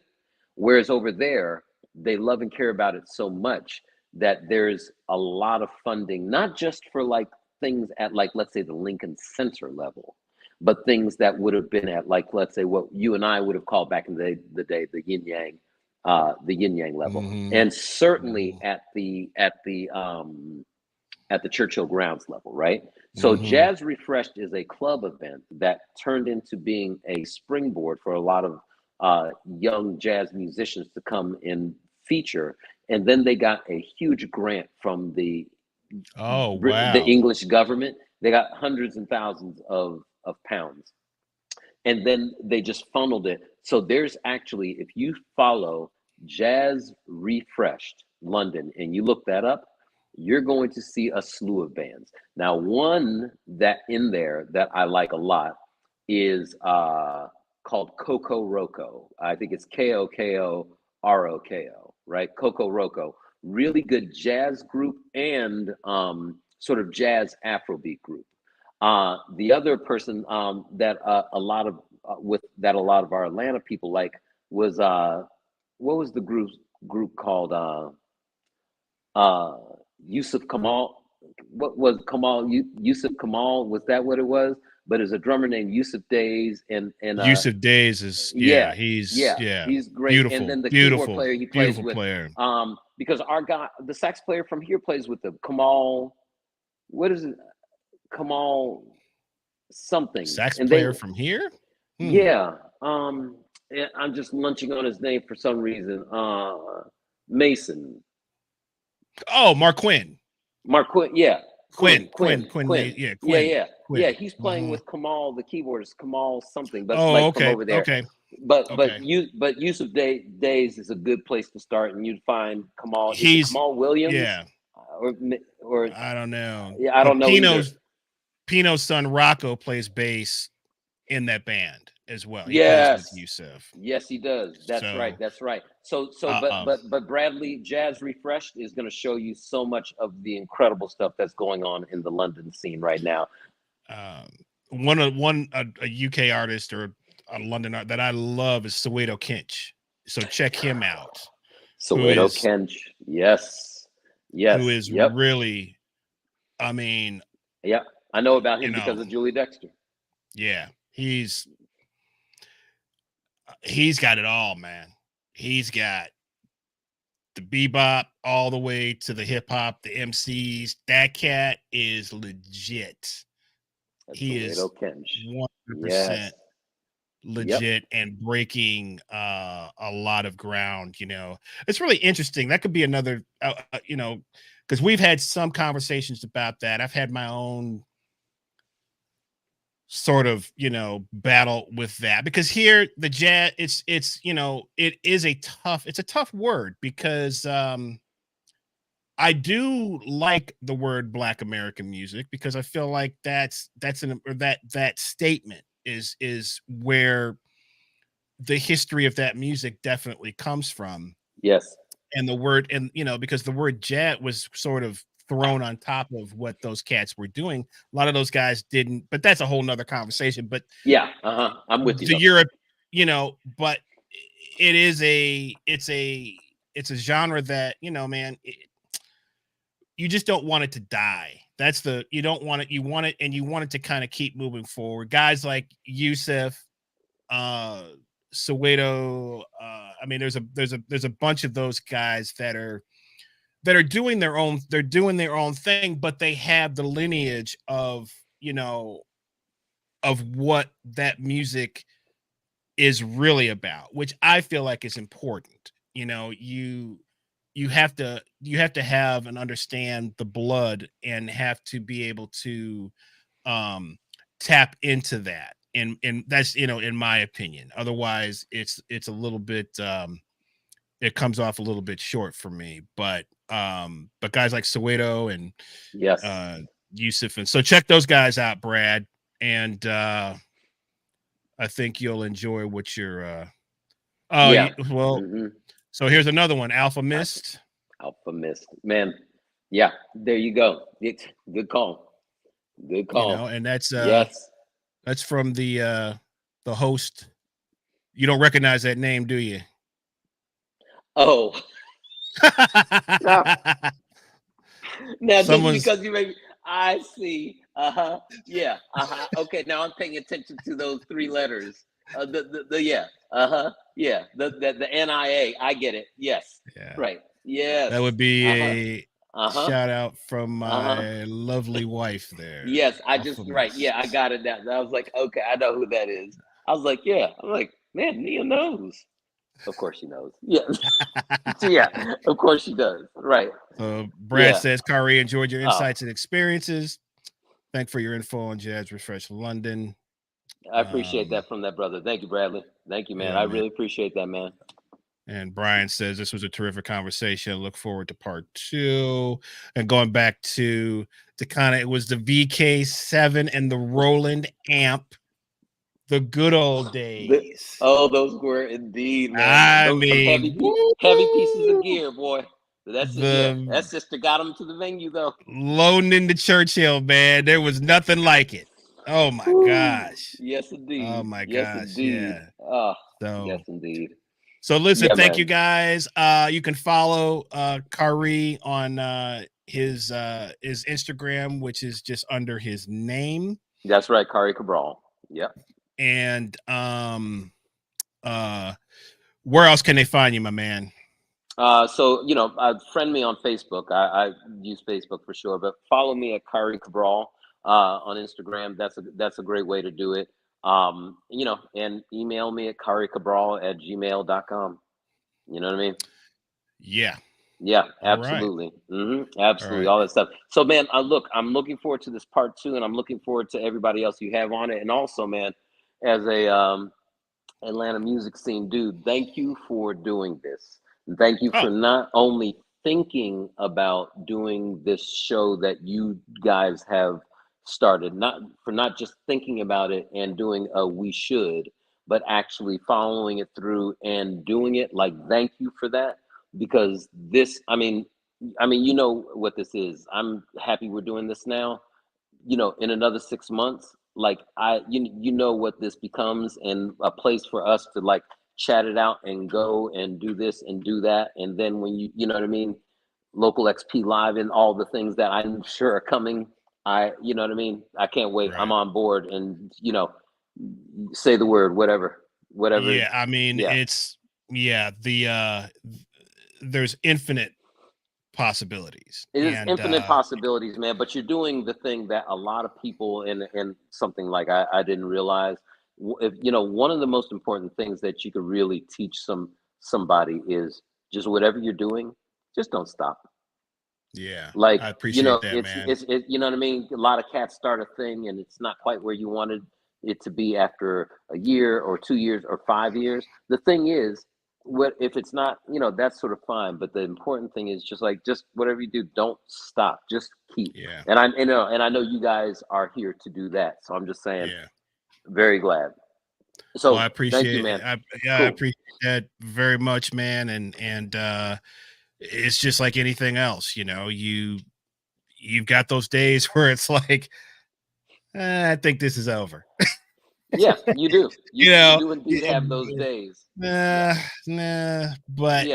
S2: Whereas over there, they love and care about it so much that there's a lot of funding, not just for like things at, like, let's say the Lincoln Center level, but things that would have been at, like, let's say what you and I would have called back in the day, the yin yang level. And certainly at the at the Churchill grounds level, right? So Jazz Refreshed is a club event that turned into being a springboard for a lot of young jazz musicians to come and feature. And then they got a huge grant from the English government. They got hundreds and thousands of pounds. And then they just funneled it. So there's actually, if you follow Jazz Refreshed London and you look that up, you're going to see a slew of bands. Now, one that in there that I like a lot is called Coco Roco. I think it's KOKO ROKO, right? Coco Roco. Really good jazz group and sort of jazz Afrobeat group. The other person that a lot of our Atlanta people like was what was the group called? Yusuf Kamal. What was Kamal? Yusuf Kamal, was that what it was? But there's a drummer named Yusuf Days, and
S1: Yusuf Days is he's great.
S2: Beautiful, and then the keyboard player he plays with,
S1: player.
S2: Because our guy, the sax player from here, plays with the Kamal. What is it? Kamal something.
S1: Sax player from here?
S2: Yeah. I'm just lunching on his name for some reason. Mason.
S1: Oh, Mark Quinn.
S2: Yeah.
S1: Quinn.
S2: Yeah. He's playing with Kamal, the keyboardist, Kamal something. But from over there.
S1: Okay.
S2: But Yusuf Days is a good place to start, and you'd find Kamal. Kamal Williams.
S1: Yeah.
S2: Or
S1: I don't know.
S2: Yeah, I don't know.
S1: Pino's son Rocco plays bass in that band as well. He
S2: plays
S1: with Yusuf.
S2: Yes, he does. That's right. But Bradley, Jazz Refreshed is going to show you so much of the incredible stuff that's going on in the London scene right now.
S1: A UK artist or a London art that I love is Soweto Kinch. So check him out.
S2: Soweto Kinch, yes.
S1: Who is really, I mean.
S2: Yeah, I know about him because of Julie Dexter.
S1: Yeah, he's got it all, man. He's got the bebop all the way to the hip hop, the MCs. That cat is legit. He is 100% legit and breaking a lot of ground. It's really interesting. That could be another, because we've had some conversations about that. I've had my own sort of battle with that, because here the jazz, it's a tough word, because I do like the word Black American music, because I feel like that statement is where the history of that music definitely comes from.
S2: Yes.
S1: And the word, and because the word jazz was sort of thrown on top of what those cats were doing. A lot of those guys didn't, but that's a whole nother conversation. But
S2: yeah, I'm with you.
S1: The Europe, but it's a genre that, man, you just don't want it to die. You don't want it. You want it, and you want it to kind of keep moving forward. Guys like Yusuf, Soweto. I mean, there's a bunch of those guys that are doing their own thing, but they have the lineage of what that music is really about, which I feel like is important. You have to have and understand the blood, and have to be able to tap into that. And that's, in my opinion. Otherwise it's a little bit it comes off a little bit short for me. But guys like Soweto and Yusuf, and so check those guys out, Brad. And I think you'll enjoy what you're So here's another one, Alpha Mist.
S2: Man. Yeah, there you go. Good call.
S1: And that's that's from the host. You don't recognize that name, do you?
S2: Oh. Now, just because you make, I see. Yeah. Okay. Now I'm paying attention to those three letters. The NIA. I get it. Yes.
S1: Yeah.
S2: Right. Yes.
S1: That would be shout out from my lovely wife there.
S2: Yes, I just right. Yeah, I got it now. I was like, okay, I know who that is. I was like, yeah. I'm like, man, Nia knows. Of course she knows. Yeah. Yeah, of course she does. Right.
S1: So Brad
S2: Yeah.
S1: says, Khari, enjoyed your insights and experiences. Thank for your info on Jazz Refresh London.
S2: I appreciate that from that brother. Thank you, Bradley. Thank you, man.
S1: Yeah,
S2: I
S1: man.
S2: really appreciate that, man.
S1: And Brian says this was a terrific conversation. Look forward to part 2. And going back to kind of, it was the VK7 and the Roland amp, the good old days.
S2: Those were indeed, man.
S1: I
S2: Those some
S1: mean,
S2: heavy pieces of gear, boy. That's
S1: the
S2: that sister got him to the venue though.
S1: loading into Churchill, man. There was nothing like it. Oh my gosh.
S2: Yes, indeed.
S1: Oh my
S2: yes,
S1: gosh.
S2: Indeed.
S1: Yeah. So
S2: yes, indeed.
S1: So listen, thank
S2: man.
S1: you guys. You can follow Khari on his Instagram, which is just under his name.
S2: That's right, Khari Cabral. Yep.
S1: And where else can they find you, my man?
S2: So friend me on Facebook. I use Facebook for sure, but follow me at Khari Cabral on Instagram. That's a great way to do it. And email me at kharicabral@gmail.com. You know what I mean?
S1: Yeah.
S2: Yeah, absolutely. Right. Absolutely. All that stuff. So man, I'm looking forward to this part 2, and I'm looking forward to everybody else you have on it. And also, man, as a Atlanta music scene dude, thank you for doing this. Thank you for not only thinking about doing this show that you guys have started, not just thinking about it and doing a we should, but actually following it through and doing it. Like, thank you for that, because this, I mean, you know what this is. I'm happy we're doing this now. In another 6 months, like you know what this becomes, and a place for us to like chat it out and go and do this and do that. And then when you know what I mean, local XP live and all the things that I'm sure are coming. You know what I mean? I can't wait.
S1: Right.
S2: I'm on board, and say the word, whatever.
S1: Yeah, I mean, it's there's infinite possibilities.
S2: It is infinite possibilities, man. But you're doing the thing that a lot of people in something like I didn't realize. If, one of the most important things that you could really teach somebody is just whatever you're doing, just don't stop.
S1: Yeah,
S2: like
S1: I appreciate that, man.
S2: It's you know what I mean. A lot of cats start a thing and it's not quite where you wanted it to be after a year or 2 years or 5 years. The thing is, what if it's not? That's sort of fine. But the important thing is just whatever you do, don't stop. Just keep.
S1: Yeah.
S2: And I know you guys are here to do that. So I'm just saying.
S1: Yeah. Very
S2: glad. So
S1: I appreciate
S2: thank you, man.
S1: Cool. I appreciate that very much, man. And it's just like anything else, you've got those days where it's like, I think this is over.
S2: Yeah, you do. You do indeed have those days.
S1: Nah, but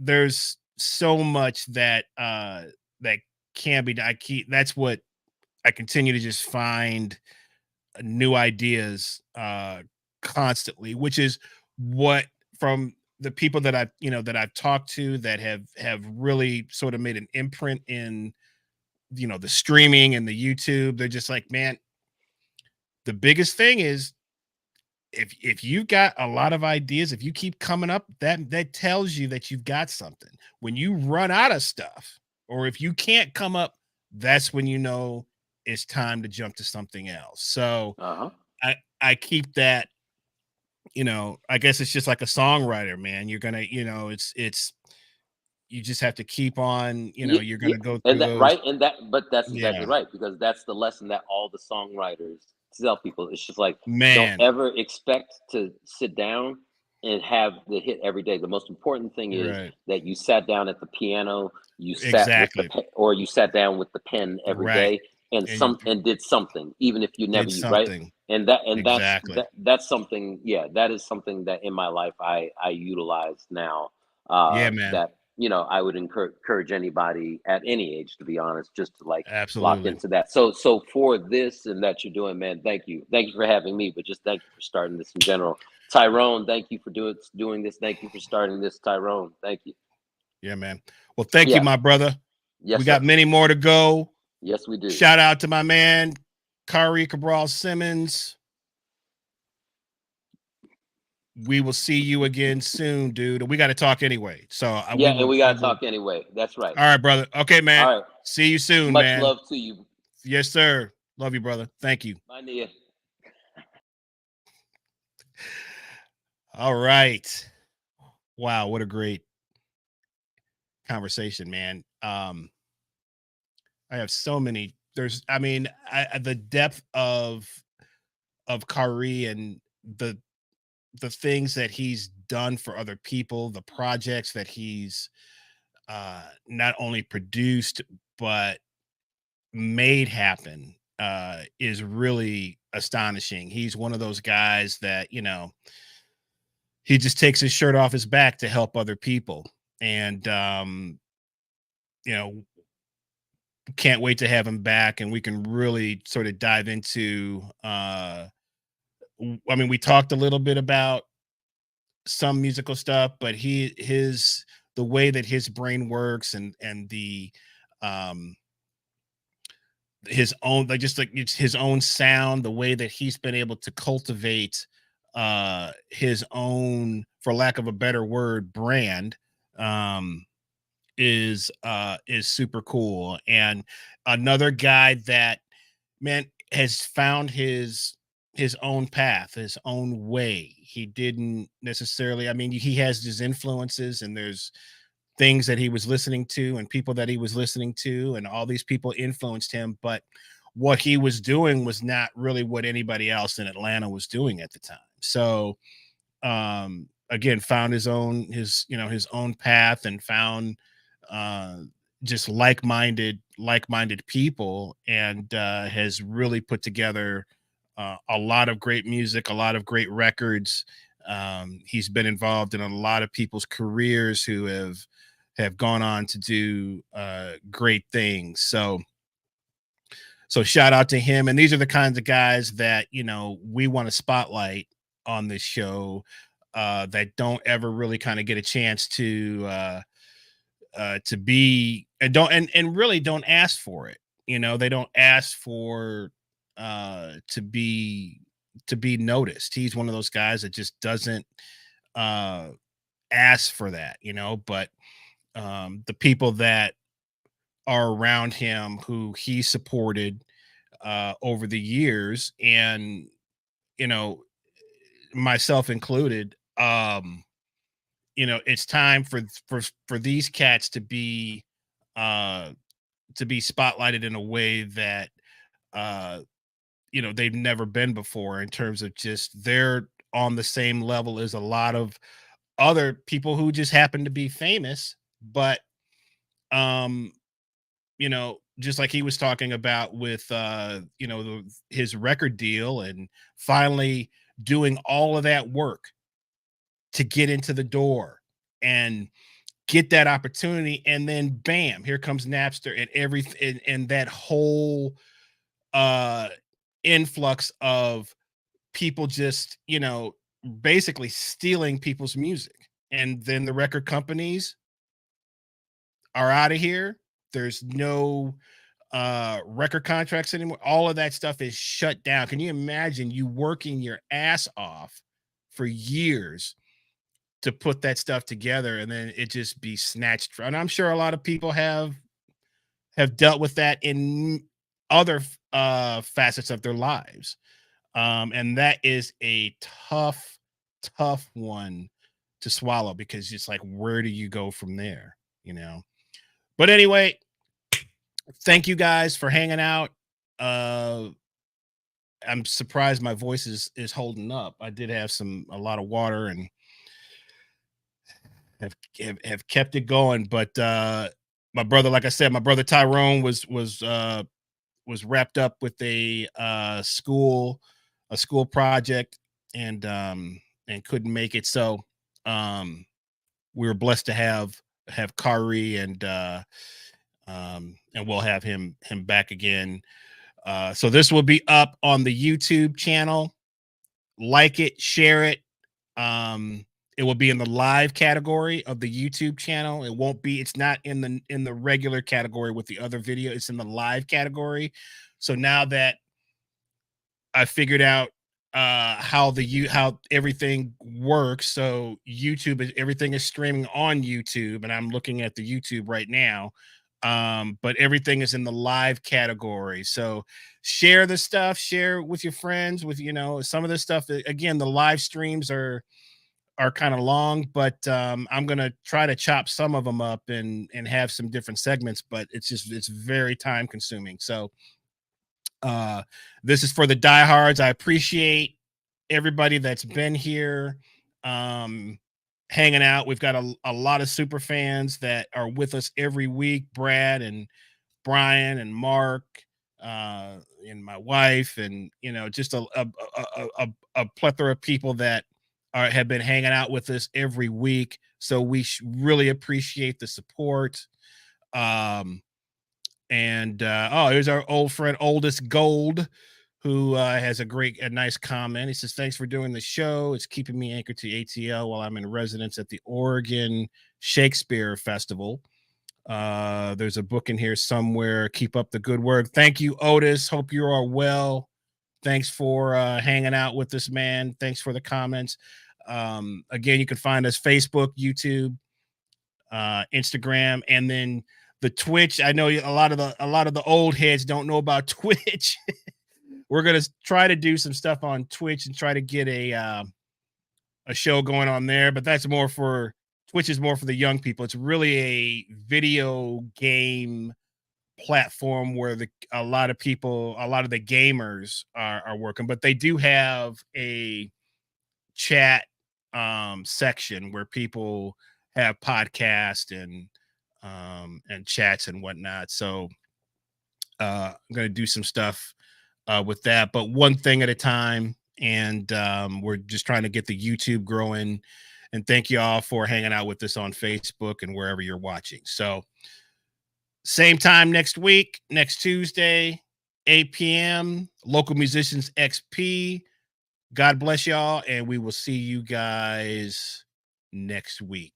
S1: there's so much that can be. That's what I continue to just find new ideas constantly, which is what, from the people that I've talked to that have really sort of made an imprint in the streaming and the YouTube. They're just like, man, the biggest thing is if you've got a lot of ideas, if you keep coming up, that tells you that you've got something. When you run out of stuff, or if you can't come up, that's when it's time to jump to something else. So I keep that, I guess it's just like a songwriter, man. You're gonna, it's you just have to keep on, you're gonna go through those.
S2: Right. And but that's exactly right, because that's the lesson that all the songwriters tell people. It's just like,
S1: man,
S2: don't ever expect to sit down and have the hit every day. The most important thing is that you sat down at the piano, you sat or you sat down with the pen every day and did something, even if you never right. And that's something. Yeah, that is something that in my life I utilize now.
S1: Man.
S2: That I would encourage anybody at any age, to be honest, just to lock into that. So for this and that you're doing, man, thank you for having me, but just thank you for starting this in general. Tyrone, thank you for doing this. Thank you for starting this, Tyrone. Thank you.
S1: Yeah, man. Well, thank you,
S2: Yeah.
S1: my brother.
S2: Yes,
S1: We got
S2: sir.
S1: many more to go.
S2: Yes, we do.
S1: Shout out to my man, Khari Cabral Simmons. We will see you again soon, dude. We got to talk anyway. So
S2: Yeah, and we gotta talk anyway. That's right.
S1: All right, brother. Okay, man.
S2: All right.
S1: See you soon,
S2: Much
S1: man.
S2: love to you.
S1: Yes, sir. Love you, brother. Thank you.
S2: Bye, Nia.
S1: All right. Wow, what a great conversation, man. I have so many. The depth of Khari and the things that he's done for other people, the projects that he's not only produced but made happen is really astonishing. He's one of those guys that, he just takes his shirt off his back to help other people. And can't wait to have him back, and we can really sort of dive into we talked a little bit about some musical stuff, but the way that his brain works and the his own, like, just like it's his own sound, the way that he's been able to cultivate his own, for lack of a better word, brand, is super cool. And another guy that, man, has found his own path, his own way. He didn't necessarily, he has his influences, and there's things that he was listening to and people that he was listening to, and all these people influenced him, but what he was doing was not really what anybody else in Atlanta was doing at the time. So again, found his own path, and found just like-minded people, and has really put together a lot of great music, a lot of great records. He's been involved in a lot of people's careers who have gone on to do great things. So shout out to him. And these are the kinds of guys that, we want to spotlight on this show, that don't ever really kind of get a chance to be, and really don't ask for it. They don't ask for to be noticed. He's one of those guys that just doesn't ask for that, but the people that are around him, who he supported over the years, and myself included, it's time for these cats to be spotlighted in a way that they've never been before, in terms of just they're on the same level as a lot of other people who just happen to be famous, but just like he was talking about with his record deal, and finally doing all of that work to get into the door and get that opportunity, and then bam, here comes Napster, and everything, and that whole influx of people just basically stealing people's music, and then the record companies are out of here. There's no record contracts anymore. All of that stuff is shut down. Can you imagine you working your ass off for years to put that stuff together, and then it just be snatched? And I'm sure a lot of people have dealt with that in other facets of their lives. And that is a tough one to swallow, because it's like, where do you go from there? But anyway, thank you guys for hanging out. I'm surprised my voice is holding up. I did have a lot of water, and have kept it going. But my brother, like I said, my brother Tyrone was wrapped up with a school project, and couldn't make it. So we were blessed to have Khari, and we'll have him back again. So this will be up on the YouTube channel. Like it, share it. It will be in the live category of the YouTube channel. It won't be, it's not in the regular category with the other video. It's in the live category. So now that I figured out how everything works, so everything is streaming on YouTube, and I'm looking at the YouTube right now. But everything is in the live category. So share the stuff, share with your friends, with some of the stuff. Again, the live streams are kind of long, but I'm gonna try to chop some of them up and have some different segments, but it's very time consuming. So this is for the diehards. I appreciate everybody that's been here, hanging out. We've got a lot of super fans that are with us every week. Brad and Brian and Mark, and my wife, and just a plethora of people that have been hanging out with us every week. So we really appreciate the support. And here's our old friend Oldest Gold, who has a nice comment. He says, thanks for doing the show. It's keeping me anchored to ATL while I'm in residence at the Oregon Shakespeare Festival. There's a book in here somewhere. Keep up the good work. Thank you, Otis. Hope you are well. Thanks for hanging out with us, man. Thanks for the comments. Again, you can find us Facebook, YouTube, Instagram, and then the Twitch. I know a lot of the old heads don't know about Twitch. We're gonna try to do some stuff on Twitch and try to get a show going on there, but that's more for Twitch is more for the young people. It's really a video game platform where a lot of the gamers are working, but they do have a chat section where people have podcasts and chats and whatnot. So I'm going to do some stuff with that, but one thing at a time. And we're just trying to get the YouTube growing. And thank you all for hanging out with us on Facebook and wherever you're watching. So same time next week, next Tuesday, 8 p.m. Local Musicians XP. God bless y'all, and we will see you guys next week.